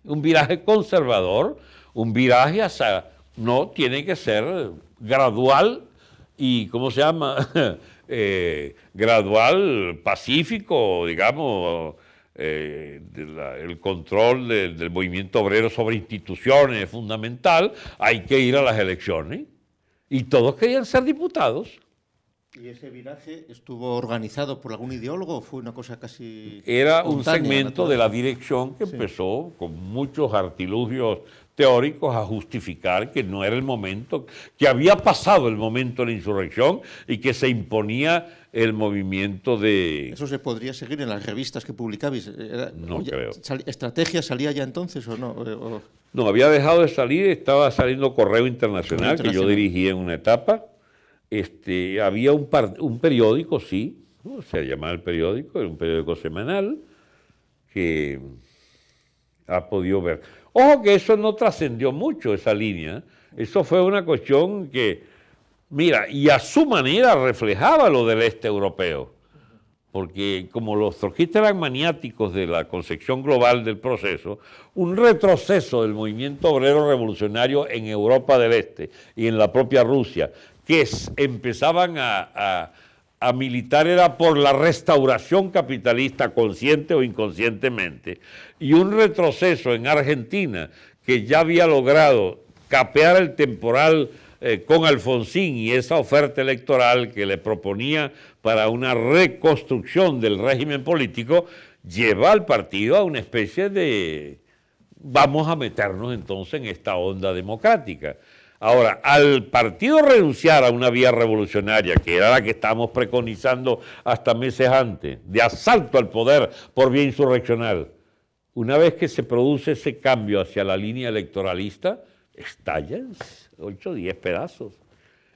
un viraje conservador, un viraje hacia, no, tiene que ser gradual y, ¿cómo se llama? Gradual, pacífico, digamos, el control del movimiento obrero sobre instituciones es fundamental, hay que ir a las elecciones y todos querían ser diputados. ¿Y ese viraje estuvo organizado por algún ideólogo o fue una cosa casi Era un segmento de la dirección que empezó con muchos artilugios teóricos a justificar que no era el momento, que había pasado el momento de la insurrección y que se imponía el movimiento de... ¿Eso se podría seguir en las revistas que publicabais? No creo. ¿Estrategia salía ya entonces o no? No, había dejado de salir, estaba saliendo Correo Internacional, que yo dirigía en una etapa. Había un periódico, sí, ¿no? Se llamaba el periódico, era un periódico semanal que ha podido ver. Ojo que eso no trascendió mucho, esa línea. Eso fue una cuestión que, mira, y a su manera reflejaba lo del este europeo. Porque como los trotskistas eran maniáticos de la concepción global del proceso, un retroceso del movimiento obrero revolucionario en Europa del Este y en la propia Rusia, que empezaban a militar era por la restauración capitalista consciente o inconscientemente, y un retroceso en Argentina que ya había logrado capear el temporal con Alfonsín y esa oferta electoral que le proponía para una reconstrucción del régimen político, lleva al partido a una especie de vamos a meternos entonces en esta onda democrática. Ahora, al partido renunciar a una vía revolucionaria, que era la que estábamos preconizando hasta meses antes, de asalto al poder por vía insurreccional, una vez que se produce ese cambio hacia la línea electoralista, estallan 8 o 10 pedazos.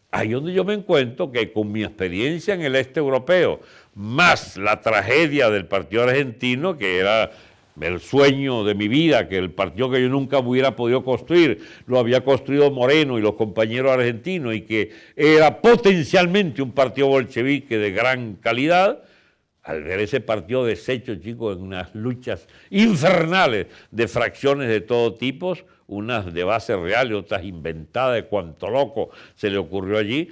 Ahí es donde yo me encuentro que con mi experiencia en el este europeo, más la tragedia del partido argentino, que era el sueño de mi vida, que el partido que yo nunca hubiera podido construir, lo había construido Moreno y los compañeros argentinos, y que era potencialmente un partido bolchevique de gran calidad. Al ver ese partido deshecho, chicos, en unas luchas infernales de fracciones de todo tipo, unas de base real y otras inventadas de cuanto loco se le ocurrió allí.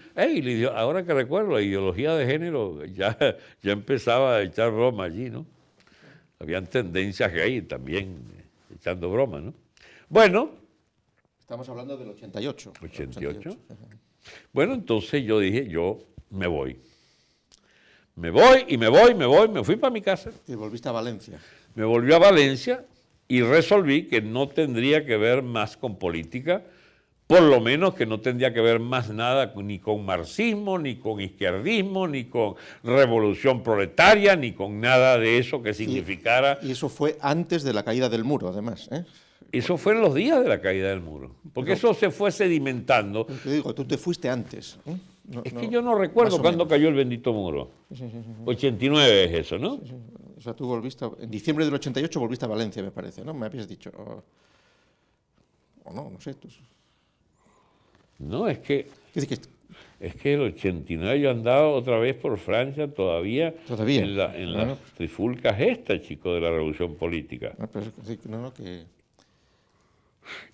Ahora que recuerdo, la ideología de género ya empezaba a echar broma allí, ¿no? Habían tendencias gay también echando broma, ¿no? Bueno. Estamos hablando del 88. 88. Bueno, entonces yo dije, yo me voy. Me fui para mi casa. Y volviste a Valencia. Me volví a Valencia y resolví que no tendría que ver más con política, por lo menos que no tendría que ver más nada ni con marxismo, ni con izquierdismo, ni con revolución proletaria, ni con nada de eso que significara... Y eso fue antes de la caída del muro, además, ¿eh? Eso fue en los días de la caída del muro, porque eso se fue sedimentando. Te digo, tú te fuiste antes, ¿eh? Que yo no recuerdo cuándo cayó el bendito muro. Sí. 89 es eso, ¿no? Sí. O sea, tú volviste, en diciembre del 88 volviste a Valencia, me parece, ¿no? Me habías dicho. O no sé. No, es que el 89 yo andaba otra vez por Francia todavía. En las trifulcas estas, chico, de la revolución política.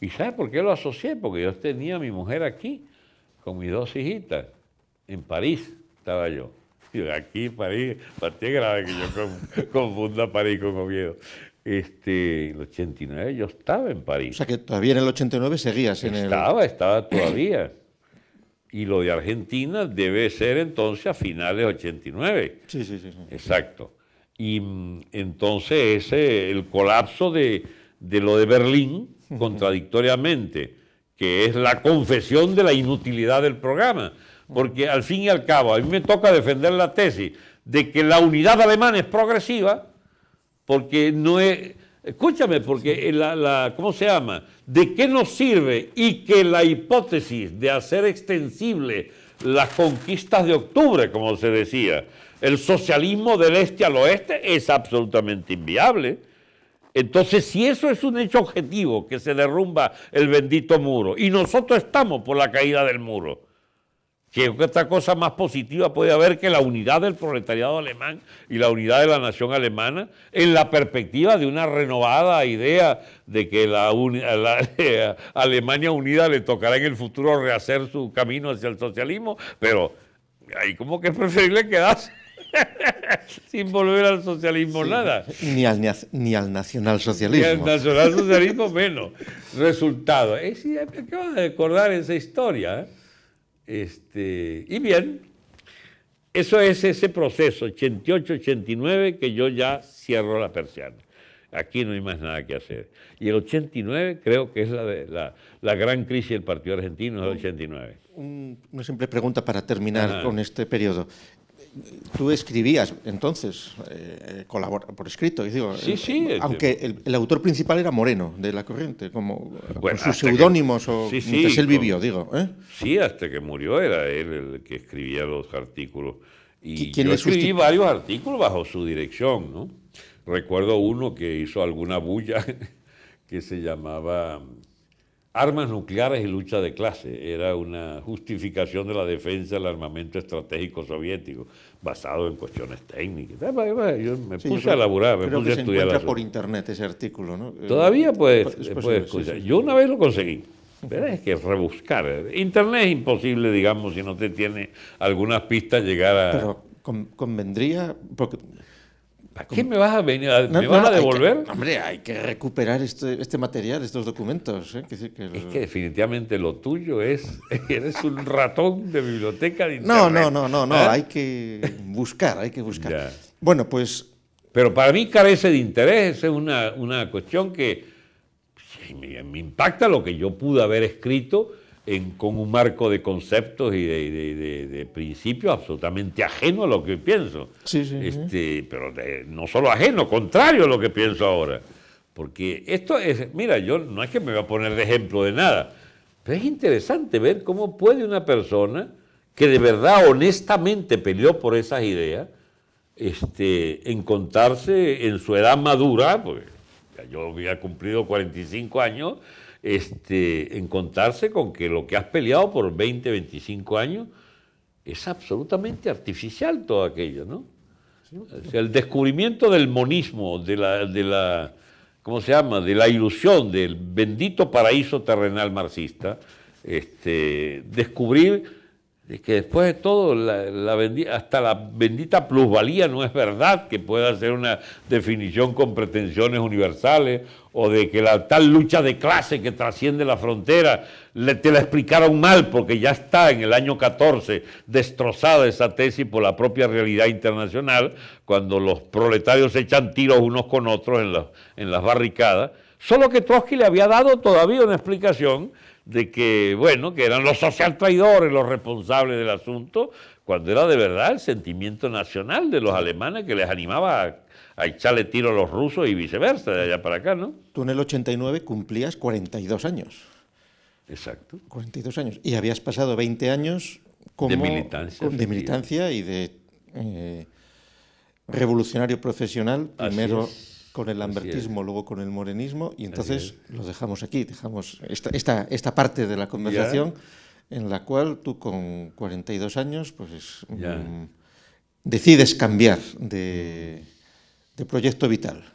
¿Y sabes por qué lo asocié? Porque yo tenía a mi mujer aquí, con mis 2 hijitas. En París estaba yo. Y aquí, París, partí grave que yo confunda París con Oviedo. El 89 yo estaba en París. O sea que todavía en el 89 seguías en Estaba todavía. Y lo de Argentina debe ser entonces a finales de 89. Sí. Exacto. Y entonces el colapso de lo de Berlín, contradictoriamente, que es la confesión de la inutilidad del programa, porque al fin y al cabo a mí me toca defender la tesis de que la unidad alemana es progresiva, porque no es... Escúchame, porque ¿cómo se llama? ¿De qué nos sirve? Y que la hipótesis de hacer extensible las conquistas de octubre, como se decía, el socialismo del este al oeste, es absolutamente inviable. Entonces, si eso es un hecho objetivo, que se derrumba el bendito muro, y nosotros estamos por la caída del muro, ¿qué otra cosa más positiva puede haber que la unidad del proletariado alemán y la unidad de la nación alemana en la perspectiva de una renovada idea de que la Alemania unida le tocará en el futuro rehacer su camino hacia el socialismo? Pero ahí como que es preferible quedarse sin volver al socialismo, sí, nada. Ni al nacionalsocialismo. Ni al nacionalsocialismo menos. Resultado. Me acabo de recordar esa historia, ¿eh? Y bien, eso es ese proceso, 88-89, que yo ya cierro la persiana. Aquí no hay más nada que hacer. Y el 89 creo que es la gran crisis del Partido Argentino, es el 89. Una simple pregunta para terminar con este periodo. Tú escribías entonces, por escrito, digo, sí, aunque el autor principal era Moreno, de La Corriente, como con sus seudónimos, mientras él vivió, digo. Sí, hasta que murió era él el que escribía los artículos. Y yo escribí varios artículos bajo su dirección, ¿no? Recuerdo uno que hizo alguna bulla que se llamaba Armas nucleares y lucha de clase. Era una justificación de la defensa del armamento estratégico soviético, basado en cuestiones técnicas. Yo me puse a elaborar, me puse a estudiar. Se encuentra por internet ese artículo, ¿no? Todavía puedes escuchar. Yo una vez lo conseguí. Pero es que rebuscar. Internet es imposible, digamos, si no te tiene algunas pistas llegar a... Pero convendría... Porque... ¿Para qué me vas a venir? ¿Me vas a devolver? Hombre, hay que recuperar este material, estos documentos. Es que definitivamente lo tuyo eres un ratón de biblioteca de internet. No, hay que buscar, Ya. Bueno, pues... Pero para mí carece de interés, es una cuestión que me impacta lo que yo pude haber escrito con un marco de conceptos y de principios absolutamente ajeno a lo que pienso. Pero no solo ajeno, contrario a lo que pienso ahora. Porque esto es, mira, yo no es que me voy a poner de ejemplo de nada, pero es interesante ver cómo puede una persona que de verdad honestamente peleó por esas ideas, encontrarse en su edad madura, porque ya yo había cumplido 45 años, encontrarse con que lo que has peleado por 20, 25 años es absolutamente artificial todo aquello, ¿no? O sea, el descubrimiento del monismo, ¿cómo se llama?, de la ilusión del bendito paraíso terrenal marxista, descubrir de que después de todo hasta la bendita plusvalía no es verdad, que pueda ser una definición con pretensiones universales, o de que la tal lucha de clase que trasciende la frontera te la explicaron mal porque ya está en el año 14 destrozada esa tesis por la propia realidad internacional, cuando los proletarios se echan tiros unos con otros en las barricadas. Solo que Trotsky le había dado todavía una explicación de que, bueno, que eran los social traidores los responsables del asunto, cuando era de verdad el sentimiento nacional de los alemanes que les animaba a echarle tiro a los rusos y viceversa, de allá para acá, ¿no? Tú en el 89 cumplías 42 años. Exacto. 42 años. Y habías pasado 20 años de militancia y de revolucionario profesional, primero con el lambertismo, luego con el morenismo, y entonces lo dejamos aquí, dejamos esta parte de la conversación en la cual tú con 42 años pues decides cambiar de proyecto vital.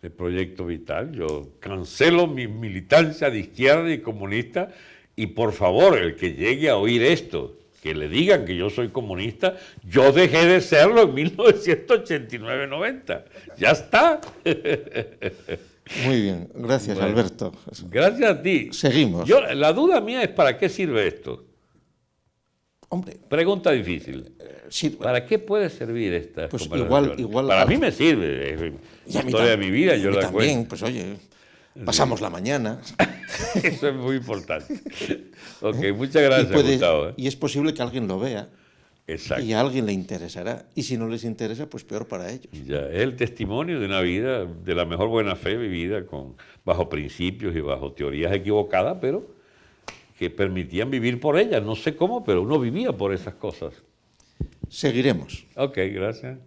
De proyecto vital, yo cancelo mi militancia de izquierda y comunista, y por favor, el que llegue a oír esto, que le digan que yo soy comunista, yo dejé de serlo en 1989-90. Ya está. Muy bien, gracias, bueno, Alberto. Gracias a ti. Seguimos. La duda mía es ¿para qué sirve esto? Hombre. Pregunta difícil. ¿Para qué puede servir esta conversación? Igual para mí me sirve, es la historia de mi vida, yo la también, cuento. Pues oye, pasamos la mañana. Eso es muy importante. Ok, muchas gracias, Gustavo. Y es posible que alguien lo vea. Exacto. Y a alguien le interesará. Y si no les interesa, pues peor para ellos. Ya, es el testimonio de una vida de la mejor buena fe vivida bajo principios y bajo teorías equivocadas, pero que permitían vivir por ellas. No sé cómo, pero uno vivía por esas cosas. Seguiremos. Ok, gracias.